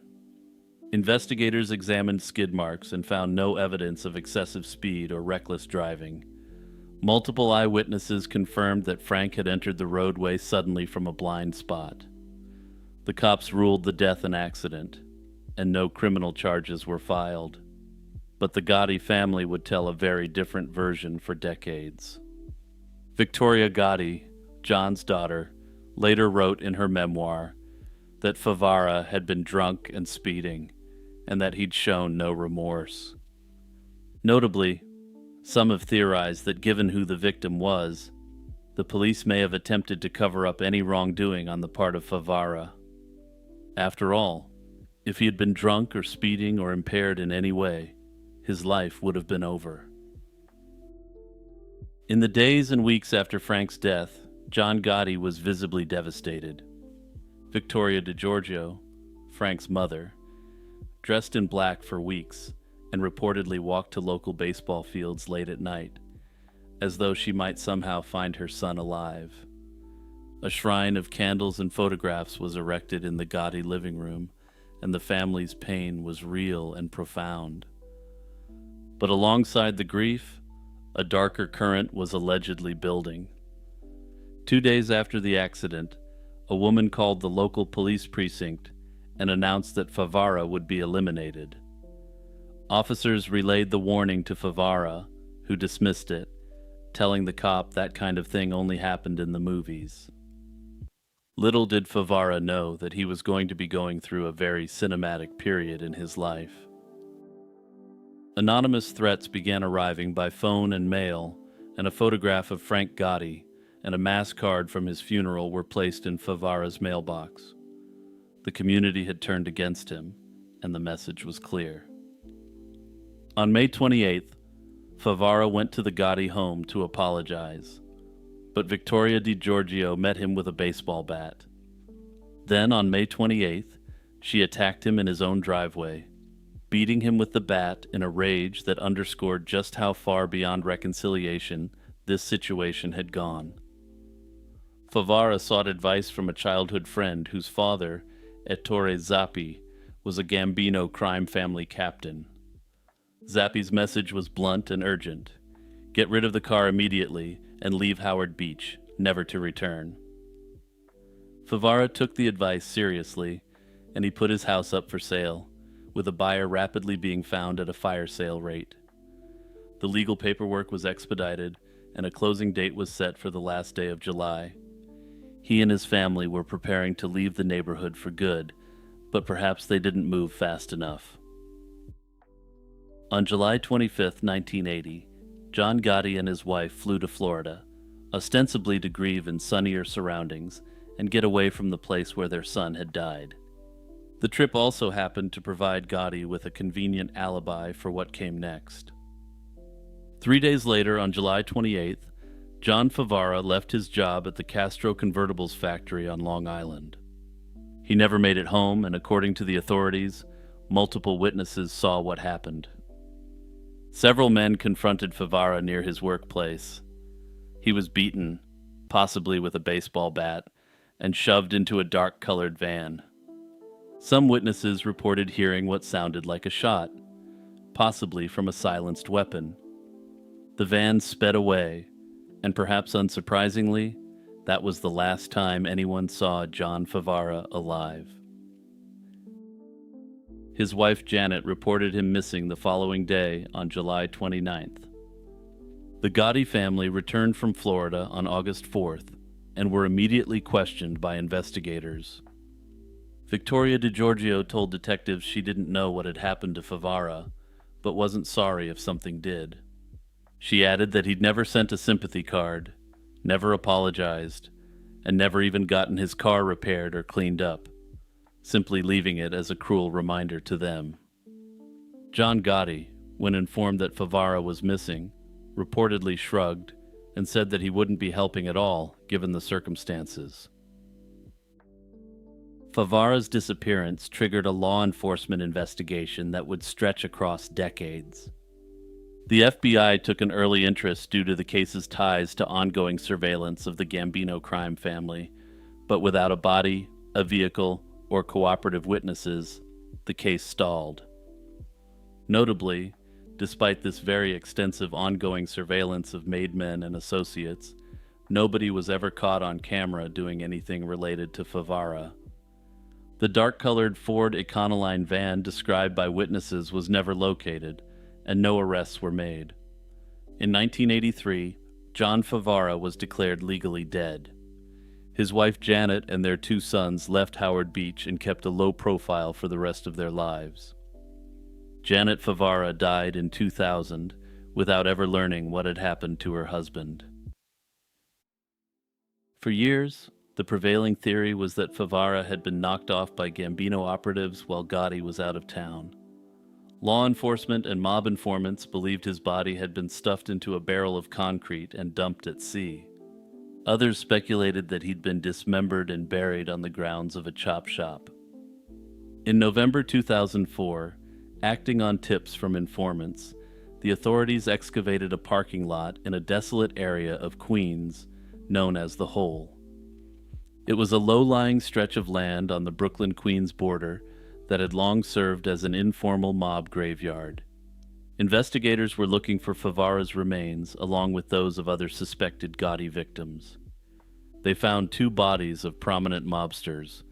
Investigators examined skid marks and found no evidence of excessive speed or reckless driving. Multiple eyewitnesses confirmed that Frank had entered the roadway suddenly from a blind spot. The cops ruled the death an accident, and no criminal charges were filed. But the Gotti family would tell a very different version for decades. Victoria Gotti, John's daughter, later wrote in her memoir that Favara had been drunk and speeding, and that he'd shown no remorse. Notably, some have theorized that given who the victim was, the police may have attempted to cover up any wrongdoing on the part of Favara. After all, if he had been drunk or speeding or impaired in any way, his life would have been over. In the days and weeks after Frank's death, John Gotti was visibly devastated. Victoria DiGiorgio, Frank's mother, dressed in black for weeks and reportedly walked to local baseball fields late at night, as though she might somehow find her son alive. A shrine of candles and photographs was erected in the Gotti living room, and the family's pain was real and profound. But alongside the grief, a darker current was allegedly building. 2 days after the accident, a woman called the local police precinct and announced that Favara would be eliminated. Officers relayed the warning to Favara, who dismissed it, telling the cop that kind of thing only happened in the movies. Little did Favara know that he was going to be going through a very cinematic period in his life. Anonymous threats began arriving by phone and mail, and a photograph of Frank Gotti and a mass card from his funeral were placed in Favara's mailbox. The community had turned against him, and the message was clear. On May 28th, Favara went to the Gotti home to apologize, but Victoria DiGiorgio met him with a baseball bat. Then, on May 28th, she attacked him in his own driveway, beating him with the bat in a rage that underscored just how far beyond reconciliation this situation had gone. Favara sought advice from a childhood friend whose father, Ettore Zappi, was a Gambino crime family captain. Zappi's message was blunt and urgent. Get rid of the car immediately and leave Howard Beach, never to return. Favara took the advice seriously, and he put his house up for sale, with a buyer rapidly being found at a fire sale rate. The legal paperwork was expedited, and a closing date was set for the last day of July. He and his family were preparing to leave the neighborhood for good, but perhaps they didn't move fast enough. On July 25, 1980, John Gotti and his wife flew to Florida, ostensibly to grieve in sunnier surroundings and get away from the place where their son had died. The trip also happened to provide Gotti with a convenient alibi for what came next. 3 days later, on July 28th, John Favara left his job at the Castro Convertibles factory on Long Island. He never made it home, and according to the authorities, multiple witnesses saw what happened. Several men confronted Favara near his workplace. He was beaten, possibly with a baseball bat, and shoved into a dark-colored van. Some witnesses reported hearing what sounded like a shot, possibly from a silenced weapon. The van sped away, and perhaps unsurprisingly, that was the last time anyone saw John Favara alive. His wife Janet reported him missing the following day on July 29th. The Gotti family returned from Florida on August 4th and were immediately questioned by investigators. Victoria DiGiorgio told detectives she didn't know what had happened to Favara, but wasn't sorry if something did. She added that he'd never sent a sympathy card, never apologized, and never even gotten his car repaired or cleaned up, simply leaving it as a cruel reminder to them. John Gotti, when informed that Favara was missing, reportedly shrugged and said that he wouldn't be helping at all given the circumstances. Favara's disappearance triggered a law enforcement investigation that would stretch across decades. The FBI took an early interest due to the case's ties to ongoing surveillance of the Gambino crime family, but without a body, a vehicle, or cooperative witnesses, the case stalled. Notably, despite this very extensive ongoing surveillance of made men and associates, nobody was ever caught on camera doing anything related to Favara. The dark-colored Ford Econoline van described by witnesses was never located, and no arrests were made. In 1983, John Favara was declared legally dead. His wife Janet and their 2 sons left Howard Beach and kept a low profile for the rest of their lives. Janet Favara died in 2000 without ever learning what had happened to her husband. For years, the prevailing theory was that Favara had been knocked off by Gambino operatives while Gotti was out of town. Law enforcement and mob informants believed his body had been stuffed into a barrel of concrete and dumped at sea. Others speculated that he'd been dismembered and buried on the grounds of a chop shop. In November 2004, acting on tips from informants, the authorities excavated a parking lot in a desolate area of Queens known as The Hole. It was a low-lying stretch of land on the Brooklyn-Queens border that had long served as an informal mob graveyard. Investigators were looking for Favara's remains along with those of other suspected Gotti victims. They found 2 bodies of prominent mobsters,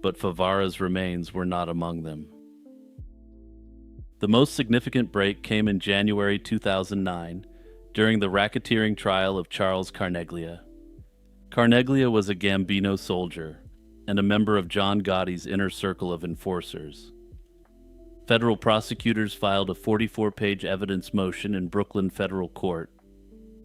but Favara's remains were not among them. The most significant break came in January 2009 during the racketeering trial of Charles Carneglia. Carneglia was a Gambino soldier and a member of John Gotti's inner circle of enforcers. Federal prosecutors filed a 44-page evidence motion in Brooklyn federal court.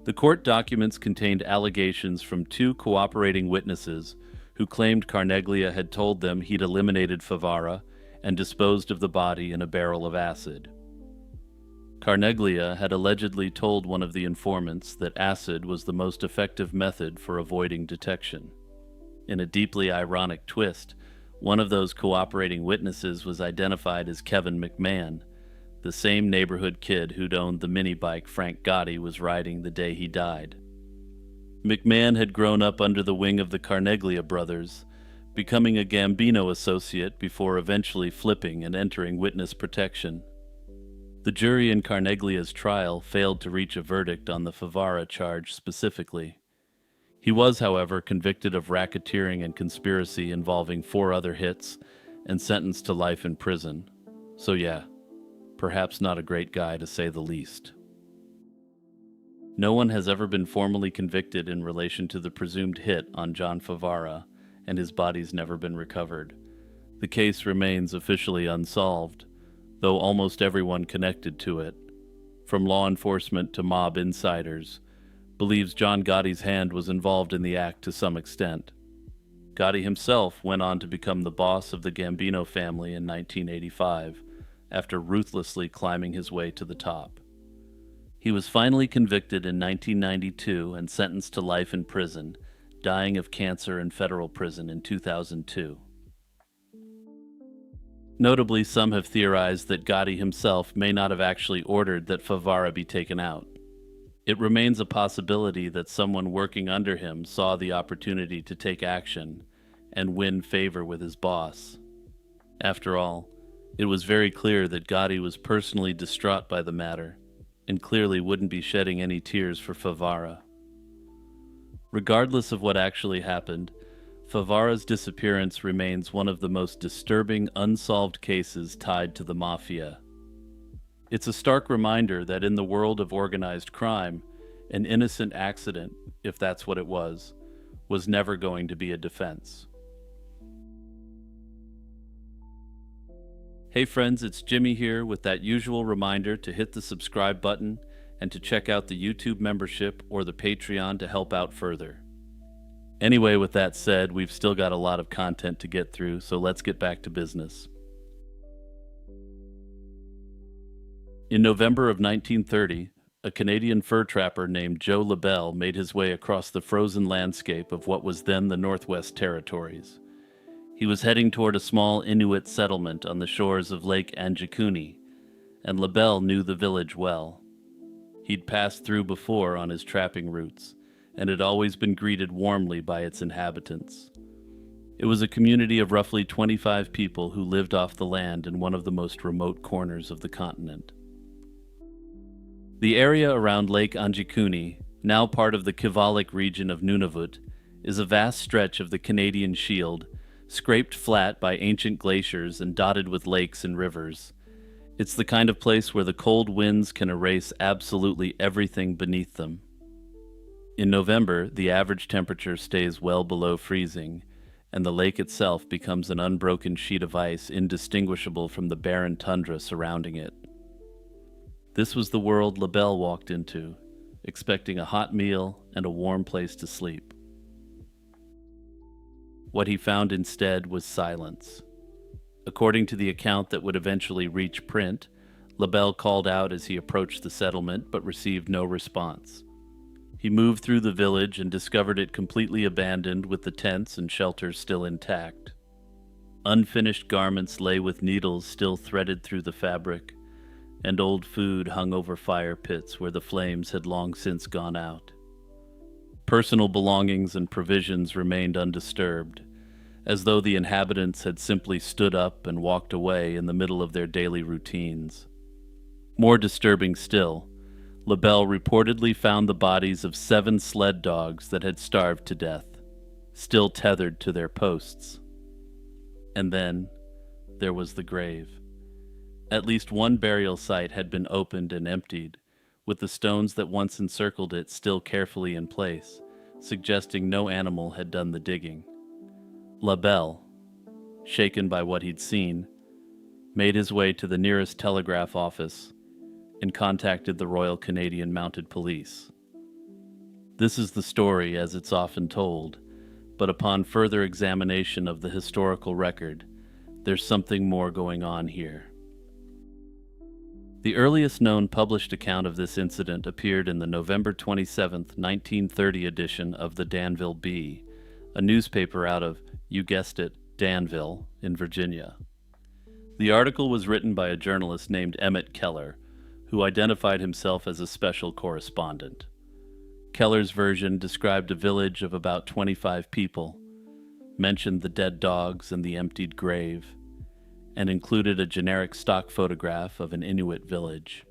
The court documents contained allegations from 2 cooperating witnesses who claimed Carneglia had told them he'd eliminated Favara and disposed of the body in a barrel of acid. Carneglia had allegedly told one of the informants that acid was the most effective method for avoiding detection. In a deeply ironic twist, one of those cooperating witnesses was identified as Kevin McMahon, the same neighborhood kid who'd owned the mini-bike Frank Gotti was riding the day he died. McMahon had grown up under the wing of the Carneglia brothers, becoming a Gambino associate before eventually flipping and entering witness protection. The jury in Carneglia's trial failed to reach a verdict on the Favara charge specifically. He was, however, convicted of racketeering and conspiracy involving 4 other hits and sentenced to life in prison. So yeah, perhaps not a great guy to say the least. No one has ever been formally convicted in relation to the presumed hit on John Favara, and his body's never been recovered. The case remains officially unsolved, though almost everyone connected to it, from law enforcement to mob insiders, believes John Gotti's hand was involved in the act to some extent. Gotti himself went on to become the boss of the Gambino family in 1985, after ruthlessly climbing his way to the top. He was finally convicted in 1992 and sentenced to life in prison, dying of cancer in federal prison in 2002. Notably, some have theorized that Gotti himself may not have actually ordered that Favara be taken out. It remains a possibility that someone working under him saw the opportunity to take action and win favor with his boss. After all, it was very clear that Gotti was personally distraught by the matter, and clearly wouldn't be shedding any tears for Favara. Regardless of what actually happened, Favara's disappearance remains one of the most disturbing unsolved cases tied to the mafia. It's a stark reminder that in the world of organized crime, an innocent accident, if that's what it was never going to be a defense. Hey friends, it's Jimmy here with that usual reminder to hit the subscribe button and to check out the YouTube membership or the Patreon to help out further. Anyway, with that said, we've still got a lot of content to get through, so let's get back to business. In November of 1930, a Canadian fur trapper named Joe LaBelle made his way across the frozen landscape of what was then the Northwest Territories. He was heading toward a small Inuit settlement on the shores of Lake Anjikuni, and LaBelle knew the village well. He'd passed through before on his trapping routes, and had always been greeted warmly by its inhabitants. It was a community of roughly 25 people who lived off the land in one of the most remote corners of the continent. The area around Lake Anjikuni, now part of the Kivalik region of Nunavut, is a vast stretch of the Canadian Shield, scraped flat by ancient glaciers and dotted with lakes and rivers. It's the kind of place where the cold winds can erase absolutely everything beneath them. In November, the average temperature stays well below freezing, and the lake itself becomes an unbroken sheet of ice indistinguishable from the barren tundra surrounding it. This was the world LaBelle walked into, expecting a hot meal and a warm place to sleep. What he found instead was silence. According to the account that would eventually reach print, LaBelle called out as he approached the settlement but received no response. He moved through the village and discovered it completely abandoned with the tents and shelters still intact. Unfinished garments lay with needles still threaded through the fabric, and old food hung over fire pits where the flames had long since gone out. Personal belongings and provisions remained undisturbed, as though the inhabitants had simply stood up and walked away in the middle of their daily routines. More disturbing still, LaBelle reportedly found the bodies of 7 sled dogs that had starved to death, still tethered to their posts. And then there was the grave. At least one burial site had been opened and emptied, with the stones that once encircled it still carefully in place, suggesting no animal had done the digging. LaBelle, shaken by what he'd seen, made his way to the nearest telegraph office and contacted the Royal Canadian Mounted Police. This is the story as it's often told, but upon further examination of the historical record, there's something more going on here. The earliest known published account of this incident appeared in the November 27, 1930 edition of the Danville Bee, a newspaper out of, you guessed it, Danville, in Virginia. The article was written by a journalist named Emmett Keller, who identified himself as a special correspondent. Keller's version described a village of about 25 people, mentioned the dead dogs and the emptied grave, and included a generic stock photograph of an Inuit village.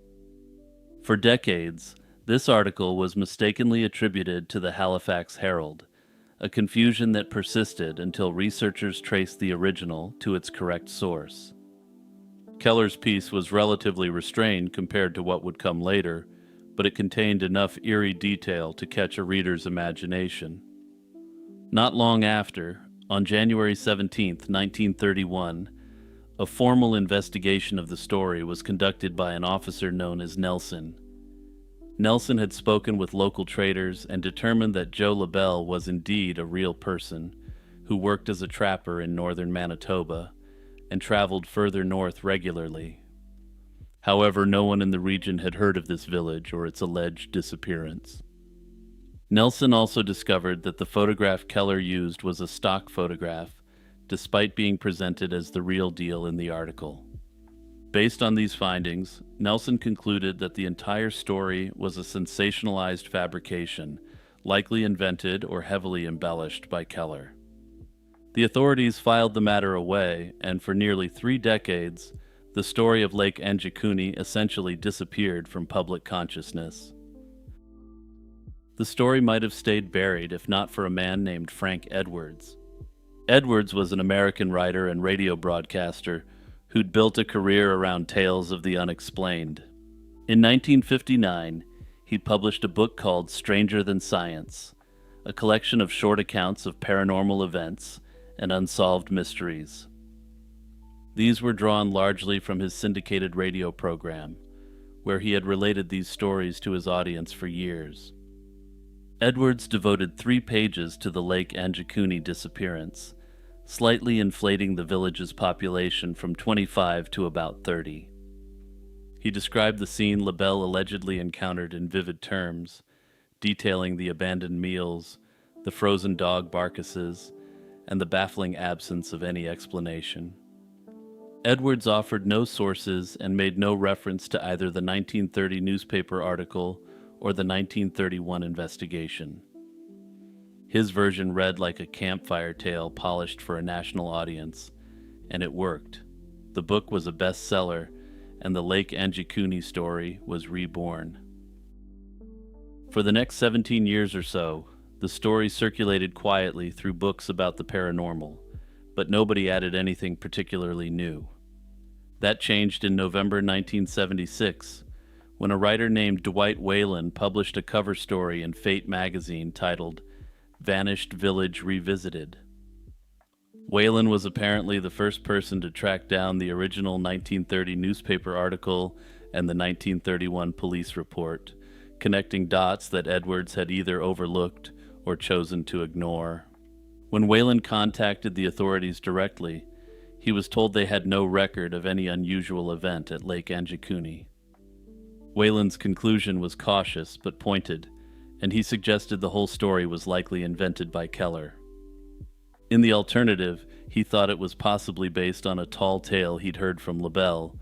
For decades, this article was mistakenly attributed to the Halifax Herald, a confusion that persisted until researchers traced the original to its correct source. Keller's piece was relatively restrained compared to what would come later, but it contained enough eerie detail to catch a reader's imagination. Not long after, on January 17, 1931, a formal investigation of the story was conducted by an officer known as Nelson, Nelson had spoken with local traders and determined that Joe LaBelle was indeed a real person who worked as a trapper in northern Manitoba and traveled further north regularly. However, no one in the region had heard of this village or its alleged disappearance. Nelson also discovered that the photograph Keller used was a stock photograph, despite being presented as the real deal in the article. Based on these findings, Nelson concluded that the entire story was a sensationalized fabrication, likely invented or heavily embellished by Keller. The authorities filed the matter away, and for nearly 3 decades, the story of Lake Anjikuni essentially disappeared from public consciousness. The story might have stayed buried if not for a man named Frank Edwards. Edwards was an American writer and radio broadcaster who'd built a career around tales of the unexplained. In 1959, he published a book called Stranger Than Science, a collection of short accounts of paranormal events and unsolved mysteries. These were drawn largely from his syndicated radio program, where he had related these stories to his audience for years. Edwards devoted 3 pages to the Lake Anjikuni disappearance, slightly inflating the village's population from 25 to about 30. He described the scene LaBelle allegedly encountered in vivid terms, detailing the abandoned meals, the frozen dog carcasses, and the baffling absence of any explanation. Edwards offered no sources and made no reference to either the 1930 newspaper article or the 1931 investigation. His version read like a campfire tale polished for a national audience, and it worked. The book was a bestseller, and the Lake Anjikuni story was reborn. For the next 17 years or so, the story circulated quietly through books about the paranormal, but nobody added anything particularly new. That changed in November 1976, when a writer named Dwight Whalen published a cover story in Fate magazine titled Vanished Village Revisited. Whalen was apparently the first person to track down the original 1930 newspaper article and the 1931 police report, connecting dots that Edwards had either overlooked or chosen to ignore. When Whalen contacted the authorities directly, he was told they had no record of any unusual event at Lake Anjikuni. Whalen's conclusion was cautious but pointed, and he suggested the whole story was likely invented by Keller. In the alternative, he thought it was possibly based on a tall tale he'd heard from LaBelle,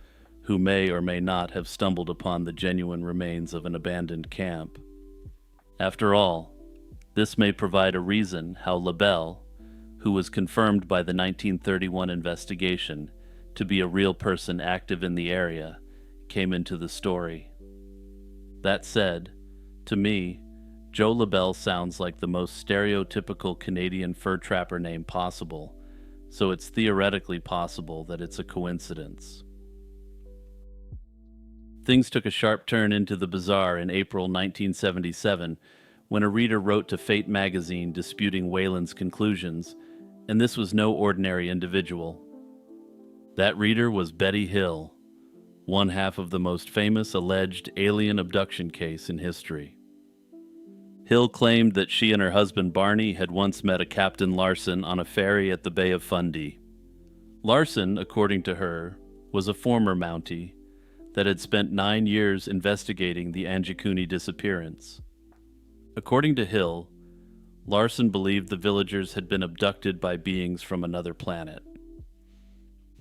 who may or may not have stumbled upon the genuine remains of an abandoned camp. After all, this may provide a reason how LaBelle, who was confirmed by the 1931 investigation to be a real person active in the area, came into the story. That said, to me, Joe LaBelle sounds like the most stereotypical Canadian fur trapper name possible, so it's theoretically possible that it's a coincidence. Things took a sharp turn into the bizarre in April 1977 when a reader wrote to Fate magazine disputing Whalen's conclusions, and this was no ordinary individual. That reader was Betty Hill, one half of the most famous alleged alien abduction case in history. Hill claimed that she and her husband Barney had once met a Captain Larson on a ferry at the Bay of Fundy. Larson, according to her, was a former Mountie that had spent 9 years investigating the Anjikuni disappearance. According to Hill, Larson believed the villagers had been abducted by beings from another planet.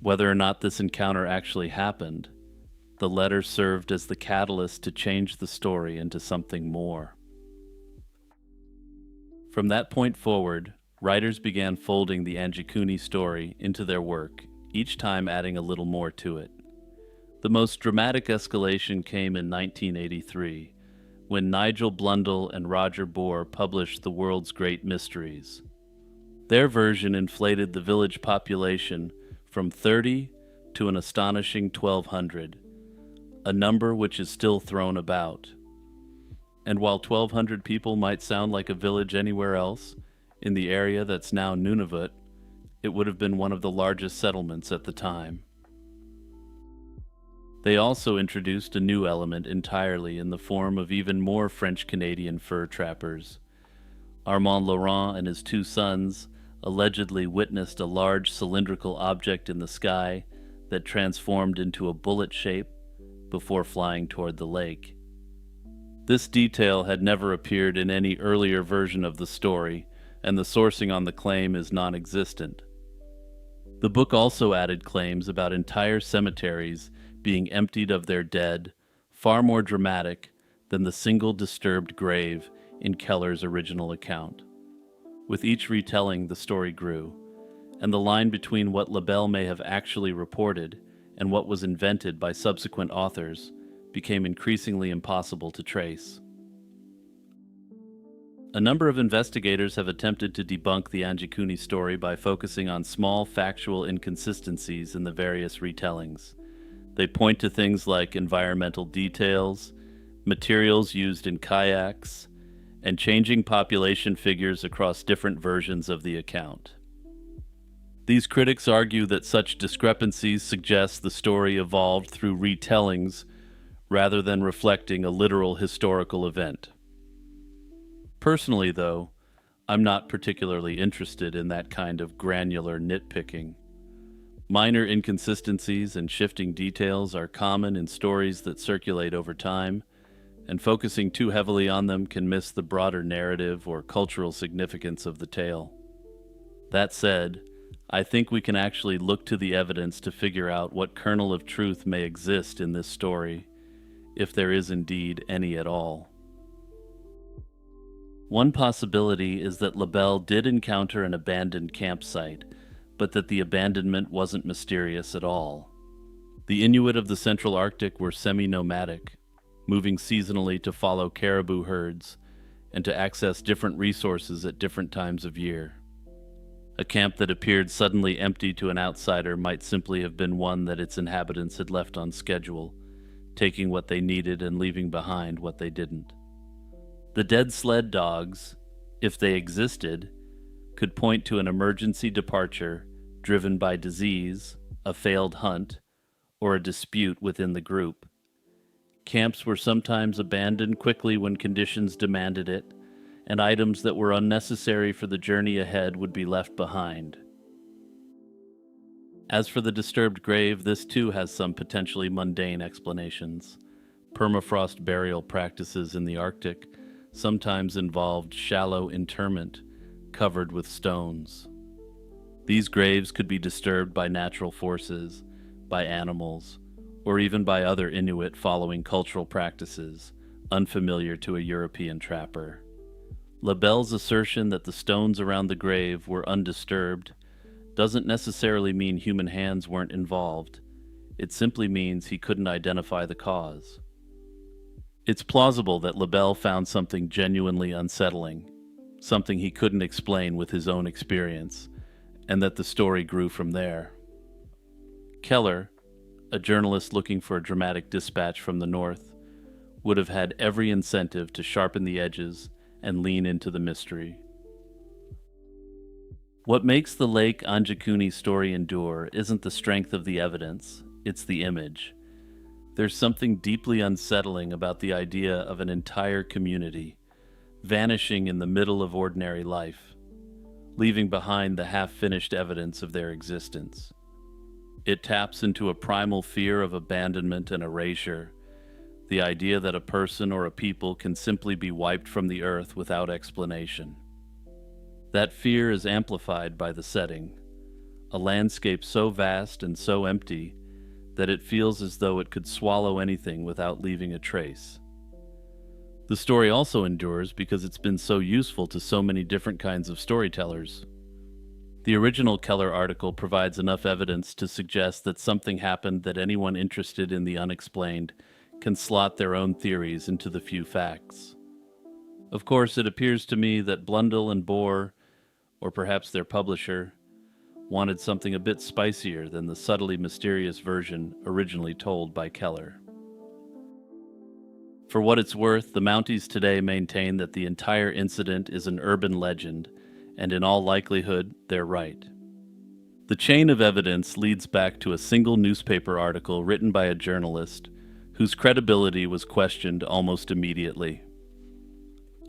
Whether or not this encounter actually happened, the letter served as the catalyst to change the story into something more. From that point forward, writers began folding the Anjikuni story into their work, each time adding a little more to it. The most dramatic escalation came in 1983, when Nigel Blundell and Roger Bohr published The World's Great Mysteries. Their version inflated the village population from 30 to an astonishing 1,200, a number which is still thrown about. And while 1,200 people might sound like a village anywhere else, in the area that's now Nunavut, it would have been one of the largest settlements at the time. They also introduced a new element entirely in the form of even more French-Canadian fur trappers. Armand Laurent and his two sons allegedly witnessed a large cylindrical object in the sky that transformed into a bullet shape before flying toward the lake. This detail had never appeared in any earlier version of the story, and the sourcing on the claim is non-existent. The book also added claims about entire cemeteries being emptied of their dead, far more dramatic than the single disturbed grave in Keller's original account. With each retelling, the story grew, and the line between what Lebel may have actually reported and what was invented by subsequent authors became increasingly impossible to trace. A number of investigators have attempted to debunk the Anjikuni story by focusing on small factual inconsistencies in the various retellings. They point to things like environmental details, materials used in kayaks, and changing population figures across different versions of the account. These critics argue that such discrepancies suggest the story evolved through retellings rather than reflecting a literal historical event. Personally, though, I'm not particularly interested in that kind of granular nitpicking. Minor inconsistencies and shifting details are common in stories that circulate over time, and focusing too heavily on them can miss the broader narrative or cultural significance of the tale. That said, I think we can actually look to the evidence to figure out what kernel of truth may exist in this story, if there is indeed any at all. One possibility is that Lebel did encounter an abandoned campsite, but that the abandonment wasn't mysterious at all. The Inuit of the Central Arctic were semi-nomadic, moving seasonally to follow caribou herds and to access different resources at different times of year. A camp that appeared suddenly empty to an outsider might simply have been one that its inhabitants had left on schedule, taking what they needed and leaving behind what they didn't. The dead sled dogs, if they existed, could point to an emergency departure driven by disease, a failed hunt, or a dispute within the group. Camps were sometimes abandoned quickly when conditions demanded it, and items that were unnecessary for the journey ahead would be left behind. As for the disturbed grave, this too has some potentially mundane explanations. Permafrost burial practices in the Arctic sometimes involved shallow interment covered with stones. These graves could be disturbed by natural forces, by animals, or even by other Inuit following cultural practices unfamiliar to a European trapper. Lebel's assertion that the stones around the grave were undisturbed doesn't necessarily mean human hands weren't involved. It simply means he couldn't identify the cause. It's plausible that Lebel found something genuinely unsettling, something he couldn't explain with his own experience, and that the story grew from there. Keller, a journalist looking for a dramatic dispatch from the north, would have had every incentive to sharpen the edges and lean into the mystery. What makes the Lake Anjikuni story endure isn't the strength of the evidence, it's the image. There's something deeply unsettling about the idea of an entire community vanishing in the middle of ordinary life, leaving behind the half-finished evidence of their existence. It taps into a primal fear of abandonment and erasure, the idea that a person or a people can simply be wiped from the earth without explanation. That fear is amplified by the setting, a landscape so vast and so empty that it feels as though it could swallow anything without leaving a trace. The story also endures because it's been so useful to so many different kinds of storytellers. The original Keller article provides enough evidence to suggest that something happened that anyone interested in the unexplained can slot their own theories into the few facts. Of course, it appears to me that Blundell and Bohr, or perhaps their publisher, wanted something a bit spicier than the subtly mysterious version originally told by Keller. For what it's worth, the Mounties today maintain that the entire incident is an urban legend, and in all likelihood, they're right. The chain of evidence leads back to a single newspaper article written by a journalist whose credibility was questioned almost immediately.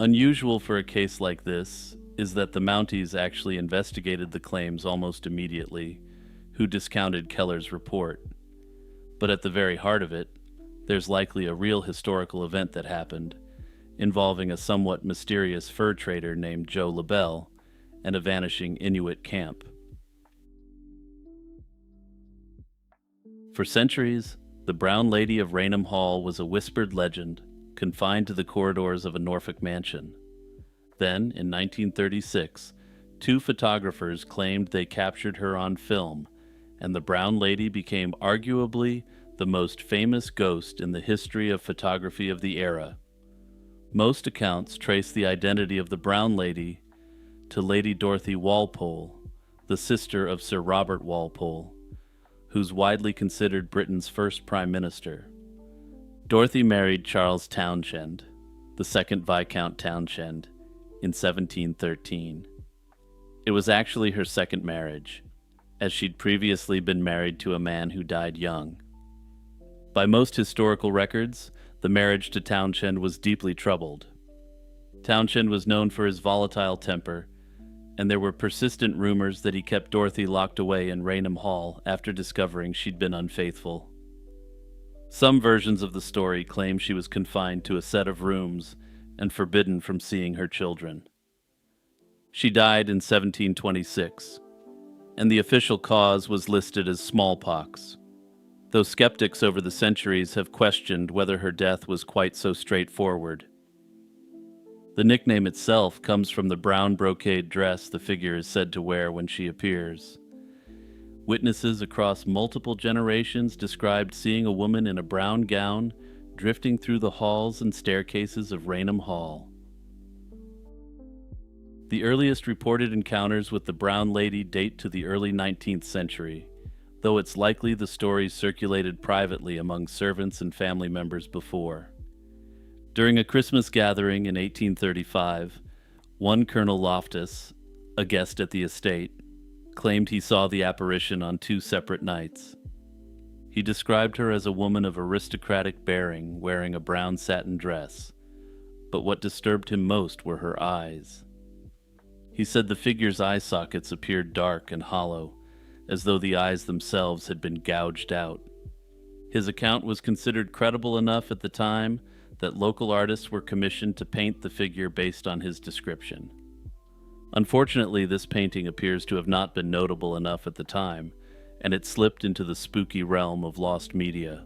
Unusual for a case like this is that the Mounties actually investigated the claims almost immediately, who discounted Keller's report. But at the very heart of it, there's likely a real historical event that happened, involving a somewhat mysterious fur trader named Joe LaBelle and a vanishing Inuit camp. For centuries, the Brown Lady of Raynham Hall was a whispered legend, confined to the corridors of a Norfolk mansion. Then, in 1936, two photographers claimed they captured her on film, and the Brown Lady became arguably the most famous ghost in the history of photography of the era. Most accounts trace the identity of the Brown Lady to Lady Dorothy Walpole, the sister of Sir Robert Walpole, who's widely considered Britain's first Prime Minister. Dorothy married Charles Townshend, the second Viscount Townshend, in 1713. It was actually her second marriage, as she'd previously been married to a man who died young. By most historical records, the marriage to Townshend was deeply troubled. Townshend was known for his volatile temper, and there were persistent rumors that he kept Dorothy locked away in Raynham Hall after discovering she'd been unfaithful. Some versions of the story claim she was confined to a set of rooms and forbidden from seeing her children. She died in 1726, and the official cause was listed as smallpox, though skeptics over the centuries have questioned whether her death was quite so straightforward. The nickname itself comes from the brown brocade dress the figure is said to wear when she appears. Witnesses across multiple generations described seeing a woman in a brown gown drifting through the halls and staircases of Raynham Hall. The earliest reported encounters with the Brown Lady date to the early 19th century, though it's likely the stories circulated privately among servants and family members before. During a Christmas gathering in 1835, one Colonel Loftus, a guest at the estate, claimed he saw the apparition on two separate nights. He described her as a woman of aristocratic bearing wearing a brown satin dress, but what disturbed him most were her eyes. He said the figure's eye sockets appeared dark and hollow, as though the eyes themselves had been gouged out. His account was considered credible enough at the time that local artists were commissioned to paint the figure based on his description. Unfortunately, this painting appears to have not been notable enough at the time, and it slipped into the spooky realm of lost media.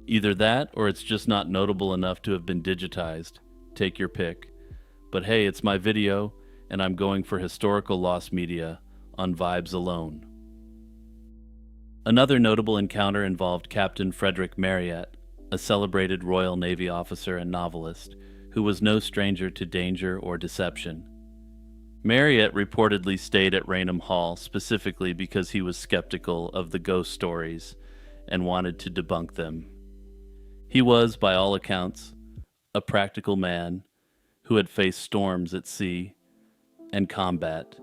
Either that, or it's just not notable enough to have been digitized. Take your pick. But hey, it's my video, and I'm going for historical lost media on vibes alone. Another notable encounter involved Captain Frederick Marryat, a celebrated Royal Navy officer and novelist, who was no stranger to danger or deception. Marryat reportedly stayed at Raynham Hall specifically because he was skeptical of the ghost stories and wanted to debunk them. He was, by all accounts, a practical man who had faced storms at sea and combat,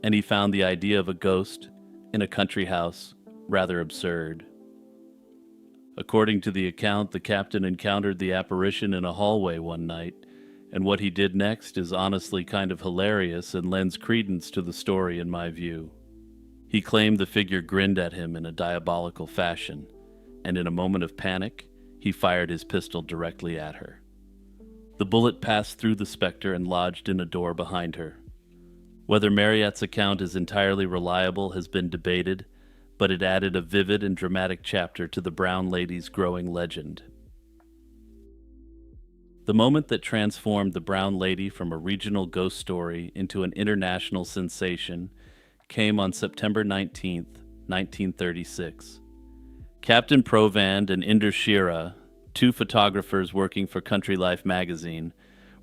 and he found the idea of a ghost in a country house rather absurd. According to the account, the captain encountered the apparition in a hallway one night, and what he did next is honestly kind of hilarious and lends credence to the story in my view. He claimed the figure grinned at him in a diabolical fashion, and in a moment of panic, he fired his pistol directly at her. The bullet passed through the specter and lodged in a door behind her. Whether Marryat's account is entirely reliable has been debated, but it added a vivid and dramatic chapter to the Brown Lady's growing legend. The moment that transformed the Brown Lady from a regional ghost story into an international sensation came on September 19, 1936. Captain Provand and Inder Shira, two photographers working for Country Life magazine,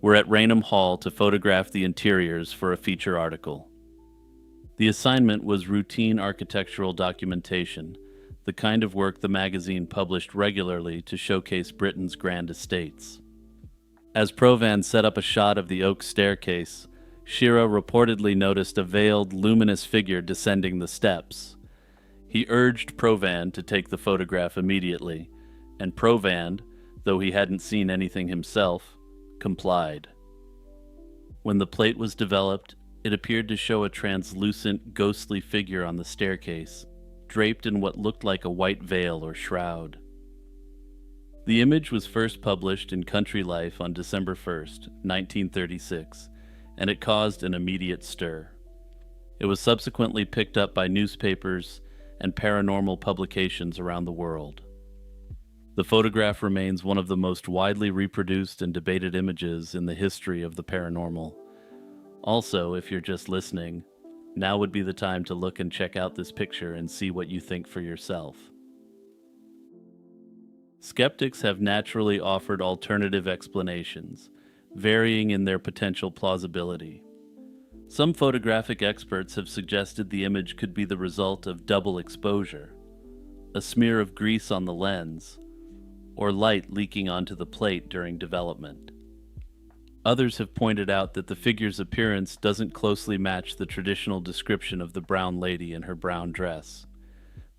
were at Raynham Hall to photograph the interiors for a feature article. The assignment was routine architectural documentation, the kind of work the magazine published regularly to showcase Britain's grand estates. As Provand set up a shot of the oak staircase, Shira reportedly noticed a veiled, luminous figure descending the steps. He urged Provand to take the photograph immediately, and Provand, though he hadn't seen anything himself, complied. When the plate was developed, it appeared to show a translucent, ghostly figure on the staircase, draped in what looked like a white veil or shroud. The image was first published in Country Life on December 1st, 1936, and it caused an immediate stir. It was subsequently picked up by newspapers and paranormal publications around the world. The photograph remains one of the most widely reproduced and debated images in the history of the paranormal. Also, if you're just listening, now would be the time to look and check out this picture and see what you think for yourself. Skeptics have naturally offered alternative explanations, varying in their potential plausibility. Some photographic experts have suggested the image could be the result of double exposure, a smear of grease on the lens, or light leaking onto the plate during development. Others have pointed out that the figure's appearance doesn't closely match the traditional description of the brown lady in her brown dress.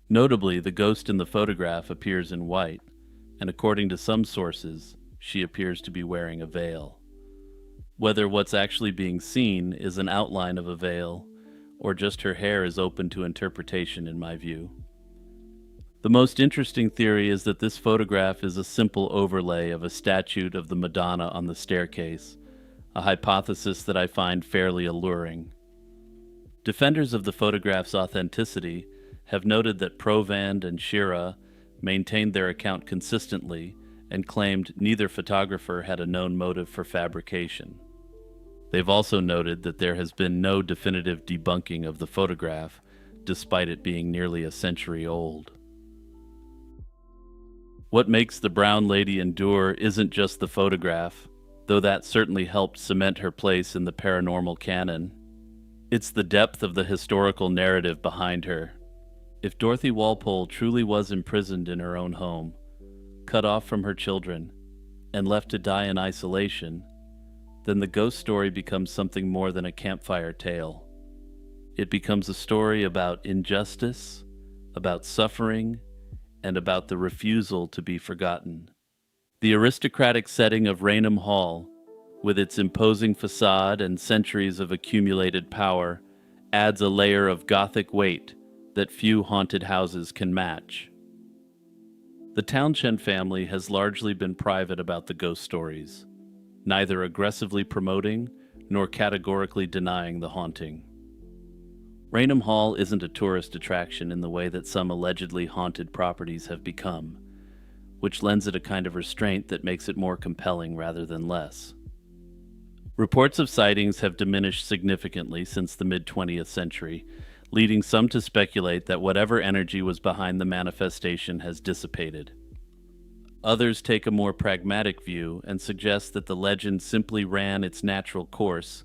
Notably, the ghost in the photograph appears in white, and according to some sources, she appears to be wearing a veil. Whether what's actually being seen is an outline of a veil, or just her hair is open to interpretation in my view. The most interesting theory is that this photograph is a simple overlay of a statue of the Madonna on the staircase, a hypothesis that I find fairly alluring. Defenders of the photograph's authenticity have noted that Provand and Shira maintained their account consistently and claimed neither photographer had a known motive for fabrication. They've also noted that there has been no definitive debunking of the photograph, despite it being nearly a century old. What makes the brown lady endure isn't just the photograph, though that certainly helped cement her place in the paranormal canon. It's the depth of the historical narrative behind her. If Dorothy Walpole truly was imprisoned in her own home, cut off from her children, and left to die in isolation, then the ghost story becomes something more than a campfire tale. It becomes a story about injustice, about suffering, and about the refusal to be forgotten. The aristocratic setting of Raynham Hall, with its imposing facade and centuries of accumulated power, adds a layer of Gothic weight that few haunted houses can match. The Townshend family has largely been private about the ghost stories, neither aggressively promoting nor categorically denying the haunting. Raynham Hall isn't a tourist attraction in the way that some allegedly haunted properties have become, which lends it a kind of restraint that makes it more compelling rather than less. Reports of sightings have diminished significantly since the mid-20th century, leading some to speculate that whatever energy was behind the manifestation has dissipated. Others take a more pragmatic view and suggest that the legend simply ran its natural course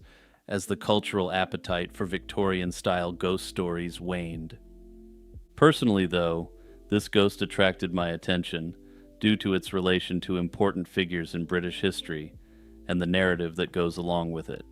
as the cultural appetite for Victorian-style ghost stories waned. Personally, though, this ghost attracted my attention due to its relation to important figures in British history and the narrative that goes along with it.